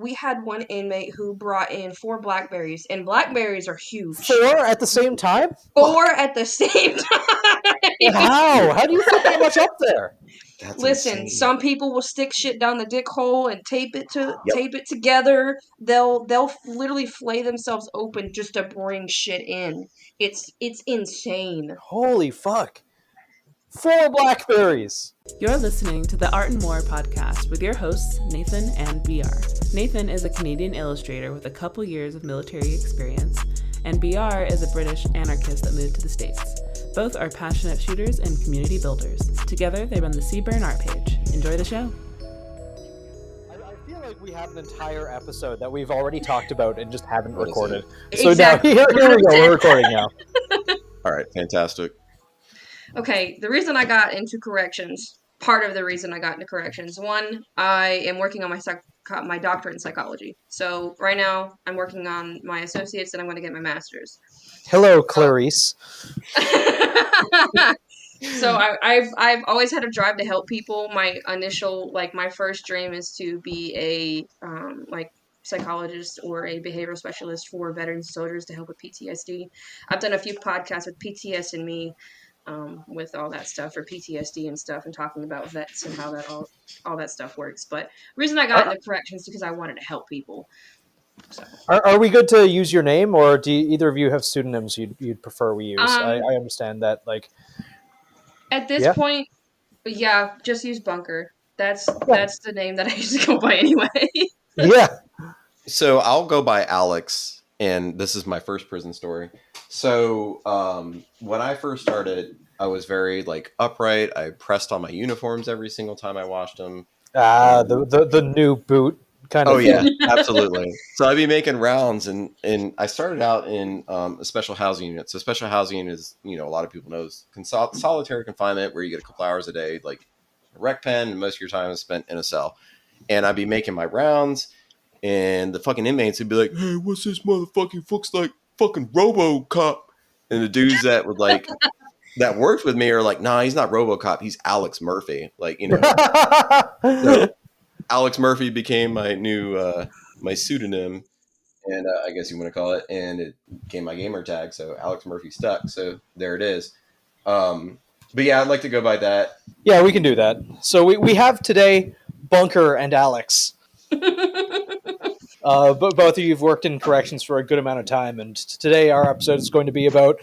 We had one inmate who brought in 4 blackberries, and blackberries are huge. 4 at the same time? 4 at the same time. How? How do you fit that much up there? That's Listen, insane. some people will stick shit down the dick hole and tape it together. They'll literally flay themselves open just to bring shit in. It's insane. Holy fuck. 4 blackberries. You're listening to the Art and More podcast with your hosts, Nathan and BR. Nathan is a Canadian illustrator with a couple years of military experience, and BR is a British anarchist that moved to the States. Both are passionate shooters and community builders. Together, they run the Seaburn art page. Enjoy the show. I feel like we have an entire episode that we've already talked about and just haven't What is recorded. it? So Exactly. now, here we go, we're recording now. All right, fantastic. Okay, the reason I got into corrections, part of the reason I got into corrections, one, I am working on my doctorate in psychology. So right now, I'm working on my associates and I'm going to get my master's. Hello, Clarice. So I've always had a drive to help people. My initial, my first dream is to be a psychologist or a behavioral specialist for veteran soldiers to help with PTSD. I've done a few podcasts with PTS and me, with all that stuff for PTSD and stuff, and talking about vets and how that all that stuff works. But the reason I got into corrections is because I wanted to help people. So. Are we good to use your name, or do either of you have pseudonyms you'd prefer we use? I understand that, at this point, yeah, just use Bunker. That's the name that I used to go by anyway. Yeah. So I'll go by Alex, and this is my first prison story. So when I first started, I was very upright. I pressed on my uniforms every single time I washed them. The new boot kind of. Oh yeah, absolutely. So I'd be making rounds, and I started out in a special housing unit. So special housing is, a lot of people know, is solitary confinement, where you get a couple hours a day, like a rec pen, and most of your time is spent in a cell. And I'd be making my rounds, and the fucking inmates would be like, "Hey, what's this motherfucking looks like fucking RoboCop?" And the dudes that would that worked with me are like, "Nah, he's not RoboCop. He's Alex Murphy." So Alex Murphy became my new my pseudonym, and I guess you want to call it, and it became my gamer tag. So Alex Murphy stuck. So there it is. But yeah, I'd like to go by that. Yeah, we can do that. So we have today Bunker and Alex. But both of you have worked in corrections for a good amount of time, and today our episode is going to be about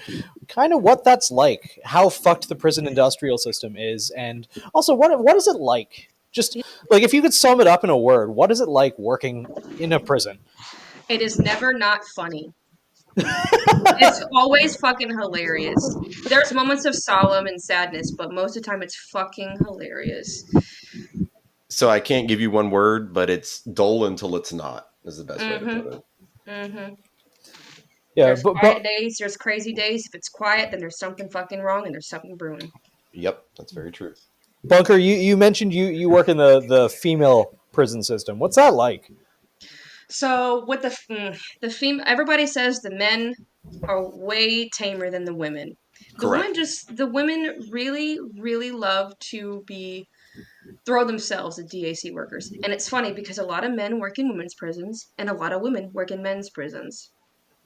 kind of what that's like, how fucked the prison industrial system is, and also what is it like? Just if you could sum it up in a word, what is it like working in a prison? It is never not funny. It's always fucking hilarious. There's moments of solemn and sadness, but most of the time it's fucking hilarious. So I can't give you one word, but it's dull until it's not, is the best way to put it. Mm-hmm. Yeah, there's quiet days, there's crazy days. If it's quiet, then there's something fucking wrong and there's something brewing. Yep, that's very true. Bunker, you mentioned you work in the female prison system. What's that like? So with the female, everybody says the men are way tamer than the women. Correct. The women really, really love to throw themselves at DAC workers. And it's funny because a lot of men work in women's prisons and a lot of women work in men's prisons.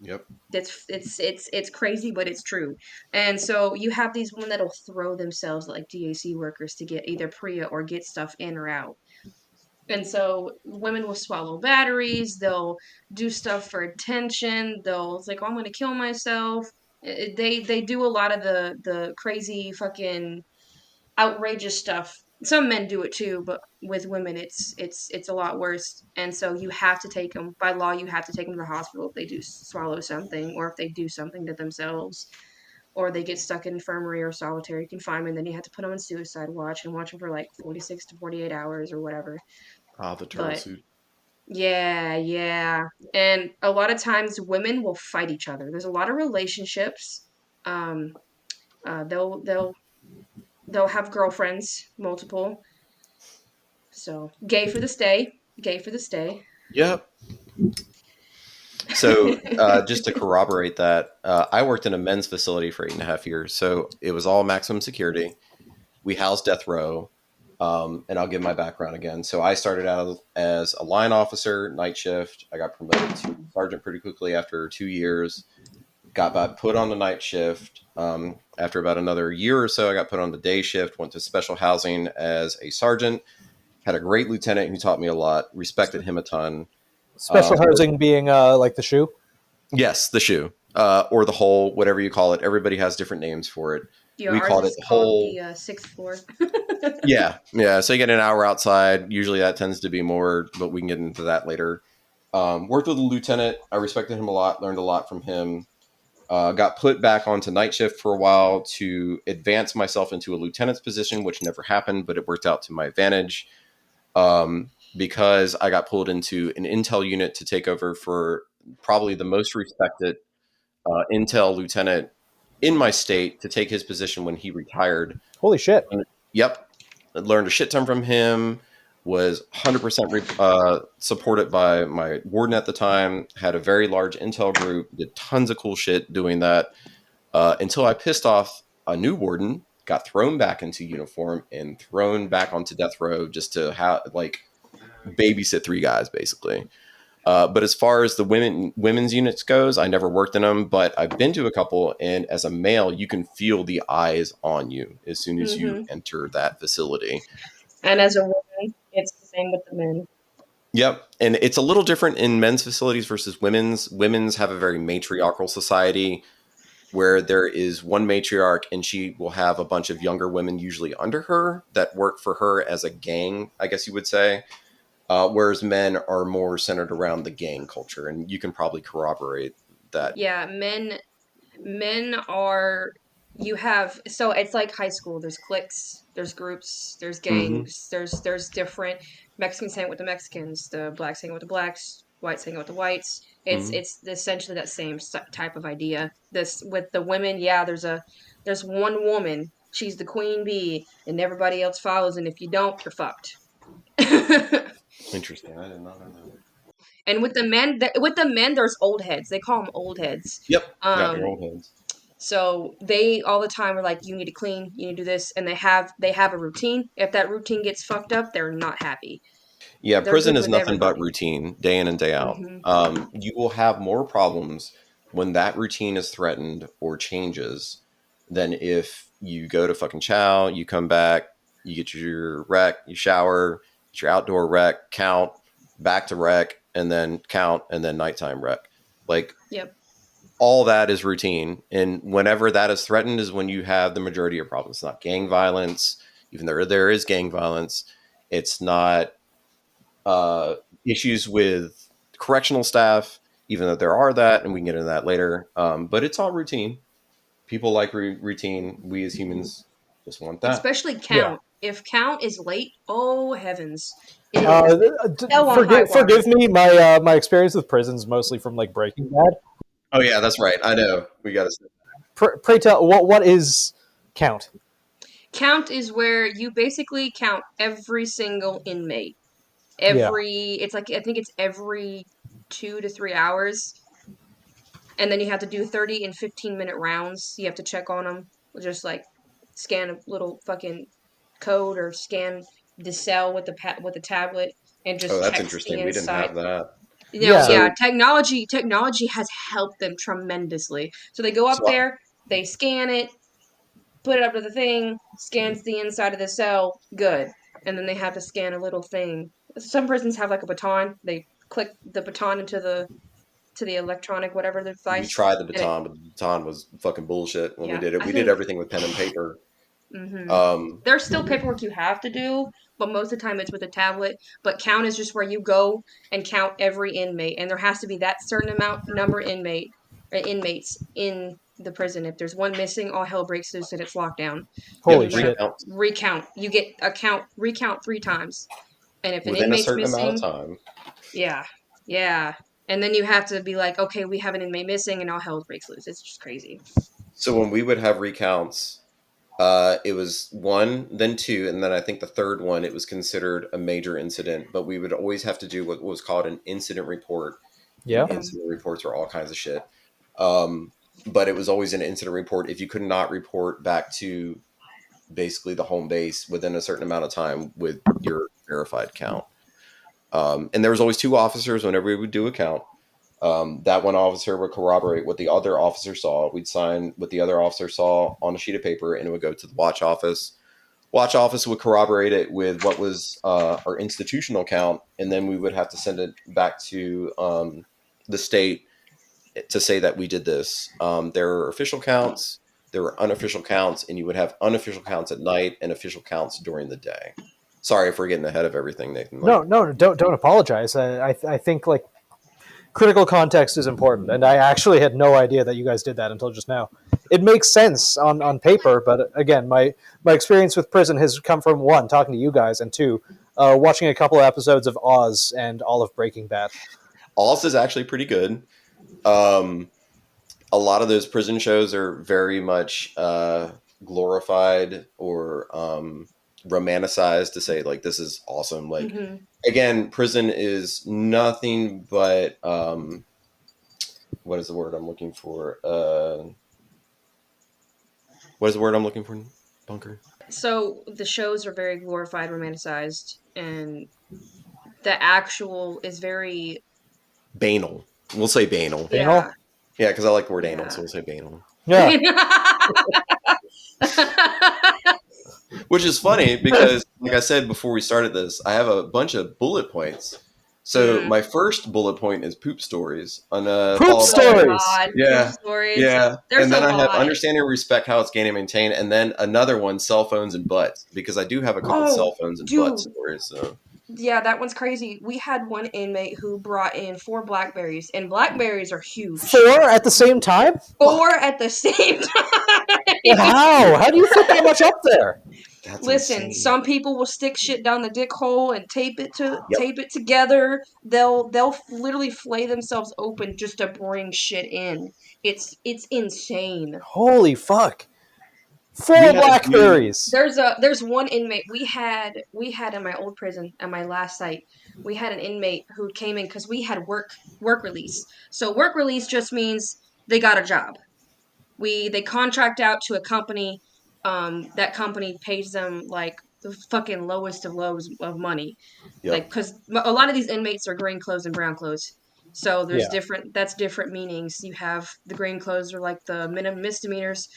Yep. It's crazy, but it's true. And so you have these women that'll throw themselves like DAC workers to get either PREA or get stuff in or out. And so women will swallow batteries. They'll do stuff for attention. It's like, oh, I'm going to kill myself. They do a lot of the crazy fucking outrageous stuff. Some men do it too, but with women, it's a lot worse. And so you have to take them, by law, you have to take them to the hospital if they do swallow something, or if they do something to themselves, or they get stuck in infirmary or solitary confinement. Then you have to put them on suicide watch and watch them for 46 to 48 hours or whatever. The turtle suit. Yeah. And a lot of times women will fight each other. There's a lot of relationships. They'll have girlfriends, multiple. So, gay for the stay. Yep. So, just to corroborate that, I worked in a men's facility for 8.5 years. So, it was all maximum security. We housed death row. And I'll give my background again. So I started out as a line officer, night shift. I got promoted to sergeant pretty quickly after 2 years. Got put on the night shift. After about another year or so, I got put on the day shift. Went to special housing as a sergeant. Had a great lieutenant who taught me a lot. Respected him a ton. Special housing being like the shoe. Yes, the shoe or the hole, whatever you call it. Everybody has different names for it. Yeah, We ours called it is the called hole. the sixth floor. Yeah. So you get an hour outside. Usually that tends to be more, but we can get into that later. Worked with a lieutenant. I respected him a lot. Learned a lot from him. Got put back onto night shift for a while to advance myself into a lieutenant's position, which never happened, but it worked out to my advantage because I got pulled into an intel unit to take over for probably the most respected intel lieutenant in my state to take his position when he retired. Holy shit. Yep. I learned a shit ton from him, was 100% supported by my warden at the time, had a very large intel group, did tons of cool shit doing that until I pissed off a new warden, got thrown back into uniform and thrown back onto death row just to have babysit 3 guys basically. But as far as the women's units goes, I never worked in them, but I've been to a couple, and as a male, you can feel the eyes on you as soon as you enter that facility. And as a woman, it's the same with the men. Yep. And it's a little different in men's facilities versus women's. Women's have a very matriarchal society where there is one matriarch and she will have a bunch of younger women usually under her that work for her as a gang, I guess you would say. Whereas men are more centered around the gang culture, and you can probably corroborate that. Yeah, men are, you have, so it's like high school. There's cliques, there's groups, there's gangs, there's different Mexicans hang with the Mexicans, the blacks hang with the blacks, whites hang with the whites. It's essentially that same type of idea. This with the women, yeah, there's one woman, she's the queen bee, and everybody else follows, and if you don't, you're fucked. Interesting. I did not know that. And with the men, there's old heads. They call them old heads. Yep. Got your old heads. So they all the time are like, you need to clean, you need to do this, and they have a routine. If that routine gets fucked up, they're not happy. Yeah, They're prison good is with nothing but everybody. routine, day in and day out. You will have more problems when that routine is threatened or changes than if you go to fucking chow, you come back, you get your rec, you shower, get your outdoor rec, count, back to rec, and then count, and then nighttime rec. Yep. All that is routine. And whenever that is threatened is when you have the majority of problems. It's not gang violence, even though there is gang violence. It's not issues with correctional staff, even though there are that, and we can get into that later. But it's all routine. People like routine. We as humans just want that. Especially count. Yeah. If count is late, oh heavens. Forgive me, my experience with prisons mostly from like Breaking Bad. Oh yeah, that's right. I know. We got to. Pray tell, what is count? Count is where you basically count every single inmate. It's like, I think it's every 2 to 3 hours. And then you have to do 30 and 15-minute rounds. You have to check on them. Just like scan a little fucking code or scan the cell with the tablet and just that's text interesting. the We didn't have that. Technology has helped them tremendously. So they go up there, they scan it, put it up to the thing, scans the inside of the cell, good. And then they have to scan a little thing. Some prisons have like a baton. They click the baton into the electronic whatever the device. We tried the baton, but the baton was fucking bullshit when we did it. We did everything with pen and paper. There's still paperwork you have to do, but most of the time it's with a tablet. But count is just where you go and count every inmate, and there has to be that certain number inmates in the prison. If there's one missing, all hell breaks loose and it's locked down. Holy shit! Recount. You get recount 3 times, and if an within inmate's a certain missing, amount of time. Yeah. And then you have to be like, okay, we have an inmate missing, and all hell breaks loose. It's just crazy. So when we would have recounts, it was 1, then 2, and then I think the third one, it was considered a major incident. But we would always have to do what was called an incident report. Yeah. Incident reports are all kinds of shit. But it was always an incident report. If you could not report back to basically the home base within a certain amount of time with your verified count. And there was always 2 officers whenever we would do a count. That one officer would corroborate what the other officer saw. We'd sign what the other officer saw on a sheet of paper, and it would go to the watch office. Watch office would corroborate it with what was our institutional count, and then we would have to send it back to the state to say that we did this. There are official counts, there were unofficial counts, and you would have unofficial counts at night and official counts during the day. Sorry for getting ahead of everything, Nathan. No, don't apologize. I think like critical context is important, and I actually had no idea that you guys did that until just now. It makes sense on paper, but again, my experience with prison has come from 1, talking to you guys, and 2, watching a couple of episodes of Oz and all of Breaking Bad. Oz is actually pretty good. A lot of those prison shows are very much glorified or romanticized to say like this is awesome. Like again, prison is nothing but what is the word I'm looking for? What is the word I'm looking for, Bunker? So the shows are very glorified, romanticized, and the actual is very banal. We'll say banal. Banal? Yeah, because I like the word anal, so we'll say banal. Yeah. Which is funny because, like I said before we started this, I have a bunch of bullet points. So my first bullet point is poop stories. On Poop stories. God, Yeah. poop stories. Yeah. There's and then a I have lot. understanding and respect how it's gained and maintained. And then another one, cell phones and butts, because I do have a couple cell phones and butt stories. So. Yeah, that one's crazy. We had one inmate who brought in 4 blackberries, and blackberries are huge. 4 at the same time? 4 at the same time. How do you fit that much up there? That's Listen, insane. some people will stick shit down the dick hole and tape it together. They'll literally flay themselves open just to bring shit in. It's insane. Holy fuck. 4 blackberries. There's one inmate we had in my old prison at my last site. We had an inmate who came in because we had work release. So work release just means they got a job. They contract out to a company. That company pays them like the fucking lowest of lows of money. Yep. Like, because a lot of these inmates are green clothes and brown clothes. So there's different meanings. You have the green clothes are like the minimum misdemeanors,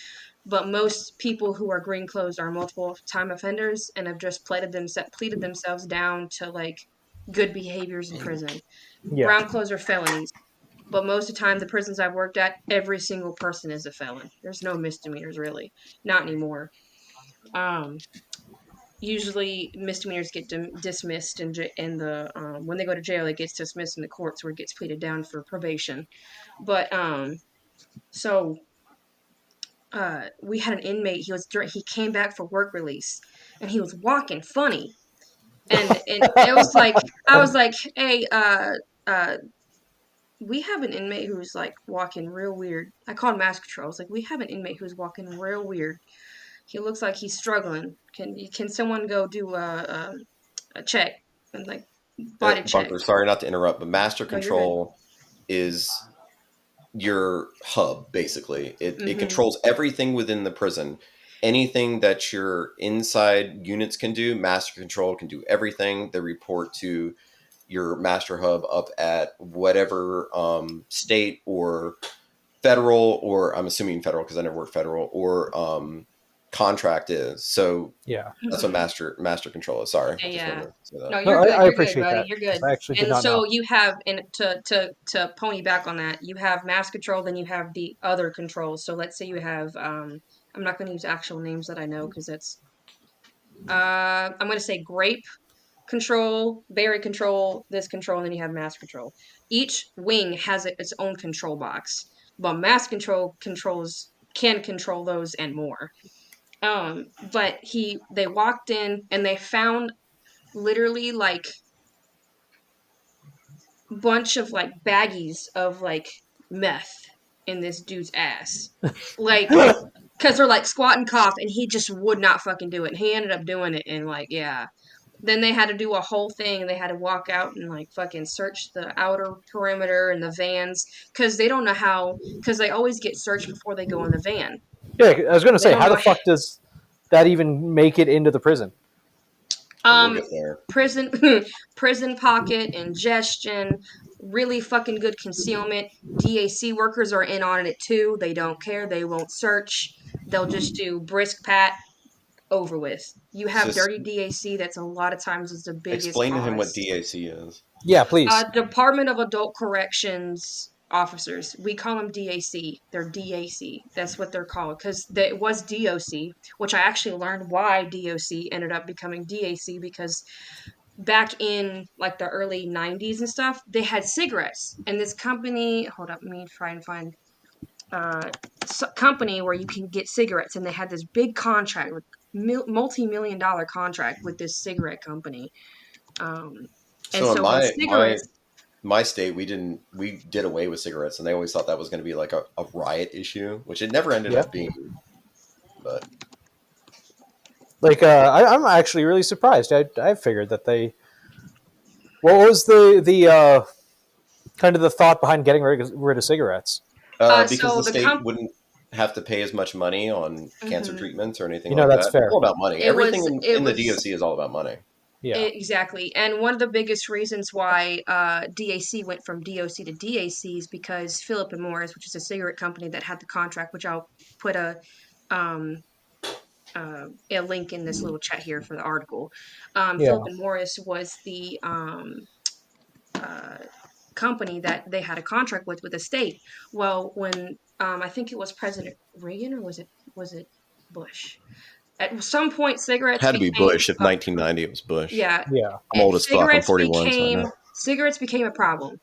but most people who are green clothes are multiple time offenders and have just pleaded themselves down to like good behaviors in prison. Yeah. Brown clothes are felonies. But most of the time, the prisons I've worked at, every single person is a felon. There's no misdemeanors, really. Not anymore. Usually, misdemeanors get dismissed, and when they go to jail, it gets dismissed in the courts where it gets pleaded down for probation. But, we had an inmate, he came back for work release, and he was walking funny. And it was like, I was like, hey, we have an inmate who's like walking real weird. I called mass control. I was like, we have an inmate who's walking real weird. He looks like he's struggling. Can someone go do a check and like body check? Bunker, sorry not to interrupt, but master control is your hub basically. It controls everything within the prison. Anything that your inside units can do, master control can do everything. They report to your master hub up at whatever state or federal, or I'm assuming federal because I never worked federal, or contract is. So yeah, that's what master control is. Sorry. Yeah. No, you're good. I appreciate buddy. that. You're good. I actually did And not so know. you have, and to pony back on that, you have mass control, then you have the other controls. So let's say you have, I'm not going to use actual names that I know because that's, I'm going to say grape control, berry control, this control, and then you have mass control. Each wing has its own control box, but mass control can control those and more. But they walked in and they found literally like bunch of like baggies of like meth in this dude's ass, like because they're like squat and cough, and he just would not fucking do it. And he ended up doing it, and like then they had to do a whole thing, and they had to walk out and like fucking search the outer perimeter and the vans because they don't know how, because they always get searched before they go in the van. Yeah, I was going to say, how the fuck does that even make it into the prison? We'll get there. Prison, prison pocket, ingestion, really fucking good concealment. DAC workers are in on it too. They don't care. They won't search. They'll just do brisk pat, over with. You have Just dirty DAC. That's a lot of times is the biggest explain to him what cause. DAC is. Yeah, please. Department of Adult Corrections officers. We call them DAC. They're DAC. That's what they're called because it was DOC, which I actually learned why DOC ended up becoming DAC because back in like the early 90s and stuff, they had cigarettes. And this company, hold up, let me try and find company where you can get cigarettes, and they had this big contract with multi-million-dollar contract with this cigarette company. And So so in cigarettes, my state, we did away with cigarettes, and they always thought that was going to be like a riot issue, which it never ended up being. But like, I'm actually really surprised. I figured that they. What was the kind of the thought behind getting rid of cigarettes? Because so the state wouldn't have to pay as much money on cancer treatments or anything like that's that. fair. It's all about money. Everything in the DOC is all about money. Yeah, exactly. And one of the biggest reasons why DAC went from DOC to DAC is because Philip and Morris, which is a cigarette company that had the contract, which I'll put a link in this little chat here for the article. Philip and Morris was the company that they had a contract with the state. Well, when I think it was President Reagan or was it Bush? At some point, cigarettes had to be Bush. If 1990, it was Bush. Yeah. I'm old as fuck. I'm 41. Cigarettes became a problem.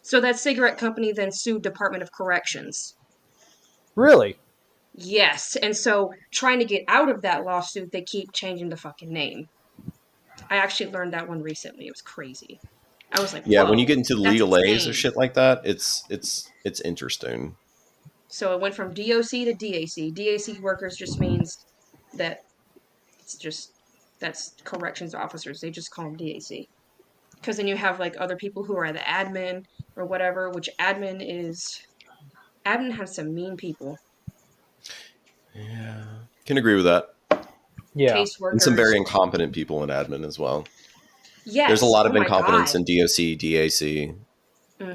So that cigarette company then sued Department of Corrections. Really? Yes. And so trying to get out of that lawsuit, they keep changing the fucking name. I actually learned that one recently. It was crazy. I was like, yeah, when you get into that's legal A's insane. or shit like that, it's interesting. So it went from DOC to DAC. DAC workers just means that that's corrections officers. They just call them DAC. Because then you have like other people who are the admin or whatever, which admin has some mean people. Yeah. Can agree with that. Yeah. Caseworkers. And some very incompetent people in admin as well. Yes. There's a lot of my incompetence God. in DOC, DAC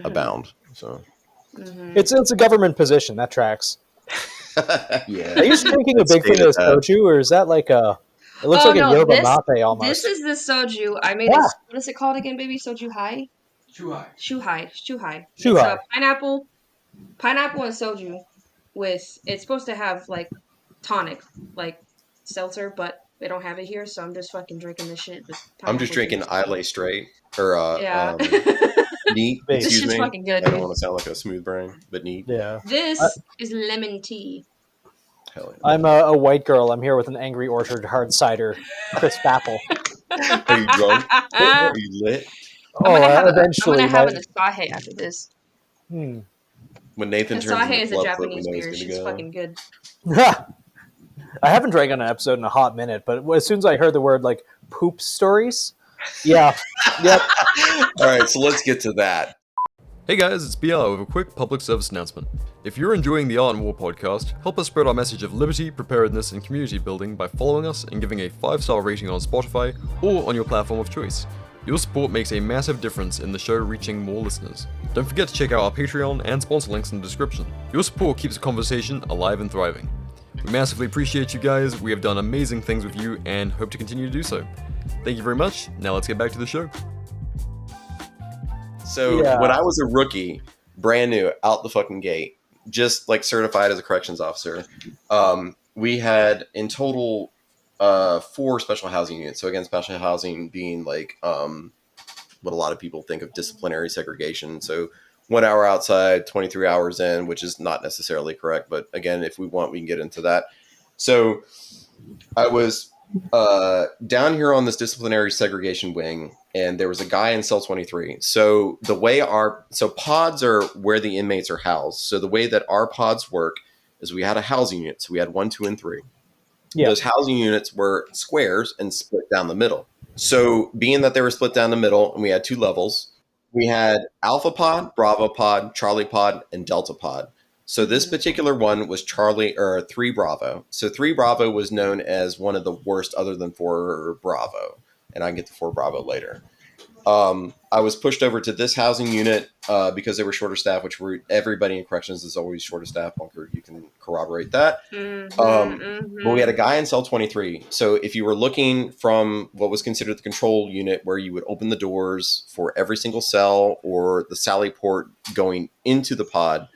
abound. So It's a government position. That tracks. yeah. Are you drinking a big thing of soju, or is that like a? It looks like a yerba mate almost. This is the soju. I made this. What is it called again, baby? Soju high? Shuhai. It's pineapple and soju with. It's supposed to have like tonic, like seltzer, but they don't have it here, so I'm just fucking drinking this shit. I'm just drinking Islay Straight or neat. This Excuse shit's me. fucking good. I don't want to sound like a smooth brain, but neat. Yeah. This is lemon tea. Hell yeah. I'm a white girl. I'm here with an Angry Orchard hard cider, crisp apple. Are you drunk? Are you lit? Eventually. I'm gonna have an asahi after this. When Nathan turns Asahi into is a Club Japanese Foot, we know beer. he's She's gonna fucking good. I haven't drank on an episode in a hot minute, but as soon as I heard the word like poop stories, yep. All right, so let's get to that. Hey guys, it's BR with a quick public service announcement. If you're enjoying the Art and War podcast, help us spread our message of liberty, preparedness, and community building by following us and giving a 5-star rating on Spotify or on your platform of choice. Your support makes a massive difference in the show reaching more listeners. Don't forget to check out our Patreon and sponsor links in the description. Your support keeps the conversation alive and thriving. We massively appreciate you guys, we have done amazing things with you and hope to continue to do so. Thank you very much, now let's get back to the show. So when I was a rookie, brand new, out the fucking gate, just like certified as a corrections officer, we had in total 4 special housing units. So again, special housing being like what a lot of people think of disciplinary segregation. So 1 hour outside, 23 hours in, which is not necessarily correct. But again, if we want, we can get into that. So I was down here on this disciplinary segregation wing, and there was a guy in cell 23. So the way pods are where the inmates are housed. So the way that our pods work is we had a housing unit. So we had 1, 2, and 3. Yeah. Those housing units were squares and split down the middle. So being that they were split down the middle and we had 2 levels, we had Alpha Pod, Bravo Pod, Charlie Pod, and Delta Pod. So this particular one was Charlie or 3 Bravo. So 3 Bravo was known as one of the worst other than 4 Bravo. And I can get to 4 Bravo later. I was pushed over to this housing unit because they were shorter staff, which everybody in corrections is always shorter staff. Bunker, you can corroborate that. But we had a guy in cell 23. So if you were looking from what was considered the control unit, where you would open the doors for every single cell or the sally port going into the pod,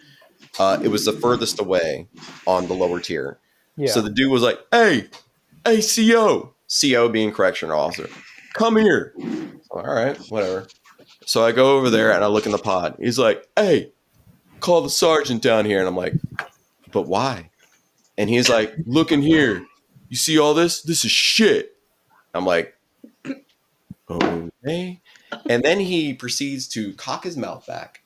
it was the furthest away on the lower tier. Yeah. So the dude was like, hey, CO being correctional officer, come here. All right, whatever. So I go over there and I look in the pod. He's like, hey, call the sergeant down here. And I'm like, but why? And he's like, look in here. You see all this? This is shit. I'm like, okay. And then he proceeds to cock his mouth back,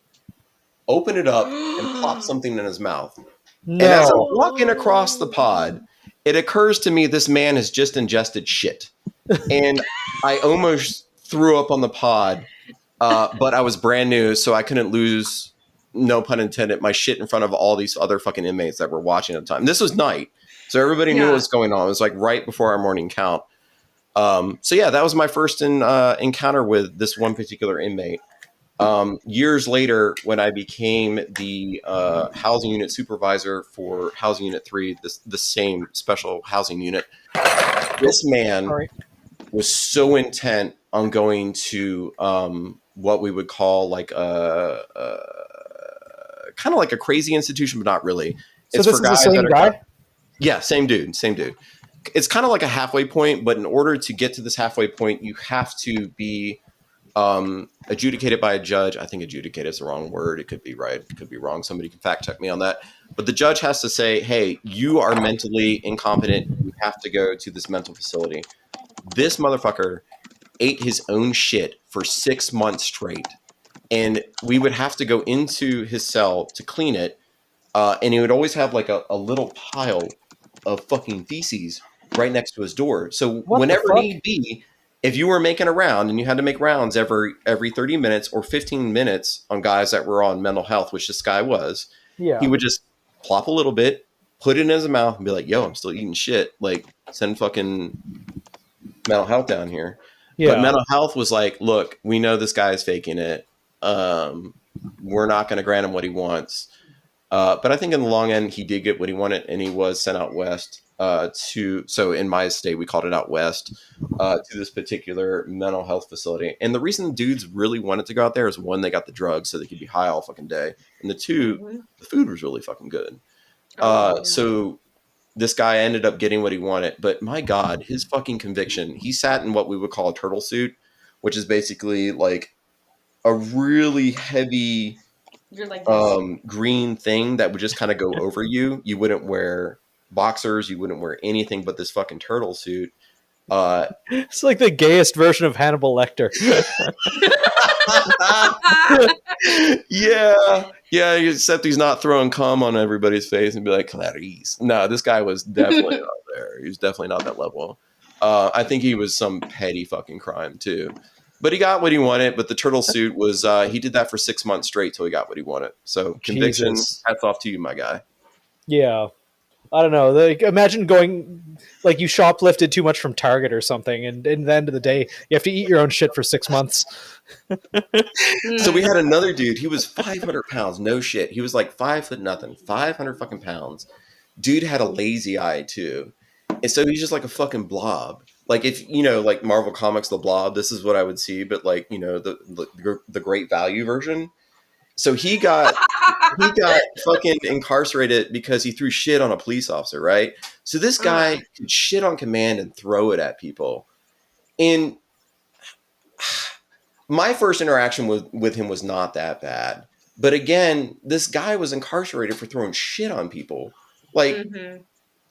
open it up, and plop something in his mouth. No. And as I'm walking across the pod, it occurs to me this man has just ingested shit. And I almost threw up on the pod, but I was brand new, so I couldn't lose, no pun intended, my shit in front of all these other fucking inmates that were watching at the time. This was night, so everybody knew what was going on. It was like right before our morning count. So yeah, that was my first encounter with this one particular inmate. Years later, when I became the housing unit supervisor for housing unit 3, the same special housing unit, this man was so intent on going to what we would call like kind of like a crazy institution, but not really. So this is the same guy? Yeah, same dude. It's kind of like a halfway point, but in order to get to this halfway point, you have to be adjudicated by a judge. I think adjudicated is the wrong word. It could be right. It could be wrong. Somebody can fact check me on that. But the judge has to say, hey, you are mentally incompetent. You have to go to this mental facility. This motherfucker ate his own shit for 6 months straight. And we would have to go into his cell to clean it. And he would always have like a little pile of fucking feces right next to his door. So whenever need be, if you were making a round and you had to make rounds every 30 minutes or 15 minutes on guys that were on mental health, which this guy was, he would just plop a little bit, put it in his mouth and be like, yo, I'm still eating shit. Like, send fucking mental health down here. But mental health was like, look, we know this guy is faking it. We're not going to grant him what he wants. But I think in the long end, he did get what he wanted, and he was sent out west so in my state, we called it out west, to this particular mental health facility. And the reason dudes really wanted to go out there is, one, they got the drugs so they could be high all fucking day. And the two, the food was really fucking good. So this guy ended up getting what he wanted. But my God, his fucking conviction, he sat in what we would call a turtle suit, which is basically like a really heavy green thing that would just kind of go over you. You wouldn't wear boxers, you wouldn't wear anything but this fucking turtle suit. It's like the gayest version of Hannibal Lecter. yeah, except he's not throwing cum on everybody's face and be like, Clarice. No, this guy was definitely not there. He was definitely not that level. I think he was some petty fucking crime too. But he got what he wanted. But the turtle suit was, he did that for 6 months straight till he got what he wanted. So conviction, hats off to you, my guy. Yeah. I don't know. Like, imagine going, like, you shoplifted too much from Target or something, and at the end of the day, you have to eat your own shit for 6 months. So we had another dude. He was 500 pounds. No shit. He was like 5 foot nothing. 500 fucking pounds. Dude had a lazy eye too. And so he's just like a fucking blob. Like, if, you know, like Marvel Comics, the Blob, this is what I would see. But like, you know, the Great Value version. So he got fucking incarcerated because he threw shit on a police officer, right? So this guy could shit on command and throw it at people. And my first interaction with him was not that bad. But again, this guy was incarcerated for throwing shit on people. Like,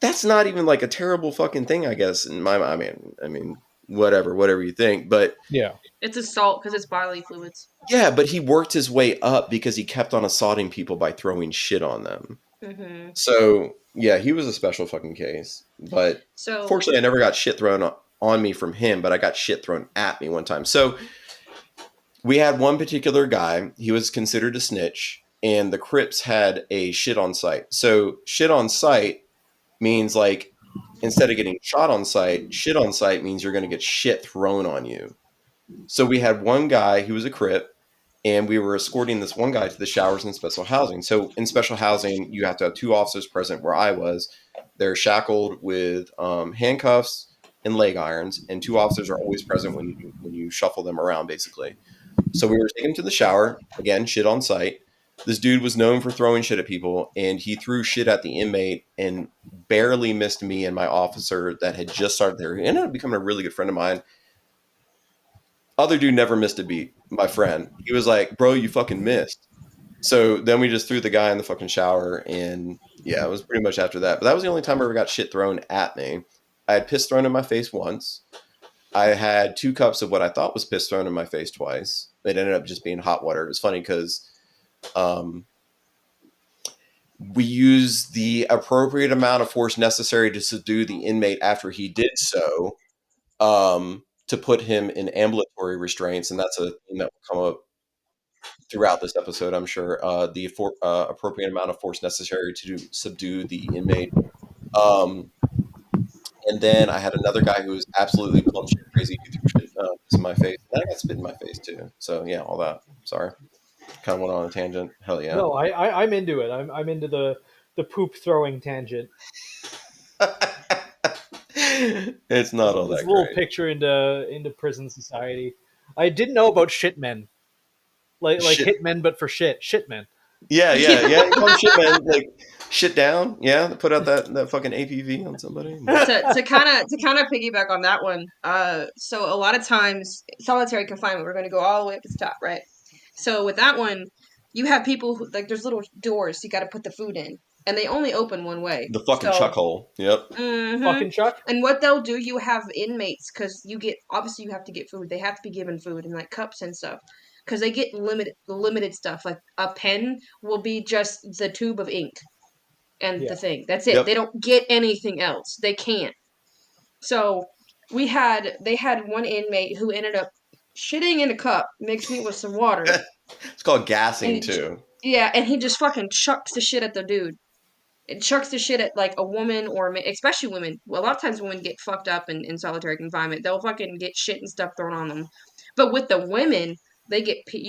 that's not even like a terrible fucking thing, I guess. In my mind, I mean, whatever you think. But yeah, it's assault because it's bodily fluids. Yeah, but he worked his way up because he kept on assaulting people by throwing shit on them. So yeah, he was a special fucking case. But fortunately, I never got shit thrown on me from him, but I got shit thrown at me one time. So we had one particular guy. He was considered a snitch. and the Crips had a shit on site. So shit on site means like instead of getting shot on site, shit on site means you're going to get shit thrown on you. So we had one guy who was a Crip, and we were escorting this one guy to the showers in special housing. So in special housing, you have to have 2 officers present where I was. They're shackled with handcuffs and leg irons, and 2 officers are always present when you shuffle them around, basically. So we were taking him to the shower, again, shit on site. This dude was known for throwing shit at people, and he threw shit at the inmate and barely missed me and my officer that had just started there. He ended up becoming a really good friend of mine. Other dude never missed a beat, my friend. He was like, bro, you fucking missed. So then we just threw the guy in the fucking shower, and yeah, it was pretty much after that. But that was the only time I ever got shit thrown at me. I had piss thrown in my face once. I had 2 cups of what I thought was piss thrown in my face twice. It ended up just being hot water. It was funny because we used the appropriate amount of force necessary to subdue the inmate after he did so, to put him in ambulatory restraints. And that's a thing that will come up throughout this episode, I'm sure. The appropriate amount of force necessary to subdue the inmate. And then I had another guy who was absolutely plum shit crazy who threw shit in my face. And I got spit in my face too. So yeah, all that. Sorry. Kind of went on a tangent. Hell yeah. No, I'm into it. I'm into the poop throwing tangent. It's not all This that little great. picture into prison society. I didn't know about shitmen. Like Shit. hitmen, but for shitmen. Yeah. You call them shit, man. Like shit down. Yeah, put out that fucking APV on somebody. To kind of piggyback on that one, so a lot of times solitary confinement, we're going to go all the way up to the top, right? So with that one, you have people who, like, there's little doors you got to put the food in, and they only open one way. The fucking So, chuck hole. Yep. Fucking Chuck. And what they'll do, you have inmates, because obviously you have to get food. They have to be given food in like cups and stuff, because they get limited stuff. Like a pen will be just the tube of ink and Yeah. the thing. That's it. Yep. They don't get anything else. They can't. So they had one inmate who ended up shitting in a cup, mixing it with some water. It's called gassing And too. Yeah, and he just fucking chucks the shit at the dude. It chucks the shit at like a woman especially women. Well, a lot of times women get fucked up in solitary confinement. They'll fucking get shit and stuff thrown on them. But with the women, you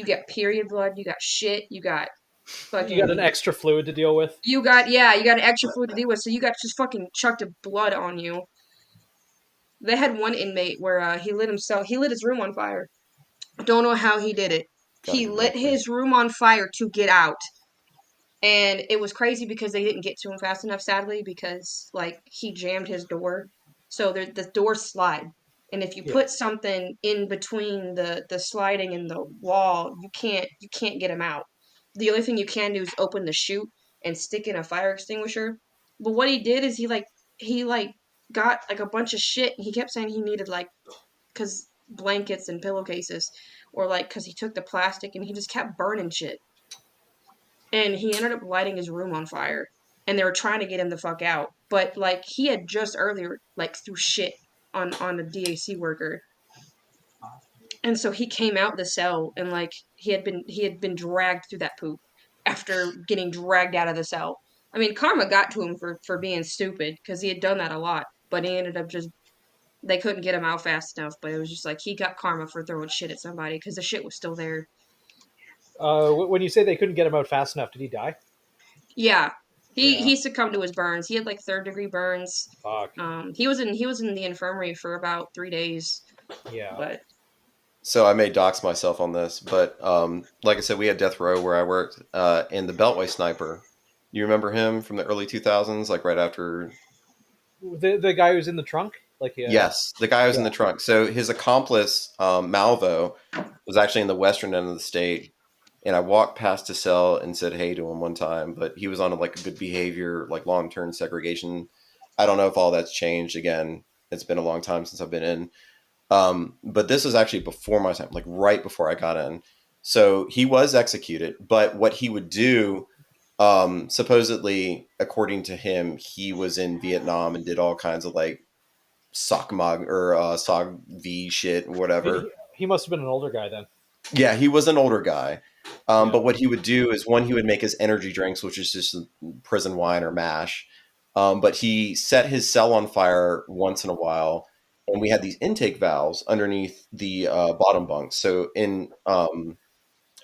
get period blood, you got shit, you got fucking. You got an extra fluid to deal with. You got an extra fluid to deal with, so you got just fucking chucked of blood on you. They had one inmate where he lit his room on fire. Don't know how he did it. He lit his room on fire to get out. And it was crazy because they didn't get to him fast enough, sadly, because like he jammed his door. So the doors slide. And if you put something in between the sliding and the wall, you can't get him out. The only thing you can do is open the chute and stick in a fire extinguisher. But what he did is he got like a bunch of shit, and he kept saying he needed like cuz blankets and pillowcases, or like cuz he took the plastic, and he just kept burning shit. And he ended up lighting his room on fire, and they were trying to get him the fuck out. But like he had just earlier like threw shit on a DAC worker, and so he came out the cell, and like he had been dragged through that poop after getting dragged out of the cell. I mean, karma got to him for being stupid, because he had done that a lot, but he ended up they couldn't get him out fast enough. But it was just like he got karma for throwing shit at somebody, because the shit was still there. When you say they couldn't get him out fast enough, did he die? Yeah. He succumbed to his burns. He had like 3rd-degree burns. Fuck. He was in the infirmary for about 3 days. Yeah. But So I may dox myself on this, but like I said, we had death row where I worked, and the Beltway sniper. You remember him from the early 2000s, like right after? The guy who's in the trunk? Yes, the guy who's in the trunk. So his accomplice, Malvo, was actually in the western end of the state. And I walked past his cell and said hey to him one time, but he was on a good behavior, like long-term segregation. I don't know if all that's changed. Again, it's been a long time since I've been in. But this was actually before my time, like right before I got in. So he was executed, but what he would do, supposedly, according to him, he was in Vietnam and did all kinds of like SOC V shit, whatever. He must have been an older guy then. Yeah, he was an older guy. Yeah. But what he would do is, one, he would make his energy drinks, which is just prison wine or mash. But he set his cell on fire once in a while, and we had these intake valves underneath the bottom bunks. So in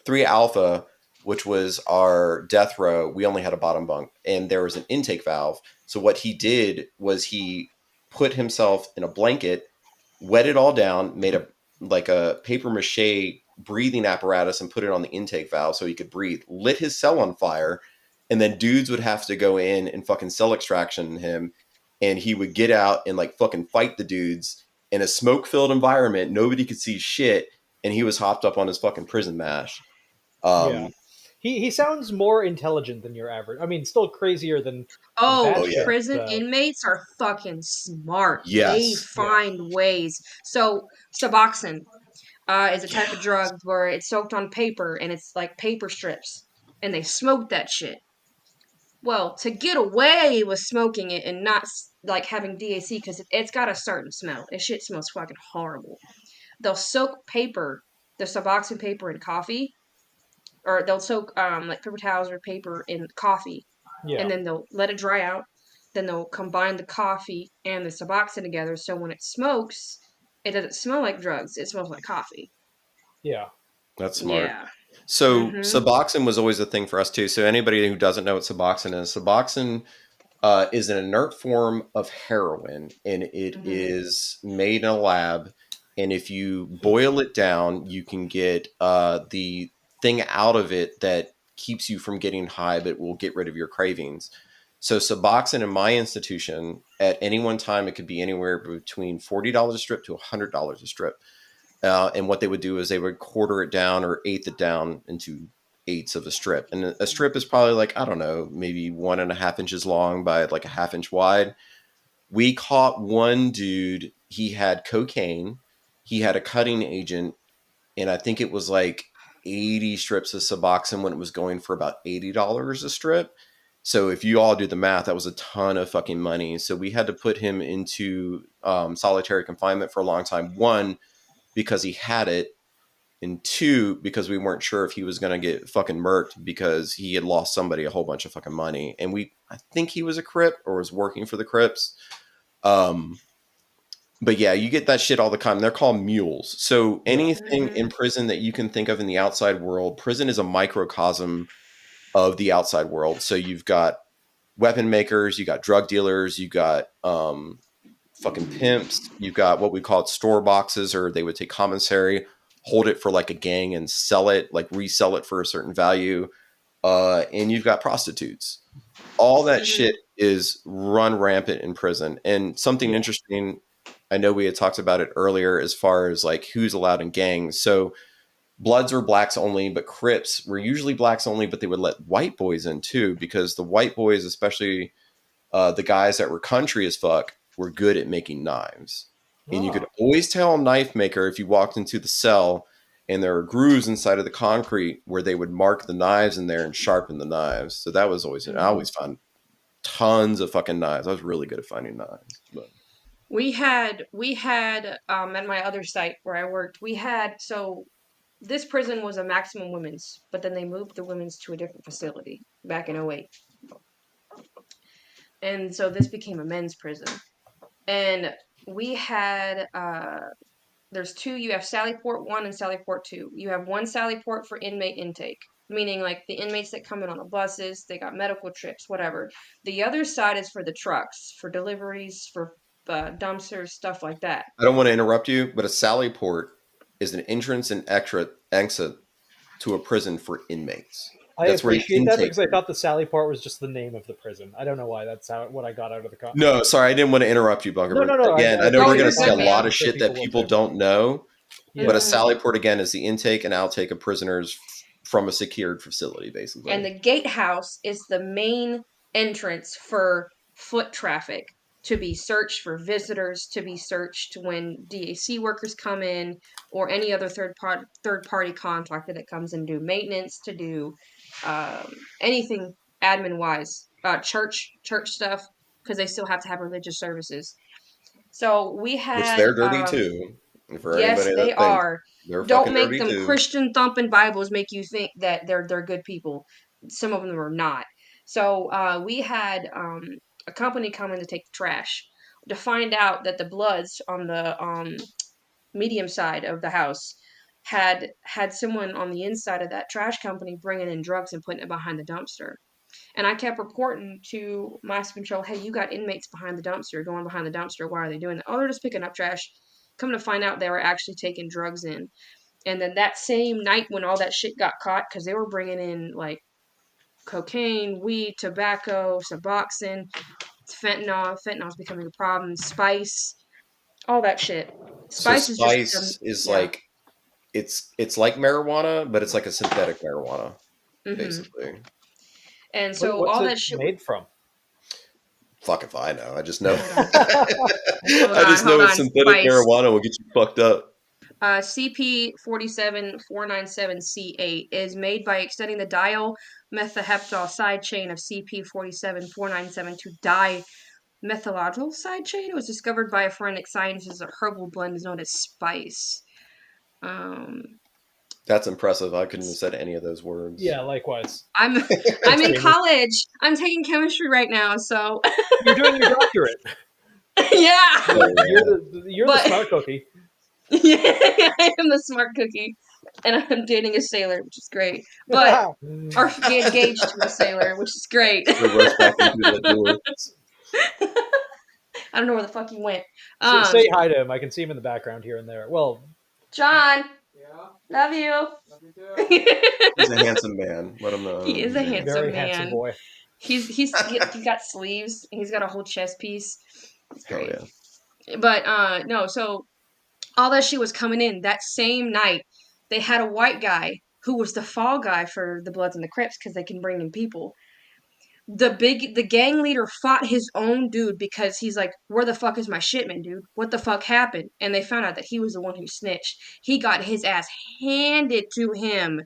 3 Alpha, which was our death row, we only had a bottom bunk, and there was an intake valve. So what he did was he put himself in a blanket, wet it all down, made a paper mache breathing apparatus and put it on the intake valve so he could breathe, lit his cell on fire, and then dudes would have to go in and fucking cell extraction him, and he would get out and like fucking fight the dudes in a smoke filled environment. Nobody could see shit, and he was hopped up on his fucking prison mash. Yeah. Um, He sounds more intelligent than your average. I mean, still crazier than Oh, Oh, yeah. batshit. prison inmates are fucking smart. They yes. Yeah. find ways. So, Suboxone is a type of drug where it's soaked on paper and it's like paper strips, and they smoke that shit. Well, to get away with smoking it and not like having DAC, because it's got a certain smell. This shit smells fucking horrible. They'll soak paper, the Suboxone paper, in coffee, or they'll soak like paper towels or paper in coffee, Yeah. and then they'll let it dry out. Then they'll combine the coffee and the Suboxone together, so when it smokes, it doesn't smell like drugs. It smells like coffee. Yeah. That's smart. Yeah. So Mhm. Suboxone was always a thing for us too. So anybody who doesn't know what Suboxone is an inert form of heroin, and it Mhm. is made in a lab. And if you boil it down, you can get the thing out of it that keeps you from getting high, but will get rid of your cravings. So Suboxone in my institution, at any one time, it could be anywhere between $40 a strip to $100 a strip. And what they would do is they would quarter it down or eighth it down into eighths of a strip. And a strip is probably like, I don't know, maybe 1.5 inches long by like a half inch wide. We caught one dude, he had cocaine, he had a cutting agent, and I think it was like 80 strips of Suboxone when it was going for about $80 a strip. So if you all do the math, that was a ton of fucking money. So we had to put him into solitary confinement for a long time. One, because he had it, and two, because we weren't sure if he was going to get fucking murked because he had lost somebody a whole bunch of fucking money. And I think he was a Crip or was working for the Crips. But yeah, you get that shit all the time. They're called mules. So Yeah. anything in prison that you can think of in the outside world, prison is a microcosm of the outside world. So you've got weapon makers, you got drug dealers, you got fucking pimps, you've got what we call store boxes, or they would take commissary, hold it for like a gang and sell it, like resell it for a certain value. And you've got prostitutes. All that shit is run rampant in prison. And something interesting, I know we had talked about it earlier as far as like who's allowed in gangs. So Bloods were blacks only, but Crips were usually blacks only, but they would let white boys in too, because the white boys, especially the guys that were country as fuck, were good at making knives. And you could always tell a knife maker if you walked into the cell and there were grooves inside of the concrete where they would mark the knives in there and sharpen the knives. So that was always, I always found tons of fucking knives. I was really good at finding knives. But We had at my other site where I worked, so this prison was a maximum women's, but then they moved the women's to a different facility back in '08. And so this became a men's prison. And we had there's two. You have Sally Port 1 and Sally Port 2. You have one Sally Port for inmate intake, meaning like the inmates that come in on the buses, they got medical trips, whatever. The other side is for the trucks, for deliveries, for dumpsters, stuff like that. I don't want to interrupt you, but a Sally Port is an entrance and exit to a prison for inmates. I That's where you appreciate that intake because I thought the Sally Port was just the name of the prison. I don't know why that's what I got out of the context. No, sorry, I didn't want to interrupt you, Bunker. No. Again, I know No, we're going you're to say a good, lot man. of shit that people will too. don't know, Yeah. but a Sally Port, again, is the intake and outtake of prisoners from a secured facility, basically. And the gatehouse is the main entrance for foot traffic, to be searched for visitors, to be searched when DAC workers come in, or any other third party contractor that comes and do maintenance, to do anything admin wise, church stuff, because they still have to have religious services. So we Which had they're dirty too. For Yes, anybody they that thinks are. they're Don't fucking make dirty them too. Christian thumping Bibles make you think that they're good people. Some of them are not. So we had a company come in to take the trash to find out that the Bloods on the medium side of the house had someone on the inside of that trash company bringing in drugs and putting it behind the dumpster. And I kept reporting to Master Control, hey, you got inmates behind the dumpster, going behind the dumpster. Why are they doing that? Oh, they're just picking up trash. Come to find out, they were actually taking drugs in. And then that same night when all that shit got caught, because they were bringing in like cocaine, weed, tobacco, Suboxone, fentanyl. Fentanyl's becoming a problem. Spice, all that shit. So Spice is just, spice is yeah. like it's like marijuana, but it's like a synthetic marijuana, Hmm. basically. And so What's all it that shit. made from? Fuck if I know. I just know. Hold on. Hold I on. just know Hold it's on. synthetic Spice. marijuana will get you fucked up. CP 47497C8 is made by extending the diol methylheptol side chain of CP 47497 to dimethylhydryl side chain. It was discovered by a forensic scientist as a herbal blend is known as spice. Um, That's impressive. I couldn't have said any of those words. Yeah, likewise. I'm in college. I'm taking chemistry right now, so You're doing your doctorate. yeah. You're But- the smart cookie. Yeah, I am the smart cookie, and I'm dating a sailor, which is great. But or get engaged to a sailor, which is great. Reverse back into that door. I don't know where the fuck he went. Say hi to him. I can see him in the background here and there. Well, John, Yeah, love you. love you too. He's a handsome man. Let him know. He is a handsome very man. handsome boy. He's got sleeves. He's got a whole chest piece. It's Oh, great. yeah. But no, so all that shit was coming in that same night. They had a white guy who was the fall guy for the Bloods and the Crips because they can bring in people. The gang leader fought his own dude because he's like, where the fuck is my shipment, dude? What the fuck happened? And they found out that he was the one who snitched. He got his ass handed to him.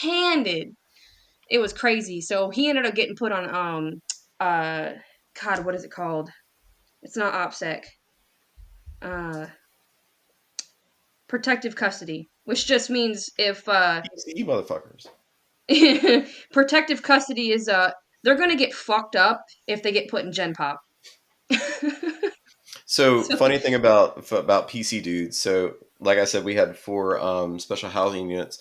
Handed. It was crazy. So he ended up getting put on God, what is it called? It's not OPSEC. Protective custody, which just means if You motherfuckers. protective custody is they're gonna get fucked up if they get put in Gen Pop. So funny thing about PC dudes. So like I said, we had 4 special housing units.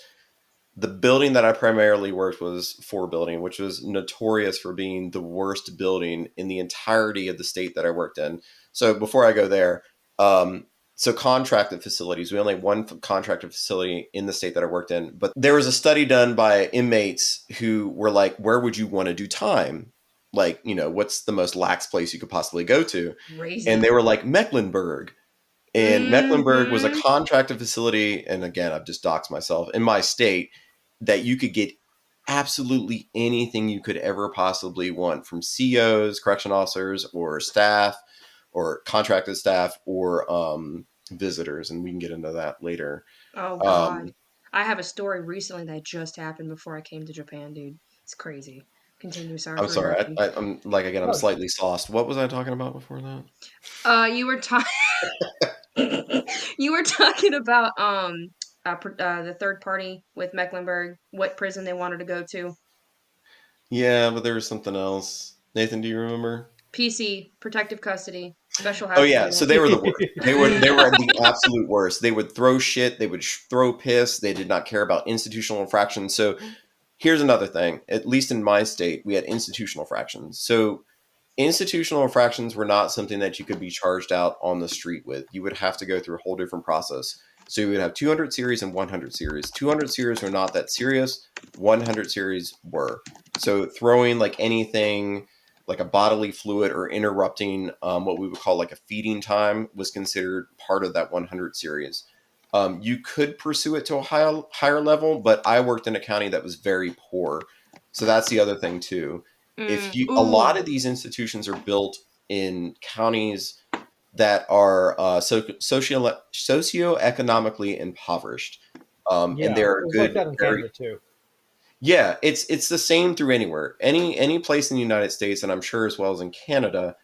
The building that I primarily worked was 4 building, which was notorious for being the worst building in the entirety of the state that I worked in. So before I go there, so contracted facilities, we only had 1 contracted facility in the state that I worked in. But there was a study done by inmates who were like, where would you want to do time? Like, what's the most lax place you could possibly go to? Crazy. And they were like, Mecklenburg. And Mecklenburg was a Mhm. contracted facility. And again, I've just doxed myself in my state that you could get absolutely anything you could ever possibly want from COs, correction officers, or staff, or contracted staff, or visitors. And we can get into that later. Oh God. I have a story recently that just happened before I came to Japan, dude. It's crazy. Continue, sorry. I'm for sorry. interrupting. I'm like, again, I'm slightly sauced. What was I talking about before that? You were talking. You were talking about the third party with Mecklenburg, what prison they wanted to go to. Yeah, but there was something else. Nathan, do you remember? PC, protective custody, special Oh housing. yeah, unit. so they were the worst. They were the absolute worst. They would throw shit. They would throw piss. They did not care about institutional infractions. So here's another thing. At least in my state, we had institutional infractions. So institutional infractions were not something that you could be charged out on the street with. You would have to go through a whole different process. So you would have 200 series and 100 series. 200 series were not that serious. 100 series were. So throwing like anything like a bodily fluid or interrupting what we would call like a feeding time was considered part of that 100 series. You could pursue it to a higher level, but I worked in a county that was very poor. So that's the other thing too. A lot of these institutions are built in counties that are socioeconomically impoverished, and they're it was good. like that in Canada too. Yeah, it's the same through anywhere, any place in the United States, and I'm sure as well as in Canada.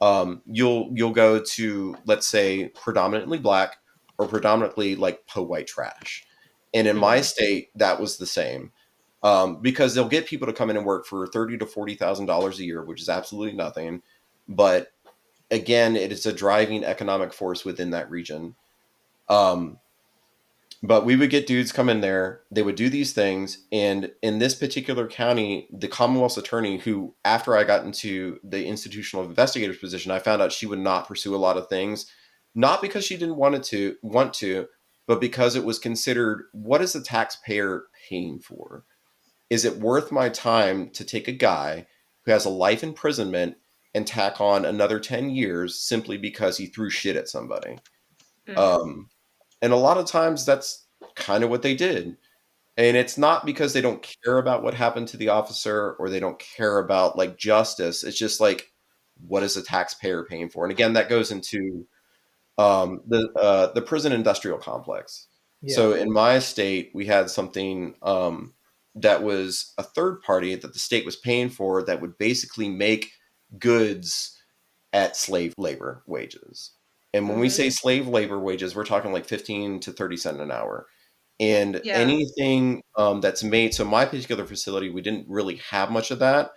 You'll go to, let's say, predominantly black are predominantly like white trash. And in my state, that was the same. Because they'll get people to come in and work for $30,000 to $40,000 a year, which is absolutely nothing. But again, it is a driving economic force within that region. But we would get dudes come in there, they would do these things. And in this particular county, the Commonwealth's attorney, who after I got into the institutional investigator's position, I found out she would not pursue a lot of things, not because she didn't want to, but because it was considered, what is the taxpayer paying for? Is it worth my time to take a guy who has a life imprisonment and tack on another 10 years simply because he threw shit at somebody? And a lot of times that's kind of what they did. And it's not because they don't care about what happened to the officer or they don't care about like justice. It's just like, what is the taxpayer paying for? And again, that goes into the prison industrial complex. Yeah. So in my state, we had something that was a third party that the state was paying for that would basically make goods at slave labor wages. And when we say slave labor wages, we're talking like 15 to 30 cents an hour. And anything that's made, so my particular facility, we didn't really have much of that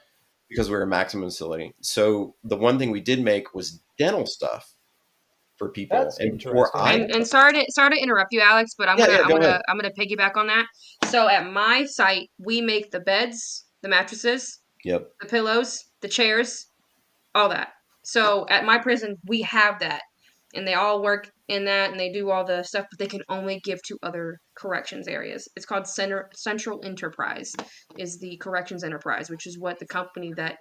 because we were a maximum facility. So the one thing we did make was dental stuff for people. That's and interesting. And sorry to interrupt you, Alex, but I'm Yeah, gonna go ahead. piggyback on that. So at my site, we make the beds, the mattresses, Yep. the pillows, the chairs, all that. So at my prison, we have that, and they all work in that, and they do all the stuff, but they can only give to other corrections areas. It's called Central Enterprise, is the corrections enterprise, which is what the company that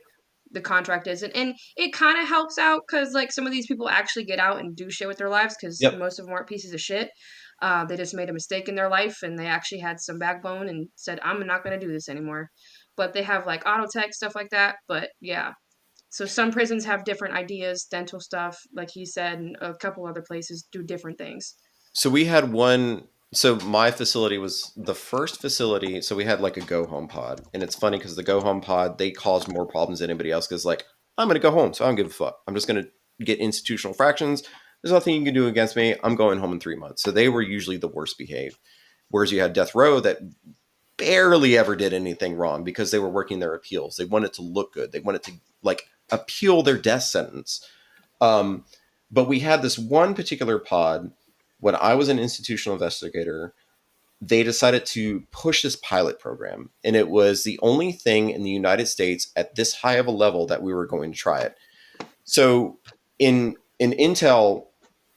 the contract is, and it kind of helps out because like some of these people actually get out and do shit with their lives because Yep. most of them aren't pieces of shit. They just made a mistake in their life and they actually had some backbone and said, I'm not going to do this anymore. But they have like auto tech stuff like that. But yeah, so some prisons have different ideas, dental stuff, like he said, and a couple other places do different things. So we had one. So my facility was the first facility. So we had like a go home pod, and it's funny because the go home pod, they caused more problems than anybody else. Because like, I'm going to go home, so I don't give a fuck. I'm just going to get institutional fractions. There's nothing you can do against me. I'm going home in 3 months. So they were usually the worst behaved. Whereas you had death row that barely ever did anything wrong because they were working their appeals. They wanted to look good. They wanted to like appeal their death sentence. But we had this one particular pod. When I was an institutional investigator, they decided to push this pilot program. And it was the only thing in the United States at this high of a level that we were going to try it. So in Intel,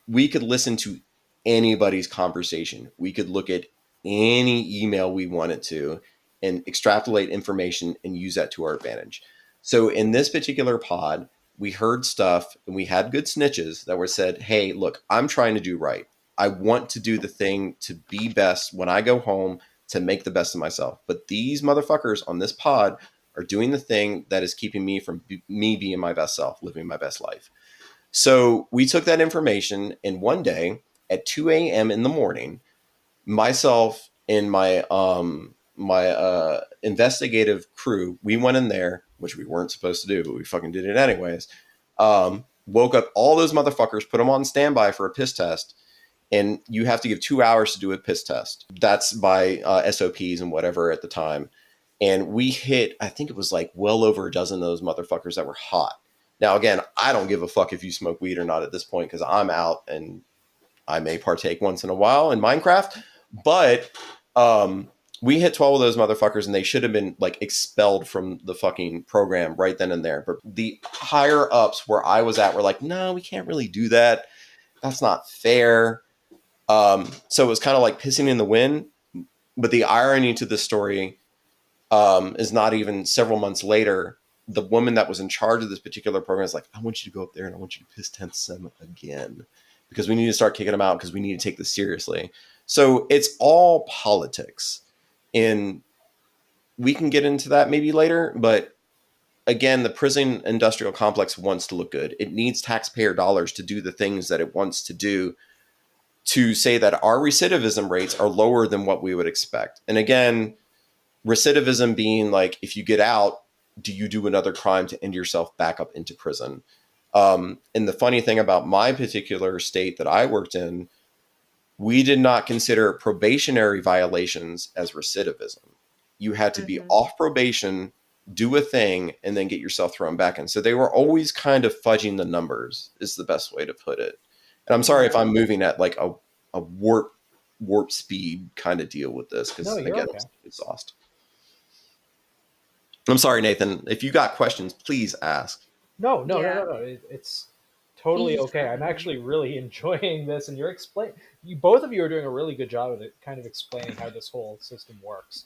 we could listen to anybody's conversation. We could look at any email we wanted to and extrapolate information and use that to our advantage. So in this particular pod, we heard stuff and we had good snitches that were said, hey, look, I'm trying to do right. I want to do the thing to be best when I go home to make the best of myself. But these motherfuckers on this pod are doing the thing that is keeping me from me being my best self, living my best life. So we took that information, and one day at 2 a.m. in the morning, myself and my investigative crew, we went in there, which we weren't supposed to do, but we fucking did it anyways. Woke up all those motherfuckers, put them on standby for a piss test. And you have to give 2 hours to do a piss test. That's by SOPs and whatever at the time. And we hit, I think it was like well over a dozen of those motherfuckers that were hot. Now, again, I don't give a fuck if you smoke weed or not at this point because I'm out and I may partake once in a while in Minecraft. But we hit 12 of those motherfuckers and they should have been like expelled from the fucking program right then and there. But the higher ups where I was at were like, no, we can't really do that. That's not fair. So it was kind of like pissing in the wind. But the irony to this story is not even several months later, the woman that was in charge of this particular program is like, I want you to go up there and I want you to piss 10th Sem again because we need to start kicking them out because we need to take this seriously. So it's all politics. And we can get into that maybe later. But again, the prison industrial complex wants to look good. It needs taxpayer dollars to do the things that it wants to do, to say that our recidivism rates are lower than what we would expect. And again, recidivism being like, if you get out, do you do another crime to end yourself back up into prison? And the funny thing about my particular state that I worked in, we did not consider probationary violations as recidivism. You had to be off probation, do a thing, and then get yourself thrown back in. So they were always kind of fudging the numbers, is the best way to put it. And I'm sorry if I'm moving at like a warp speed kind of deal with this, because again, I'm exhausted. I'm sorry, Nathan. If you got questions, please ask. No. It's totally okay. I'm actually really enjoying this, and both of you are doing a really good job of it, kind of explaining how this whole system works.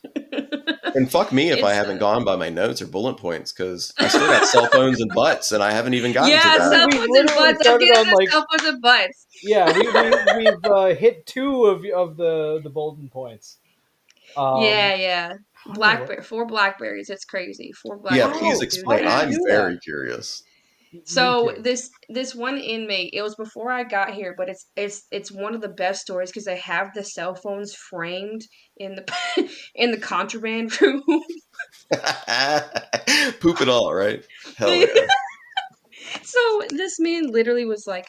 And fuck me if I haven't gone by my notes or bullet points, because I still got cell phones and butts, and I haven't even gotten to that. Cell phones and butts. Cell phones and butts. Yeah, we've hit 2 of the bulletin points. Yeah. 4 blackberries. It's crazy. 4 blackberries. Yeah, please explain. I'm very curious. So this one inmate, it was before I got here, but it's one of the best stories because they have the cell phones framed in the in the contraband room. Poop it all, right? Hell yeah. So this man literally was like,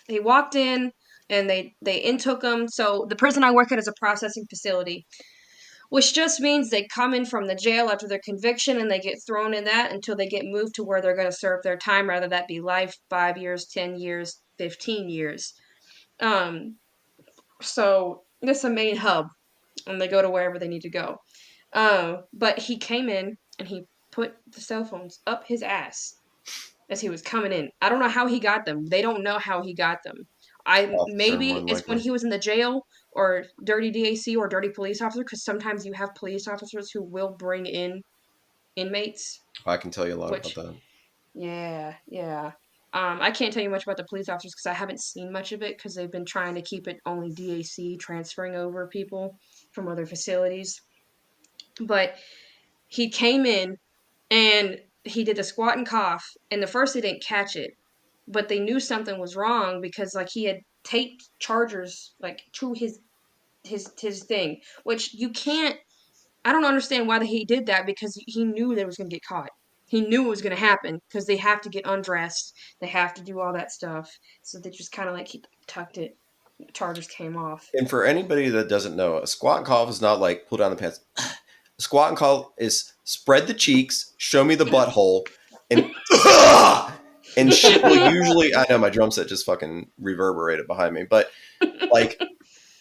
he walked in and they intook him. So the prison I work at is a processing facility, which just means they come in from the jail after their conviction and they get thrown in that until they get moved to where they're going to serve their time, rather that be life, 5 years, 10 years, 15 years. So this is a main hub, and they go to wherever they need to go. But he came in and he put the cell phones up his ass as he was coming in. I don't know how he got them. They don't know how he got them. Maybe it's when he was in the jail, or dirty DAC or dirty police officer, because sometimes you have police officers who will bring in inmates. I can tell you a lot about that. Yeah. I can't tell you much about the police officers because I haven't seen much of it, because they've been trying to keep it only DAC, transferring over people from other facilities. But he came in and he did a squat and cough, and the first they didn't catch it, but they knew something was wrong because like he had taped chargers like to his thing, which you can't. I don't understand why he did that, because he knew they was gonna get caught. He knew it was gonna happen because they have to get undressed, they have to do all that stuff. So they just kind of like he tucked it. Chargers came off. And for anybody that doesn't know, a squat and cough is not like pull down the pants. A squat and cough is spread the cheeks, show me the butthole, and and shit will usually. I know my drum set just fucking reverberated behind me, but like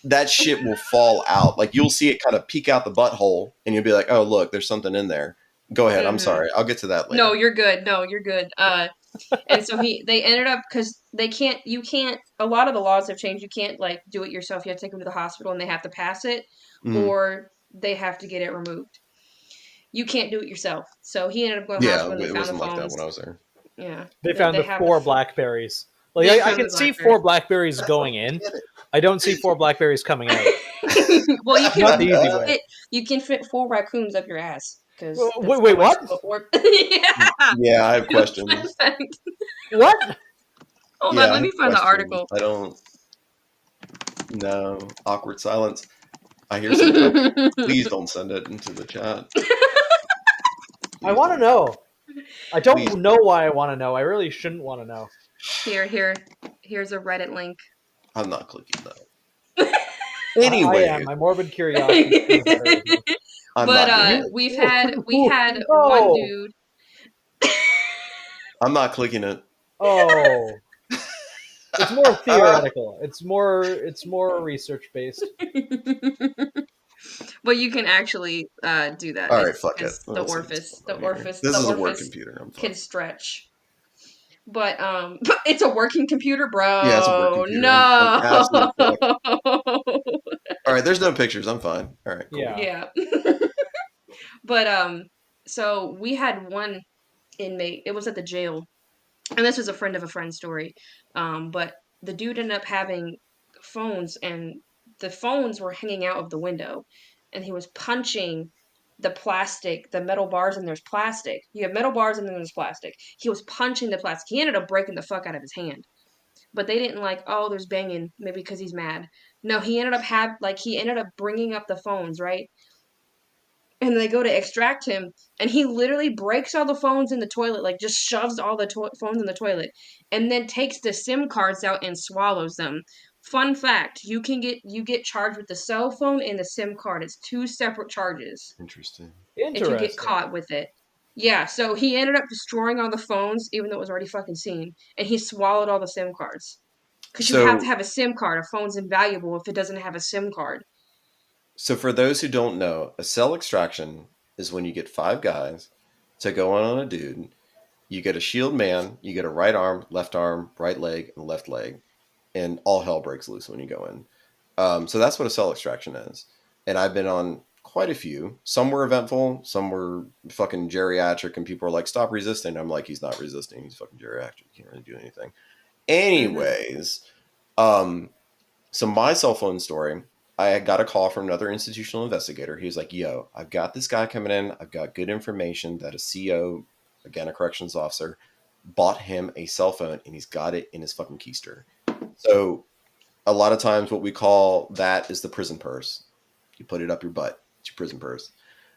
that shit will fall out. Like you'll see it kind of peek out the butthole, and you'll be like, "Oh, look, there's something in there." Go ahead. I'm sorry. I'll get to that later. No, you're good. And so they ended up, because you can't, a lot of the laws have changed. You can't like do it yourself. You have to take them to the hospital and they have to pass it, or they have to get it removed. You can't do it yourself. So he ended up going to the hospital. Yeah, it wasn't like that when I was there. Yeah. They found the 4 blackberries. Like I can see 4 blackberries going in. I don't see 4 blackberries coming out. Well, you can not the easy way. You can fit 4 raccoons up your ass. Wait, what? Yeah, I have questions. What? Hold on, let me find the article. I don't. No, awkward silence. I hear something. Please don't send it into the chat. I want to know. I don't know why I want to know. I really shouldn't want to know. Here's a Reddit link. I'm not clicking that. Anyway, I am. My morbid curiosity. But we had one dude. I'm not clicking it. Oh, it's more theoretical. It's more research based. But you can actually do that. All right, fuck it. The orifice. This is a work computer. I'm fine. Can stretch. But it's a working computer, bro. Yeah, it's a working computer. No. All right, there's no pictures. I'm fine. All right, cool. Yeah. But so we had one inmate. It was at the jail, and this was a friend of a friend story. But the dude ended up having phones, and the phones were hanging out of the window, and he was punching the plastic, the metal bars, and there's plastic. You have metal bars and then there's plastic. He was punching the plastic. He ended up breaking the fuck out of his hand. But they didn't there's banging, maybe because he's mad. No, he ended up bringing up the phones, right? And they go to extract him, and he literally breaks all the phones in the toilet, like just shoves all the phones in the toilet, and then takes the SIM cards out and swallows them Fun fact, you get charged with the cell phone and the SIM card. It's two separate charges Interesting. if you get Interesting. caught with it. Yeah, so he ended up destroying all the phones, even though it was already fucking seen, and he swallowed all the SIM cards. Because you have to So, have a SIM card. A phone's invaluable if it doesn't have a SIM card. so for those who don't know, a cell extraction is when you get 5 guys to go on a dude. You get a shield man, you get a right arm, right leg, and left leg, and all hell breaks loose when you go in. So that's what a cell extraction is. And I've been on quite a few. Some were eventful, some were fucking geriatric, and people are like, "Stop resisting." I'm like, "He's not resisting. He's fucking geriatric. He can't really do anything." Anyways, so my cell phone story, I got a call from another institutional investigator. He was like, "Yo, I've got this guy coming in. I've got good information that a CO, again, a corrections officer, bought him a cell phone and he's got it in his fucking keister." So a lot of times what we call that is the prison purse. You put it up your butt. It's your prison purse.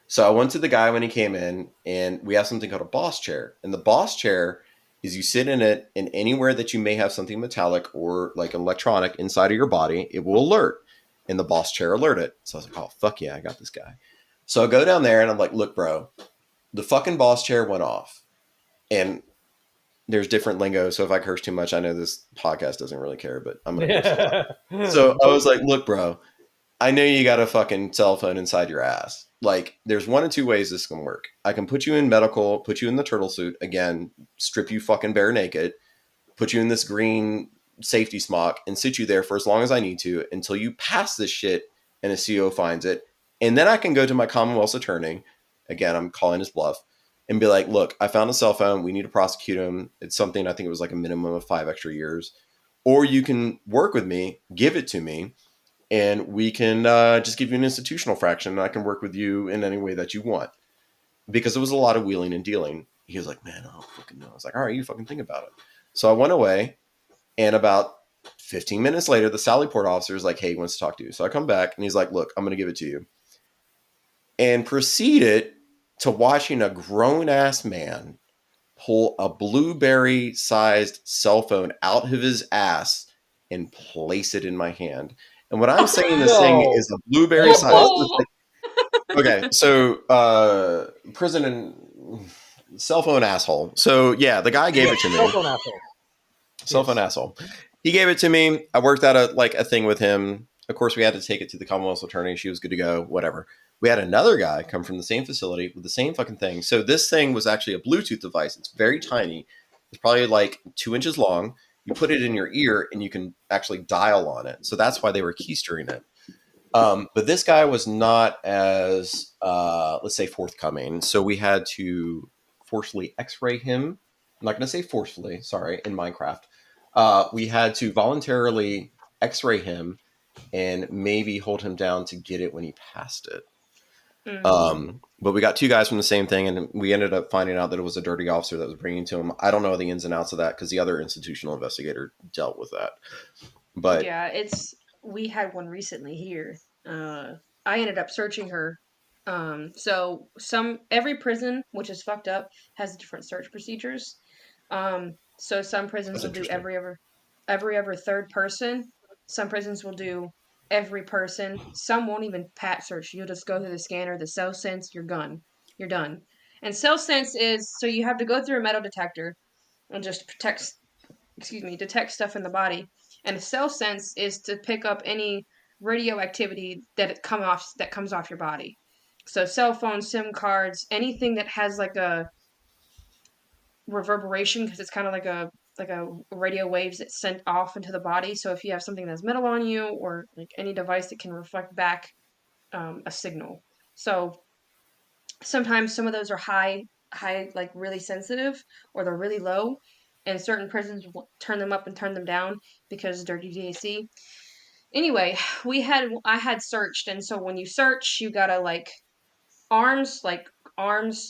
So I went to the guy when he came in, and we have something called a boss chair. And the boss chair is you sit in it, and anywhere that you may have something metallic or like electronic inside of your body, it will alert. And the boss chair alerted. So I was like, oh, fuck yeah, I got this guy. So I go down there, and I'm like, look, bro, the fucking boss chair went off. And there's different lingo, so if I curse too much, I know this podcast doesn't really care, but I'm going to curse a lot. So I was like, look, bro, I know you got a fucking cell phone inside your ass. Like, there's one of two ways this can work. I can put you in medical, put you in the turtle suit, again, strip you fucking bare naked, put you in this green safety smock, and sit you there for as long as I need to until you pass this shit and a CO finds it. And then I can go to my Commonwealth's attorney, again, I'm calling his bluff, and be like, look, I found a cell phone. We need to prosecute him. It's something, I think it was like a minimum of 5 extra years. Or you can work with me, give it to me, and we can just give you an institutional fraction, and I can work with you in any way that you want. Because it was a lot of wheeling and dealing. He was like, man, I don't fucking know. I was like, all right, you fucking think about it. So I went away, and about 15 minutes later, the Sallyport officer is like, hey, he wants to talk to you. So I come back, and he's like, look, I'm going to give it to you. And proceeded to watching a grown-ass man pull a blueberry-sized cell phone out of his ass and place it in my hand. And what I'm saying this thing is a blueberry-sized... Oh. Okay, so prison and cell phone asshole. So yeah, the guy gave it to me. Cell phone asshole. Cell phone asshole. He gave it to me. I worked out a thing with him. Of course, we had to take it to the Commonwealth's attorney. She was good to go. Whatever. We had another guy come from the same facility with the same fucking thing. So this thing was actually a Bluetooth device. It's very tiny. It's probably like 2 inches long. You put it in your ear and you can actually dial on it. So that's why they were keystering it. But this guy was not as, let's say, forthcoming. So we had to forcefully x-ray him. I'm not going to say forcefully, sorry, in Minecraft. We had to voluntarily x-ray him and maybe hold him down to get it when he passed it. But we got 2 guys from the same thing, and we ended up finding out that it was a dirty officer that was bringing to him. I don't know the ins and outs of that because the other institutional investigator dealt with that. But yeah, we had one recently here. I ended up searching her. So every prison, which is fucked up, has different search procedures. So some prisons will do every other third person. Some prisons will do every person. Some won't even pat search. You'll just go through the scanner, the cell sense, you're done. And cell sense is, so you have to go through a metal detector and just detect stuff in the body. And a cell sense is to pick up any radioactivity that comes off your body. So cell phones, SIM cards, anything that has like a reverberation, because it's kind of like a radio waves that's sent off into the body. So if you have something that's metal on you, or like any device that can reflect back a signal. So sometimes some of those are high, like really sensitive, or they're really low, and certain prisons will turn them up and turn them down because dirty DAC. Anyway, I had searched, and so when you search, you gotta like arms,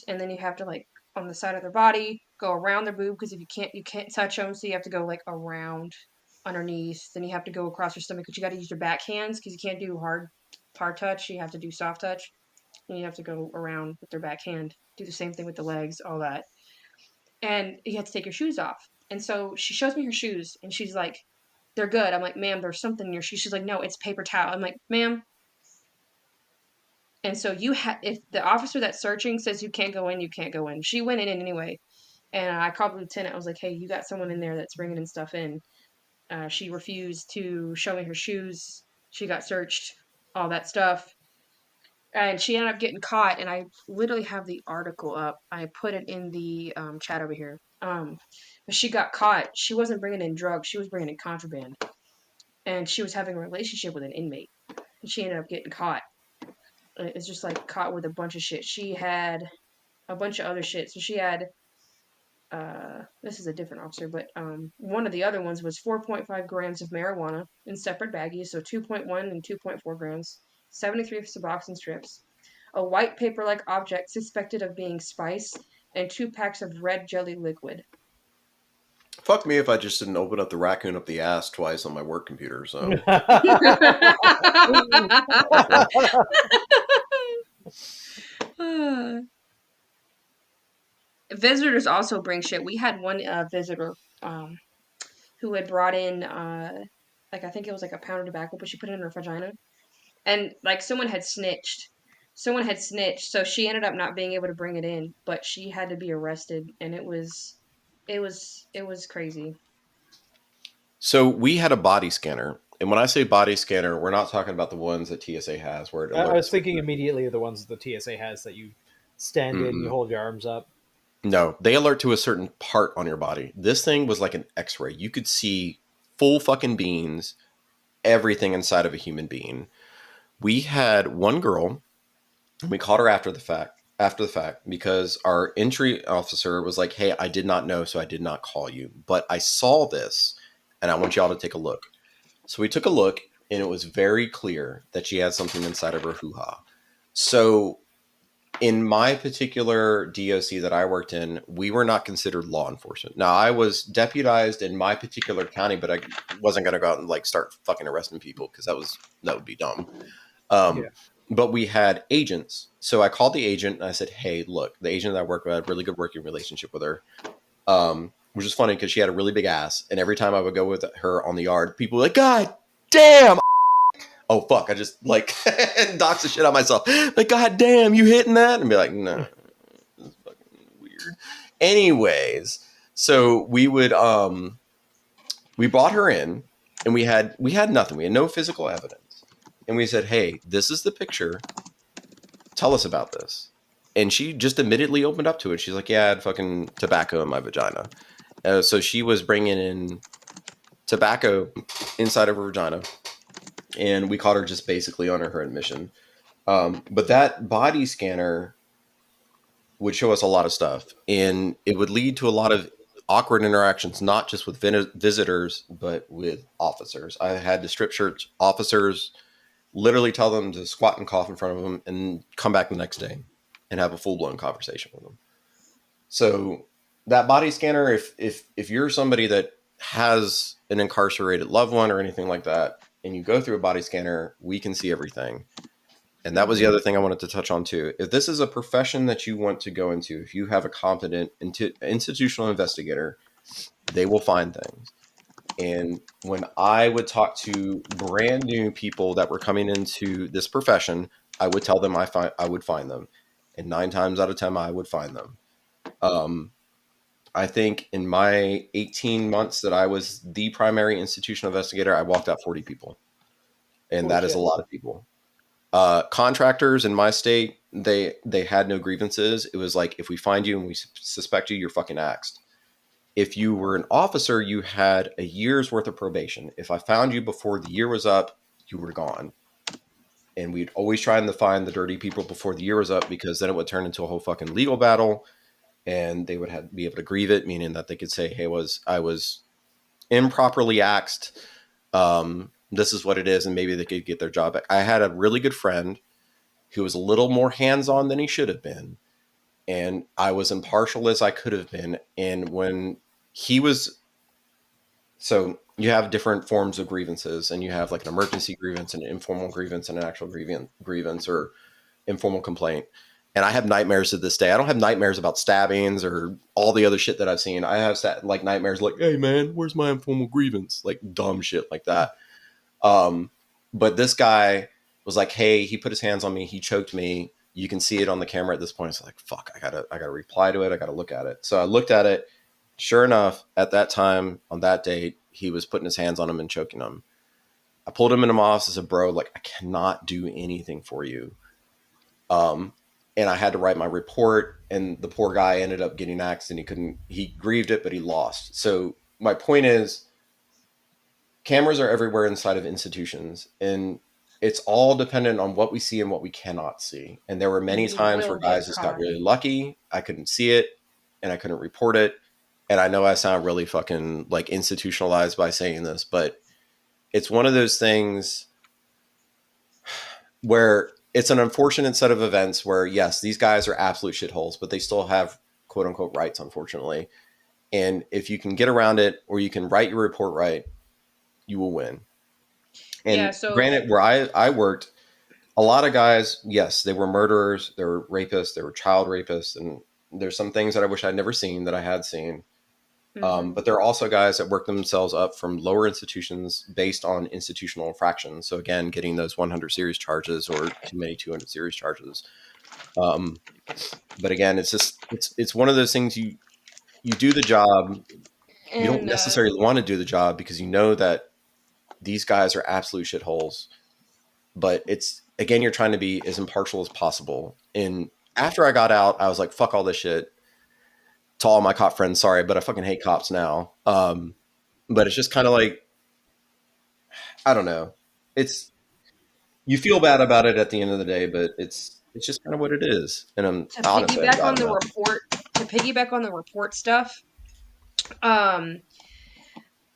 and then you have to like on the side of their body, go around their boob, because if you can't touch them, so you have to go like around, underneath, then you have to go across your stomach, but you got to use your back hands because you can't do hard touch, you have to do soft touch, and you have to go around with their back hand, do the same thing with the legs, all that, and you have to take your shoes off. And so she shows me her shoes, and she's like, they're good. I'm like, ma'am, there's something in your shoe. She's like, no, it's paper towel. I'm like, ma'am. And so if the officer that's searching says you can't go in, you can't go in. She went in anyway. And I called the lieutenant. I was like, hey, you got someone in there that's bringing in stuff in. She refused to show me her shoes. She got searched, all that stuff. And she ended up getting caught. And I literally have the article up. I put it in the chat over here. But she got caught. She wasn't bringing in drugs. She was bringing in contraband. And she was having a relationship with an inmate. And she ended up getting caught. It's just like caught with a bunch of shit. She had a bunch of other shit. So she had this is a different officer, but one of the other ones was 4.5 grams of marijuana in separate baggies, so 2.1 and 2.4 grams, 73 Suboxone strips, a white paper-like object suspected of being spice, and 2 packs of red jelly liquid. Fuck me if I just didn't open up the raccoon up the ass twice on my work computer. So Visitors also bring shit. We had one visitor who had brought in like I think it was like a pound of tobacco, but she put it in her vagina, and like someone had snitched. So she ended up not being able to bring it in, but she had to be arrested, and it was crazy. So we had a body scanner. And when I say body scanner, we're not talking about the ones that TSA has where it I was alerts. thinking immediately of the ones that the TSA has that you stand in, you hold your arms up. No, they alert to a certain part on your body. This thing was like an x-ray. You could see full fucking beans, everything inside of a human being. We had one girl, and we caught her after the fact because our entry officer was like, hey, I did not know, so I did not call you. But I saw this, and I want y'all to take a look. So we took a look, and it was very clear that she had something inside of her hoo-ha. So in my particular DOC that I worked in, we were not considered law enforcement. Now, I was deputized in my particular county, but I wasn't going to go out and like start fucking arresting people because that would be dumb. But we had agents. So I called the agent and I said, hey, look, the agent that I work with, I had a really good working relationship with her. Which is funny because she had a really big ass. And every time I would go with her on the yard, people were like, God damn. Oh, fuck. I just like dox the shit out of myself. Like, God damn, you hitting that? And be like, no, it's fucking weird. Anyways, so we would, we brought her in and we had nothing. We had no physical evidence. And we said, hey, this is the picture. Tell us about this. And she just admittedly opened up to it. She's like, yeah, I had fucking tobacco in my vagina. So she was bringing in tobacco inside of her vagina. And we caught her just basically on her admission. But that body scanner would show us a lot of stuff. And it would lead to a lot of awkward interactions, not just with visitors, but with officers. I had to strip search officers, literally tell them to squat and cough in front of them and come back the next day and have a full-blown conversation with them. So that body scanner, if you're somebody that has an incarcerated loved one or anything like that, and you go through a body scanner, we can see everything. And that was the other thing I wanted to touch on too. If this is a profession that you want to go into, if you have a competent institutional investigator, they will find things. And when I would talk to brand new people that were coming into this profession, I would tell them I would find them. And 9 times out of 10, I would find them. I think in my 18 months that I was the primary institutional investigator, I walked out 40 people. And that is a lot of people. Contractors in my state, they had no grievances. It was like, if we find you and we suspect you, you're fucking axed. If you were an officer, you had a year's worth of probation. If I found you before the year was up, you were gone. And we'd always try to find the dirty people before the year was up, because then it would turn into a whole fucking legal battle. And they would be able to grieve it, meaning that they could say, hey, I was improperly axed. This is what it is. And maybe they could get their job back. I had a really good friend who was a little more hands-on than he should have been. And I was impartial as I could have been. And when he was, so you have different forms of grievances, and you have like an emergency grievance, an informal grievance, and an actual grievance or informal complaint. And I have nightmares to this day. I don't have nightmares about stabbings or all the other shit that I've seen. I have like nightmares like, hey man, where's my informal grievance? Like dumb shit like that. But this guy was like, hey, he put his hands on me. He choked me. You can see it on the camera at this point. It's like, fuck, I gotta reply to it. I gotta look at it. So I looked at it. Sure enough, at that time, on that date, he was putting his hands on him and choking him. I pulled him into my office and said, bro, like, I cannot do anything for you. And I had to write my report, and the poor guy ended up getting axed, and he grieved it, but he lost. So my point is, cameras are everywhere inside of institutions, and it's all dependent on what we see and what we cannot see. And there were many times where guys just got really lucky. I couldn't see it, and I couldn't report it. And I know I sound really fucking like institutionalized by saying this, but it's one of those things where it's an unfortunate set of events where, yes, these guys are absolute shitholes, but they still have quote unquote rights, unfortunately. And if you can get around it, or you can write your report right, you will win. And granted, where I worked, a lot of guys, yes, they were murderers, they were rapists, they were child rapists. And there's some things that I wish I'd never seen that I had seen. But there are also guys that work themselves up from lower institutions based on institutional infractions. So again, getting those 100 series charges or too many 200 series charges. But again, it's one of those things you do the job. You don't necessarily want to do the job because you know that these guys are absolute shitholes. But it's, again, you're trying to be as impartial as possible. And after I got out, I was like, fuck all this shit. To all my cop friends, sorry, but I fucking hate cops now. But it's just kind of like, I don't know. You feel bad about it at the end of the day, but it's just kind of what it is. And I'm honestly to piggyback on the report stuff.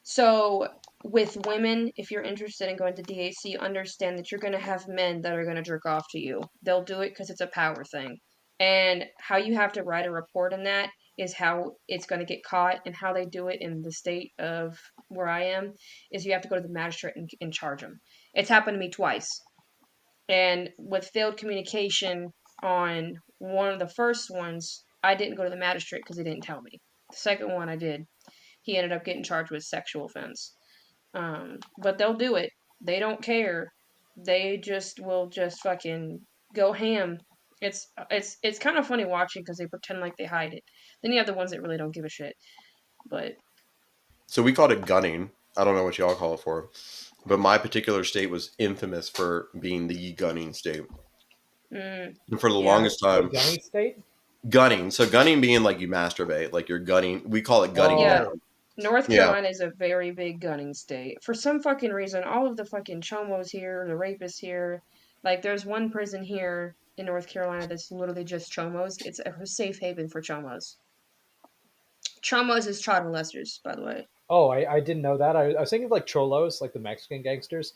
So with women, if you're interested in going to DAC, understand that you're going to have men that are going to jerk off to you. They'll do it because it's a power thing. And how you have to write a report on that is how it's going to get caught, and how they do it in the state of where I am is you have to go to the magistrate and charge them. It's happened to me twice. And with failed communication on one of the first ones, I didn't go to the magistrate because they didn't tell me. The second one I did. He ended up getting charged with sexual offense. But they'll do it. They don't care. They will just fucking go ham. It's kind of funny watching because they pretend like they hide it. Then you have the ones that really don't give a shit. But so we called it gunning. I don't know what y'all call it for, but my particular state was infamous for being the gunning state. And for the longest time, gunning state. Gunning. So gunning being like you masturbate, like you're gunning. We call it gunning. Yeah. North Carolina is a very big gunning state. For some fucking reason, all of the fucking chomos here, the rapists here, like there's one prison here in North Carolina that's literally just chomos. It's a safe haven for chomos. Chomos is child molesters, by the way. Oh, I didn't know that. I was thinking of like cholos, like the Mexican gangsters.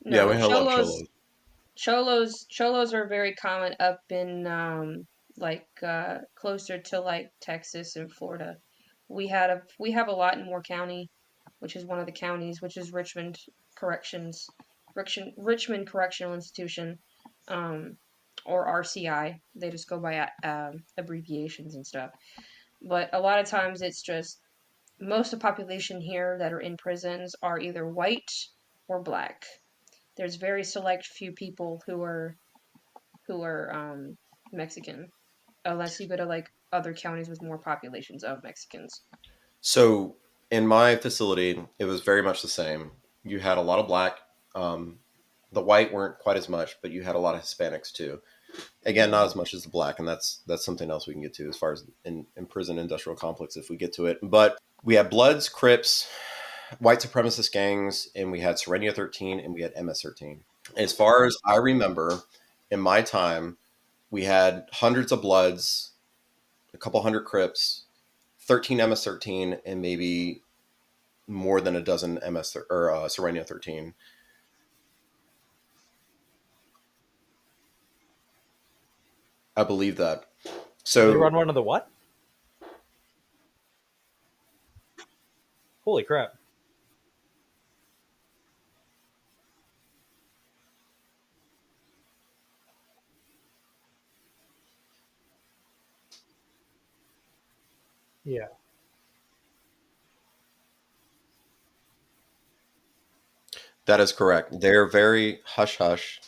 No, we have a lot of cholos. Cholos are very common up in closer to like Texas and Florida. We have a lot in Moore County, which is one of the counties, which is Richmond Correctional Institution, or RCI. They just go by abbreviations and stuff. But a lot of times it's just most of the population here that are in prisons are either white or black. There's very select few people who are Mexican, unless you go to like other counties with more populations of Mexicans. So in my facility, it was very much the same. You had a lot of black. The white weren't quite as much, but you had a lot of Hispanics too. Again, not as much as the black, and that's something else we can get to as far as in prison industrial complex if we get to it. But we had Bloods, Crips, white supremacist gangs, and we had Serenio 13 and we had MS 13. As far as I remember, in my time, we had hundreds of Bloods, a couple hundred Crips, 13 MS 13, and maybe more than a dozen Serenio 13. I believe that. So you run one of the what? Holy crap. Yeah. That is correct. They're very hush hush.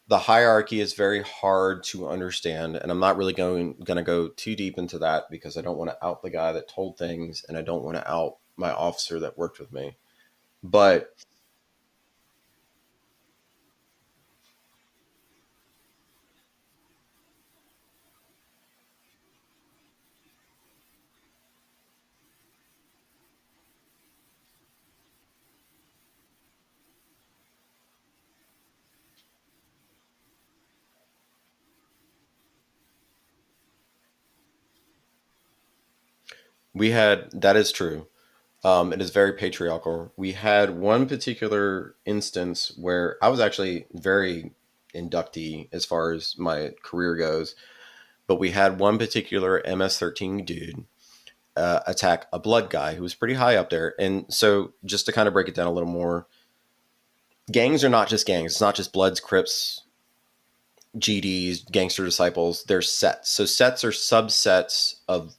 The hierarchy is very hard to understand, and I'm not really going to go too deep into that because I don't want to out the guy that told things, and I don't want to out my officer that worked with me. But we had that is true. It is very patriarchal. We had one particular instance where I was actually very inductee as far as my career goes, but we had one particular MS-13 dude attack a blood guy who was pretty high up there. And so, just to kind of break it down a little more, gangs are not just gangs. It's not just Bloods, Crips, GDs, Gangster Disciples. They're sets. So sets are subsets of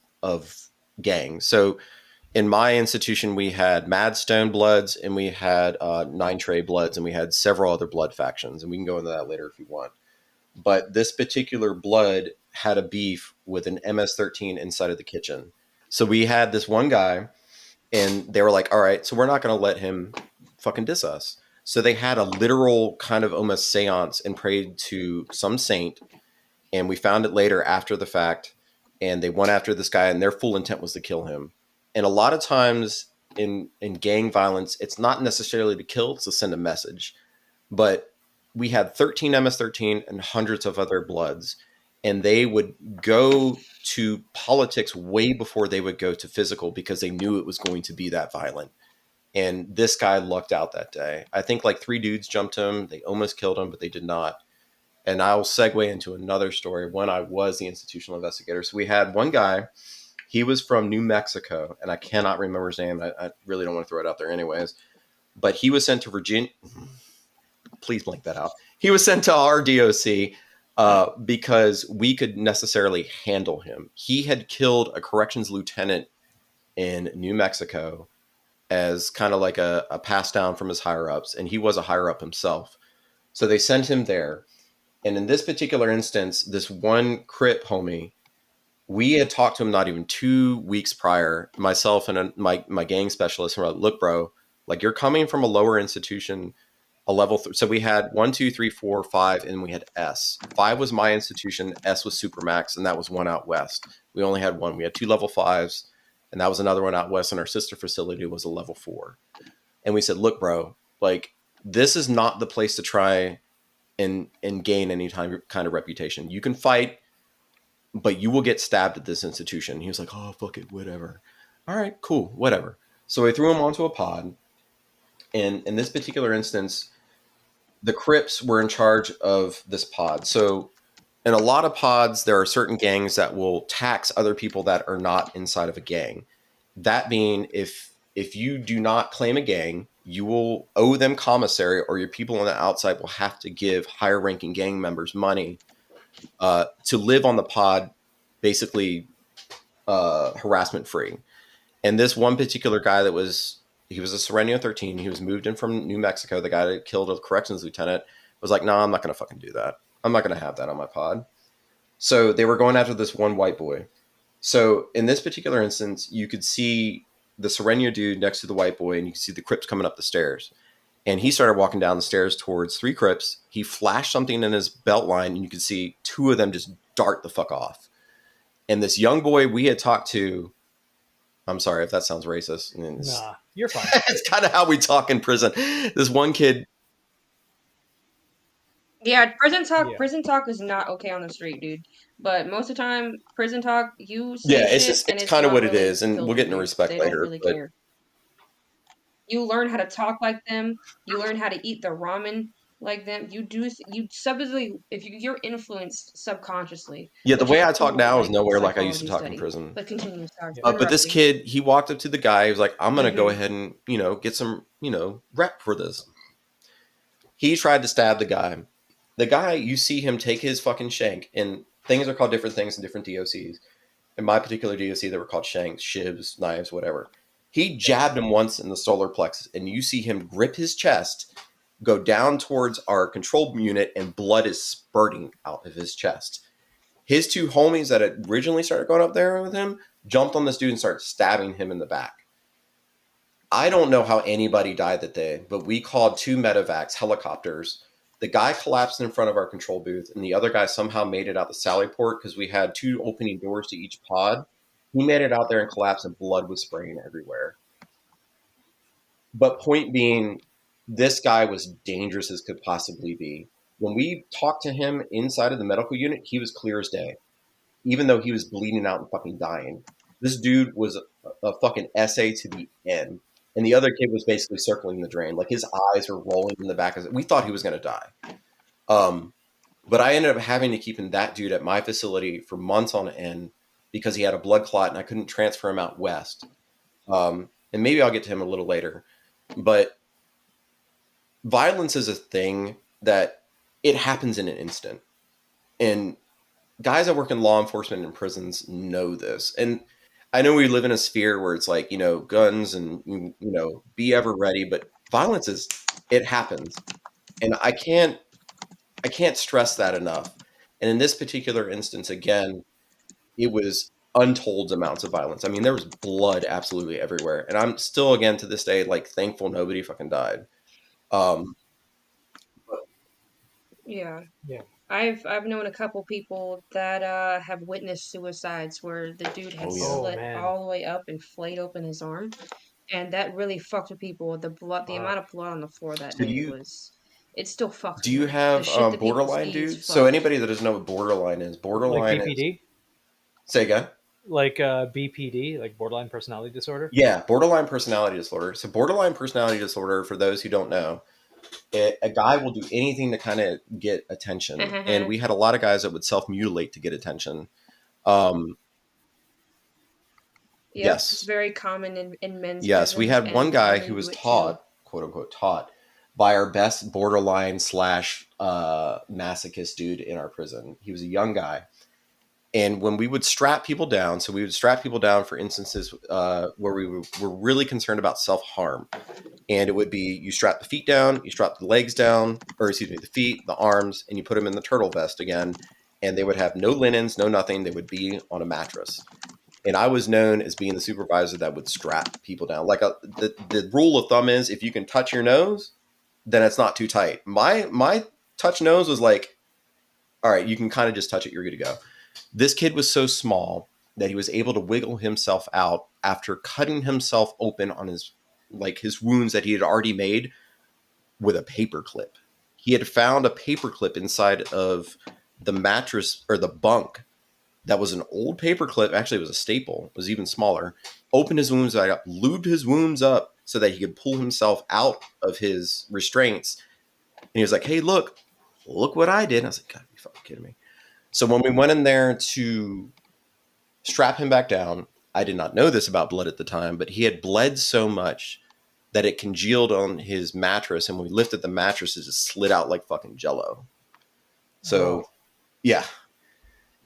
gangs. So in my institution, we had Madstone Bloods and we had Nine Trey Bloods and we had several other blood factions. And we can go into that later if you want. But this particular blood had a beef with an MS-13 inside of the kitchen. So we had this one guy and they were like, all right, so we're not going to let him fucking diss us. So they had a literal kind of almost seance and prayed to some saint. And we found it later after the fact. And they went after this guy and their full intent was to kill him. And a lot of times in gang violence, it's not necessarily to kill, it's to send a message. But we had 13 MS-13 and hundreds of other Bloods. And they would go to politics way before they would go to physical because they knew it was going to be that violent. And this guy lucked out that day. I think like 3 dudes jumped him. They almost killed him, but they did not. And I'll segue into another story when I was the institutional investigator. So we had one guy, he was from New Mexico, and I cannot remember his name. I really don't want to throw it out there anyways. But he was sent to Virginia. Please blank that out. He was sent to our DOC because we could necessarily handle him. He had killed a corrections lieutenant in New Mexico as kind of like a pass down from his higher ups, and he was a higher up himself. So they sent him there. And in this particular instance, this one Crip homie, we had talked to him not even 2 weeks prior, myself and my gang specialist, and we're like, look, bro, like you're coming from a lower institution, a level. So we had 1, 2, 3, 4, 5, and we had S. 5 was my institution, S was Supermax, and that was one out west. We only had one. We had 2 level 5s, and that was another one out west, and our sister facility was a level 4. And we said, look, bro, like this is not the place to try and gain any kind of reputation. You can fight, but you will get stabbed at this institution. He was like, oh, fuck it, whatever. All right, cool, whatever. So we threw him onto a pod. And in this particular instance, the Crips were in charge of this pod. So in a lot of pods, there are certain gangs that will tax other people that are not inside of a gang. That being, if you do not claim a gang, you will owe them commissary, or your people on the outside will have to give higher ranking gang members money to live on the pod, basically harassment free. And this one particular guy he was a Sereno 13. He was moved in from New Mexico. The guy that killed a corrections lieutenant was like, no, I'm not going to fucking do that. I'm not going to have that on my pod. So they were going after this one white boy. So in this particular instance, you could see the Sereno dude next to the white boy, and you could see the Crips coming up the stairs. And he started walking down the stairs towards 3 Crips. He flashed something in his belt line, and you could see 2 of them just dart the fuck off. And this young boy we had talked to, I'm sorry if that sounds racist. Nah, you're fine. It's kind of how we talk in prison. This one kid. Yeah, prison talk. Yeah. Prison talk is not okay on the street, dude. But most of the time, prison talk, you say Yeah, it's shit, just and it's kind of not what it really is, and we'll get into filtered, dude. respect They don't later. really But care. You learn how to talk like them. You learn how to eat the ramen like them. You subtly, if you're influenced subconsciously, yeah, the which is way a I talk cool now is like nowhere like I used to psychology talk in study. prison. But continue, sorry Yeah. for But this interrupting. kid, he walked up to the guy. He was like, I'm going to go Mhm. ahead and, get some, rep for this. He tried to stab the guy. The guy, you see him take his fucking shank, and things are called different things in different DOCs. in my particular DOC, they were called shanks, shivs, knives, whatever. He jabbed him once in the solar plexus, and you see him grip his chest, go down towards our control unit, and blood is spurting out of his chest. His two homies that had originally started going up there with him jumped on this dude and started stabbing him in the back. I don't know how anybody died that day, but we called 2 medevacs, helicopters. The guy collapsed in front of our control booth, and the other guy somehow made it out the sally port because we had 2 opening doors to each pod. He made it out there and collapsed, and blood was spraying everywhere. But point being, this guy was dangerous as could possibly be. When we talked to him inside of the medical unit, he was clear as day, even though he was bleeding out and fucking dying. This dude was a fucking essay to the end. And the other kid was basically circling the drain. Like, his eyes were rolling in the back of it. We thought he was going to die. But I ended up having to keep that dude at my facility for months on end because he had a blood clot and I couldn't transfer him out west. And maybe I'll get to him a little later. But violence is a thing that it happens in an instant. And guys that work in law enforcement and prisons know this. And I know we live in a sphere where it's like, guns and, be ever ready, but violence it happens. And I can't stress that enough. And in this particular instance, again, it was untold amounts of violence. I mean, there was blood absolutely everywhere. And I'm still, again, to this day, like, thankful nobody fucking died. Yeah. Yeah. I've known a couple people that have witnessed suicides where the dude had Oh, yeah. slit Oh, man. all the way up and flayed open his arm, and that really fucked with people. The amount of blood on the floor that So day it still fucks. Do you with them. have The shit that people borderline, see dude? is So fucked. anybody that doesn't know what borderline is, Like borderline is... BPD? Say again? Like BPD, like borderline personality disorder? Yeah, borderline personality disorder. So borderline personality disorder, for those who don't know, a guy will do anything to kind of get attention. And we had a lot of guys that would self-mutilate to get attention. Yes. It's very common in men's Yes, we prisons, had one and guy women who was do it too. taught, quote unquote, taught by our best borderline / masochist dude in our prison. He was a young guy. And when we would strap people down, so we would strap people down for instances where we were really concerned about self-harm. And it would be, you strap the feet down, you strap the legs down, the feet, the arms, and you put them in the turtle vest again. And they would have no linens, no nothing. They would be on a mattress. And I was known as being the supervisor that would strap people down. Like the rule of thumb is, if you can touch your nose, then it's not too tight. My touch nose was like, all right, you can kind of just touch it, you're good to go. This kid was so small that he was able to wiggle himself out after cutting himself open on his wounds that he had already made with a paper clip. He had found a paper clip inside of the mattress or the bunk that was an old paper clip. Actually, it was a staple. It was even smaller. Opened his wounds up, lubed his wounds up so that he could pull himself out of his restraints. And he was like, hey, look what I did. And I was like, God, you fucking kidding me. So when we went in there to strap him back down, I did not know this about blood at the time, but he had bled so much that it congealed on his mattress. And when we lifted the mattress, it just slid out like fucking Jello. So, yeah.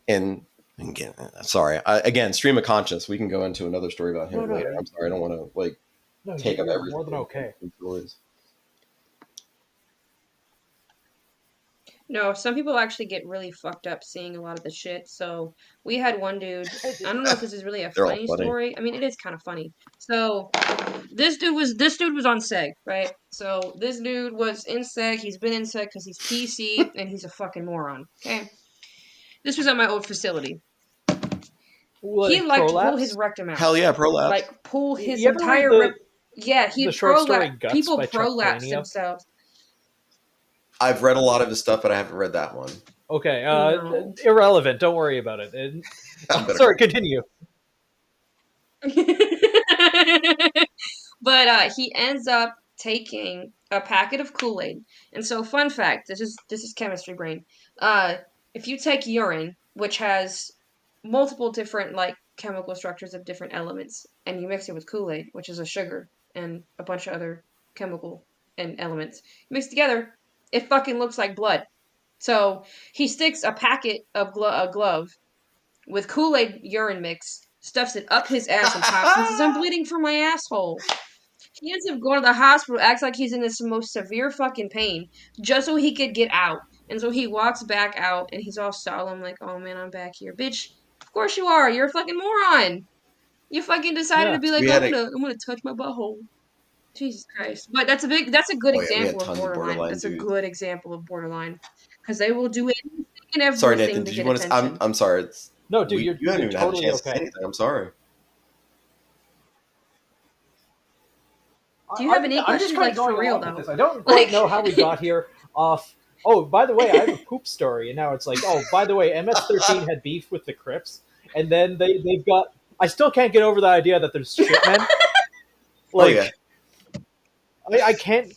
And again, sorry. Again, stream of conscience. We can go into another story about him later. I'm sorry. I don't want to take up everything. More than okay. No, some people actually get really fucked up seeing a lot of the shit. So we had one dude. I don't know if this is really a They're all funny funny. story. I mean, it is kind of funny. So this dude was on seg, right? So this dude was in seg. He's been in seg because he's PC and he's a fucking moron. Okay. This was at my old facility. He liked to pull his rectum out. Hell yeah, prolapse. Like pull his You ever entire read yeah, he the short story prolapsed. Guts People by Chuck prolapse Palahniuk? themselves. I've read a lot of his stuff, but I haven't read that one. Okay, No. irrelevant. Don't worry about it. Sorry, continue. But he ends up taking a packet of Kool-Aid. And so, fun fact, this is chemistry brain. If you take urine, which has multiple different chemical structures of different elements, and you mix it with Kool-Aid, which is a sugar and a bunch of other chemical and elements, mixed together, it fucking looks like blood. So he sticks a packet of a glove with Kool-Aid urine mix, stuffs it up his ass and pops and says, "I'm bleeding from my asshole." He ends up going to the hospital, acts like he's in this most severe fucking pain, just so he could get out. And so he walks back out, and he's all solemn, like, "Oh man, I'm back here, bitch. Of course you are. You're a fucking moron. You fucking decided Yeah. to be like, We I'm had a gonna touch my butthole." Jesus Christ. But that's a good oh yeah, we had example of tons of borderline. borderline That's a dudes. good example of borderline. Because they will do anything and Sorry, Nathan. everything to Did you get want to? attention. I'm sorry. It's No, dude, you're you haven't you're even had a totally chance to say okay. anything. I'm sorry. Do you have any I'm just questions, kind like, of going for real, along with though? this. I don't quite Like, know how we got here off. Oh, by the way, I have a poop story, and now it's like, oh, by the way, MS-13 had beef with the Crips, and then they've got. I still can't get over the idea that there's shit men. Oh yeah. Like, I can't.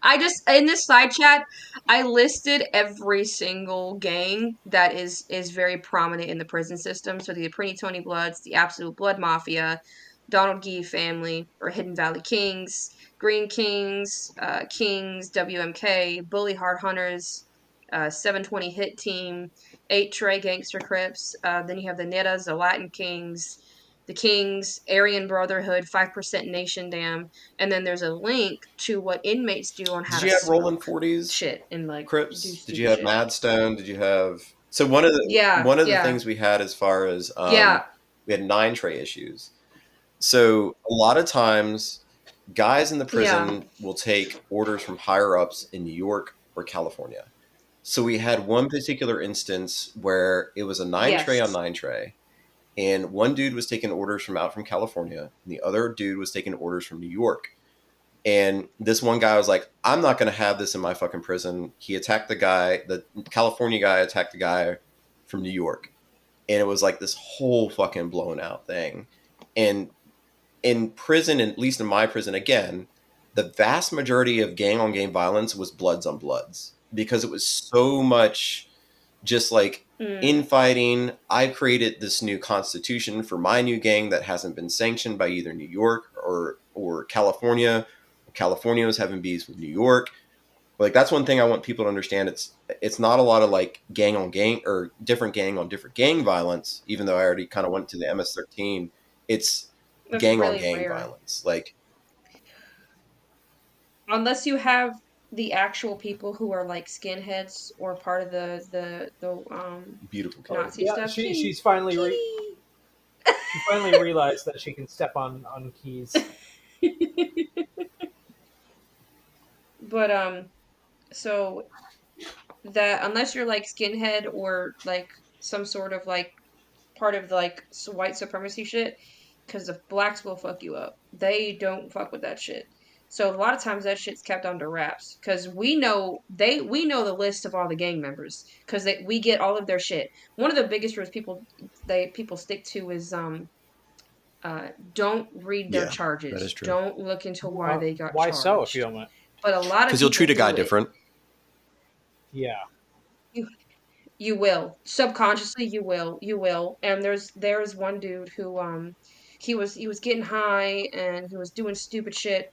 I just in this side chat, I listed every single gang that is very prominent in the prison system. So the Aprini Tony Bloods, the Absolute Blood Mafia, Donald Gee family, or Hidden Valley Kings, Green Kings, Kings, WMK, Bully Hard Hunters, 720 Hit Team, 8 Trey Gangster Crips. Then you have the Nettas, the Latin Kings, the Kings, Aryan Brotherhood, 5% Nation Dam, and then there's a link to what inmates do on how Did to you have Rolling smoke 40s, shit and like do Crips? Did you stupid have shit. Madstone? Did you have so Yeah, one of the yeah, things we had as far as yeah, we had 9 tray issues. So a lot of times guys in the yeah. prison will take orders from higher ups in New York or California. So we had one particular instance where it was a 9 tray on Yes. 9 tray, and one dude was taking orders from out from California, and the other dude was taking orders from New York. And this one guy was like, "I'm not going to have this in my fucking prison." He attacked the California guy attacked the guy from New York, and it was like this whole fucking blown out thing. And in prison, at least in my prison, again, the vast majority of gang on gang violence was bloods on bloods because it was so much just like Mm. infighting. I created this new constitution for my new gang that hasn't been sanctioned by either New York or California. California was having beefs with New York. Like that's one thing I want people to understand. It's not a lot of like gang on gang or different gang on different gang violence, even though I already kind of went to the MS-13. It's That's gang on really gang rare. violence. Like Unless you have the actual people who are like skinheads or part of the beautiful color. Nazi Yeah, stuff. she's finally Kitty. she finally realized that she can step on keys. But so that unless you're like skinhead or like some sort of like part of like white supremacy shit, because the blacks will fuck you up. They don't fuck with that shit. So a lot of times that shit's kept under wraps because we know the list of all the gang members because we get all of their shit. One of the biggest rules people stick to is don't read their Yeah, charges. that is true. Don't look into why they got Why charged. so? If you don't mind. But a lot of Because you'll treat a people guy do it. different. Yeah. You will subconsciously. You will. And there's one dude who he was getting high and he was doing stupid shit,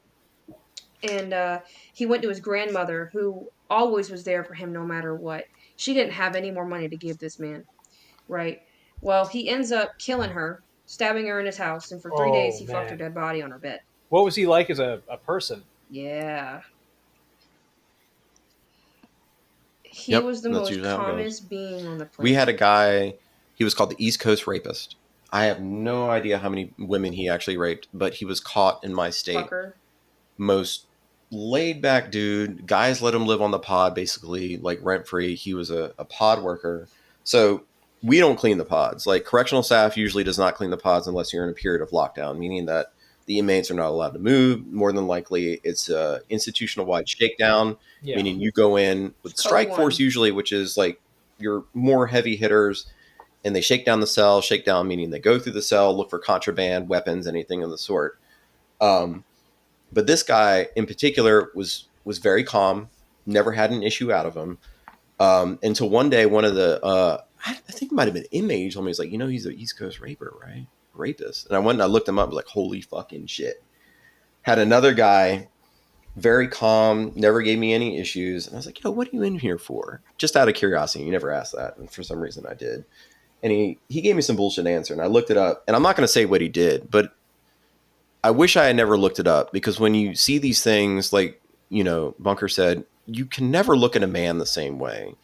and he went to his grandmother who always was there for him no matter what. She didn't have any more money to give this man, right? Well, he ends up killing her, stabbing her in his house, and for 3 days he fucked her Man. dead body on her bed. What was he like as a person? Yeah. He Yep, was the that's most usually how it goes. calmest being on the planet. We had a guy, he was called the East Coast Rapist. I have no idea how many women he actually raped, but he was caught in my state. Fucker. Most laid back dude. Guys let him live on the pod basically, like rent free. He was a pod worker. So we don't clean the pods. Like correctional staff usually does not clean the pods unless you're in a period of lockdown, meaning that the inmates are not allowed to move. More than likely, it's a institutional wide shakedown, Yeah. meaning you go in with Code strike one. force usually, which is like your more heavy hitters, and they shake down the cell. Shake down meaning they go through the cell, look for contraband, weapons, anything of the sort. But this guy in particular was very calm, never had an issue out of him. Until one day, one of the I think it might have been inmate. He told me, he's like, he's an East Coast rapist. And I went and I looked him up. I was like, holy fucking shit. Had another guy very calm, never gave me any issues. And I was like, yo, what are you in here for? Just out of curiosity. You never asked that. And for some reason I did. And he gave me some bullshit answer, and I looked it up. And I'm not going to say what he did, but I wish I had never looked it up, because when you see these things, like, you know, Bunker said, you can never look at a man the same way,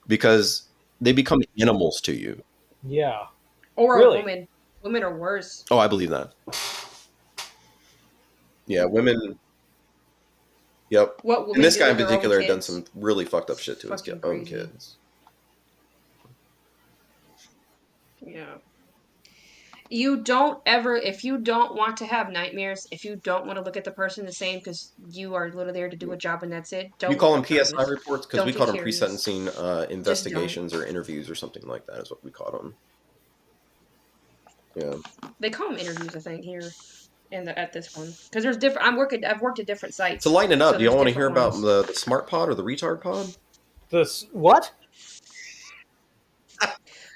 because they become animals to you. Yeah. Or Really? a woman. Women are worse. Oh, I believe that. Yeah, women. Yep. What women And this do guy in with their own particular had done kids. some really fucked up shit to his Fucking own crazy. kids. Yeah. You don't ever, if you don't want to have nightmares, if you don't want to look at the person the same because you are literally there to do a job and that's it, We don't call look them up PSI numbers. reports, because Don't we get call them curious. pre-sentencing Just investigations or interviews or something like that is what we call them. Yeah. They call them interviews, I think, here at this one, because there's different. I've worked at different sites. To lighten it up, so do y'all there's want to hear different about ones. the smart pod or the retard pod? What?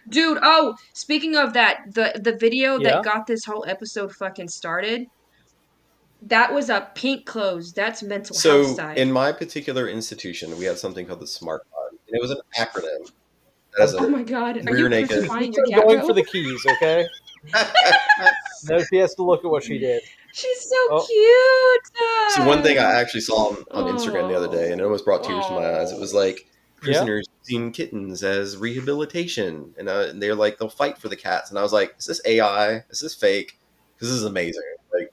Dude, oh, speaking of that, the video Yeah. that got this whole episode fucking started, that was a pink clothes. That's mental health So side. in my particular institution, we had something called the smart pod, and it was an acronym that has Oh a my god, are rear you naked. crucifying your Keep cat, going bro? for the keys, okay? Now he has to look at what she did. She's so Oh. cute. So one thing I actually saw on Instagram the other day, and it almost brought tears to my eyes. It was like prisoners using kittens as rehabilitation, and they're like, they'll fight for the cats. And I was like, is this AI? Is this fake? Because this is amazing. Like,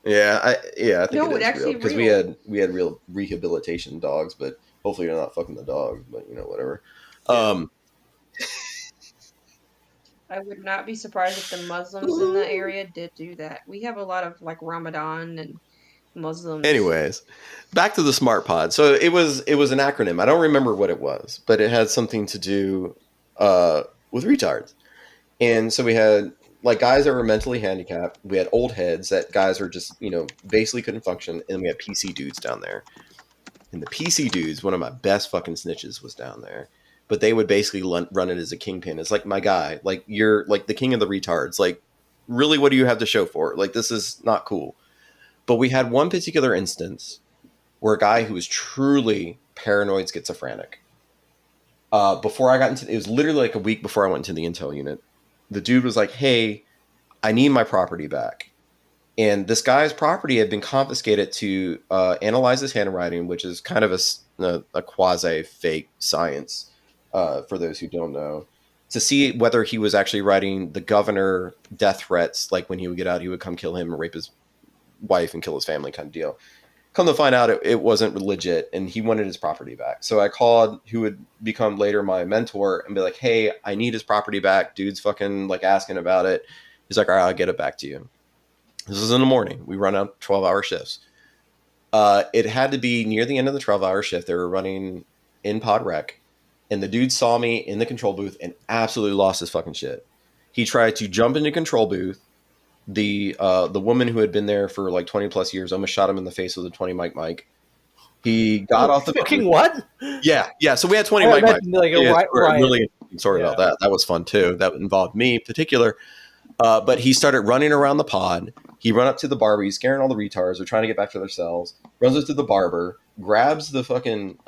I think No, it it's is actually real, because real. we had real rehabilitation dogs, but hopefully you're not fucking the dog. But you know, whatever. Yeah. I would not be surprised if the Muslims in the area did do that. We have a lot of like Ramadan and Muslims. Anyways, back to the smart pod. So it was an acronym. I don't remember what it was, but it had something to do with retards. And so we had like guys that were mentally handicapped. We had old heads that guys were just, you know, basically couldn't function. And we had PC dudes down there. And the PC dudes, one of my best fucking snitches was down there. But they would basically run it as a kingpin. It's like, my guy, like, you're like the king of the retards. Like, really, what do you have to show for it? Like, this is not cool. But we had one particular instance where a guy who was truly paranoid schizophrenic. Before I got into it was literally like a week before I went into the intel unit. The dude was like, hey, I need my property back. And this guy's property had been confiscated to analyze his handwriting, which is kind of a quasi-fake science, for those who don't know, to see whether he was actually writing the governor death threats, like when he would get out, he would come kill him and rape his wife and kill his family kind of deal. Come to find out, it wasn't legit, and he wanted his property back. So I called who would become later my mentor and be like, hey, I need his property back. Dude's fucking like asking about it. He's like, all right, I'll get it back to you. This was in the morning. We run out 12-hour shifts. It had to be near the end of the 12-hour shift. They were running in pod rec, and the dude saw me in the control booth and absolutely lost his fucking shit. He tried to jump into control booth. The woman who had been there for like 20 plus years almost shot him in the face with a 20 mic. He got off the fucking what? Yeah. So we had 20 I mic mics. imagine, like, a riot. Really interesting story about that. That was fun too. That involved me in particular. But he started running around the pod. He ran up to the barber. He's scaring all the retards. They're trying to get back to their cells. Runs up to the barber, grabs the fucking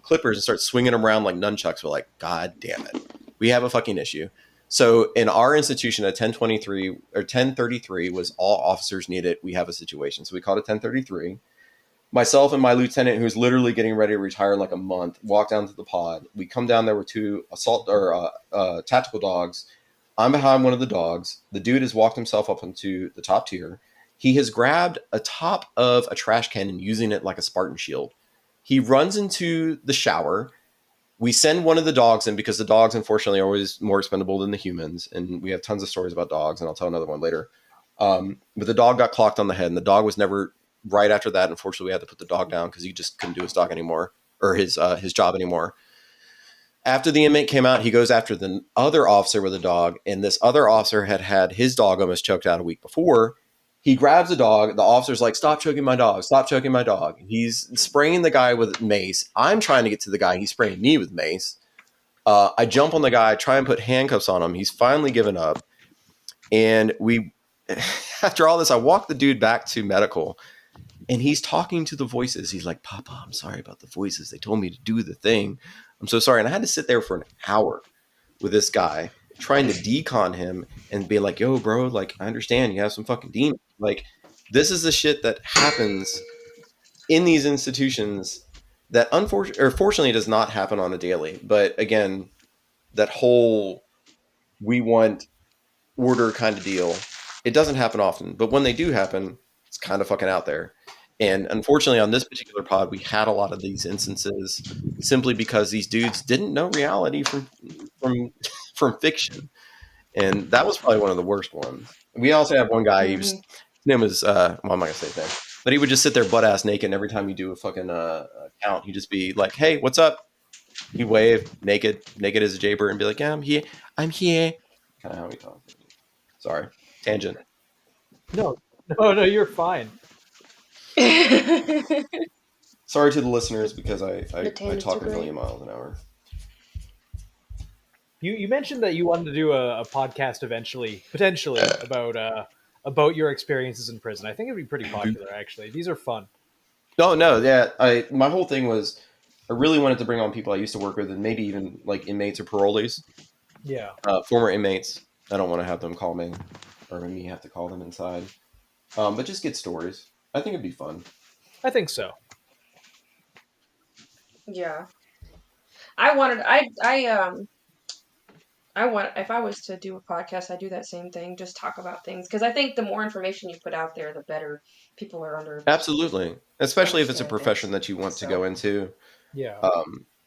clippers and starts swinging them around like nunchucks. We're like, God damn it. We have a fucking issue. So in our institution at 1023 or 1033 was all officers needed. We have a situation. So we called it 1033. Myself and my lieutenant, who's literally getting ready to retire in like a month, walk down to the pod. We come down there with two assault or tactical dogs. I'm behind one of the dogs. The dude has walked himself up into the top tier. He has grabbed a top of a trash can and using it like a Spartan shield. He runs into the shower. We send one of the dogs in because the dogs, unfortunately, are always more expendable than the humans. And we have tons of stories about dogs, and I'll tell another one later. But the dog got clocked on the head, and the dog was never right after that. Unfortunately, we had to put the dog down because he just couldn't do his dog anymore, or his job anymore. After the inmate came out, he goes after the other officer with a dog, and this other officer had had his dog almost choked out a week before. He grabs the dog. The officer's like, stop choking my dog. Stop choking my dog. He's spraying the guy with mace. I'm trying to get to the guy. He's spraying me with mace. I jump on the guy, try and put handcuffs on him. He's finally given up. And after all this, I walk the dude back to medical. And he's talking to the voices. He's like, Papa, I'm sorry about the voices. They told me to do the thing. I'm so sorry. And I had to sit there for an hour with this guy trying to decon him and be like, yo, bro, like, I understand you have some fucking demons. Like, this is the shit that happens in these institutions that fortunately does not happen on a daily. But again, that whole we want order kind of deal, it doesn't happen often. But when they do happen, it's kind of fucking out there. And unfortunately, on this particular pod, we had a lot of these instances simply because these dudes didn't know reality from fiction, and that was probably one of the worst ones. We also have one guy. His name was well, I'm not gonna say his name, but he would just sit there butt ass naked. And every time you do a fucking count, he'd just be like, "Hey, what's up?" He'd wave naked as a jaybird, and be like, "Yeah, I'm here. I'm here." Kind of how he talks. Sorry, tangent. No, you're fine. Sorry to the listeners because I tangents talk are a great. million miles an hour. You mentioned that you wanted to do a podcast eventually, potentially, about your experiences in prison. I think it'd be pretty popular, actually. These are fun. No, yeah. My whole thing was I really wanted to bring on people I used to work with, and maybe even like inmates or parolees. Yeah. Former inmates. I don't want to have them call me, or me have to call them inside. But just get stories. I think it'd be fun. I think so. Yeah. I want if I was to do a podcast, I'd do that same thing, just talk about things. Because I think the more information you put out there, the better people are under. Absolutely. Especially if it's a Understand profession things. that you want to So- go into. Yeah.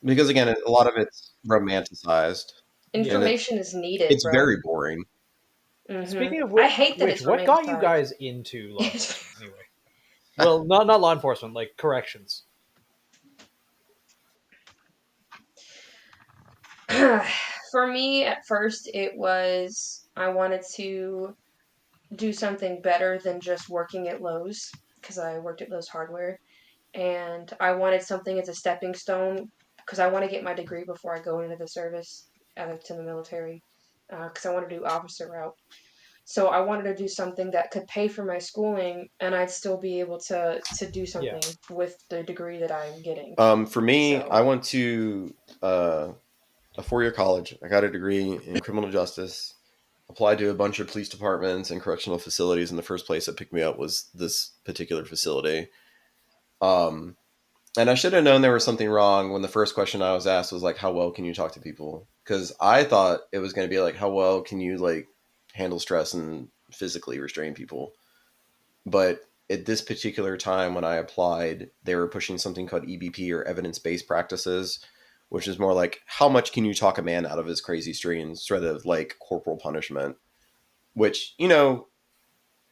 Because again, a lot of it's romanticized. Information is needed, It's bro. very boring. Mhm. Speaking of I hate that which, it's what got you romanticized. guys into law enforcement anyway? Well, not law enforcement, like corrections. For me, at first, it was I wanted to do something better than just working at Lowe's, because I worked at Lowe's Hardware, and I wanted something as a stepping stone, because I want to get my degree before I go into the service, to the military, because I want to do officer route. So I wanted to do something that could pay for my schooling, and I'd still be able to do something with the degree that I'm getting. For me, I went to a 4-year college. I got a degree in criminal justice. Applied to a bunch of police departments and correctional facilities. And the first place that picked me up was this particular facility. And I should have known there was something wrong when the first question I was asked was like, how well can you talk to people? Because I thought it was going to be like, how well can you like handle stress and physically restrain people? But at this particular time when I applied, they were pushing something called EBP, or evidence-based practices, which is more like how much can you talk a man out of his crazy streams rather than like corporal punishment, which, you know,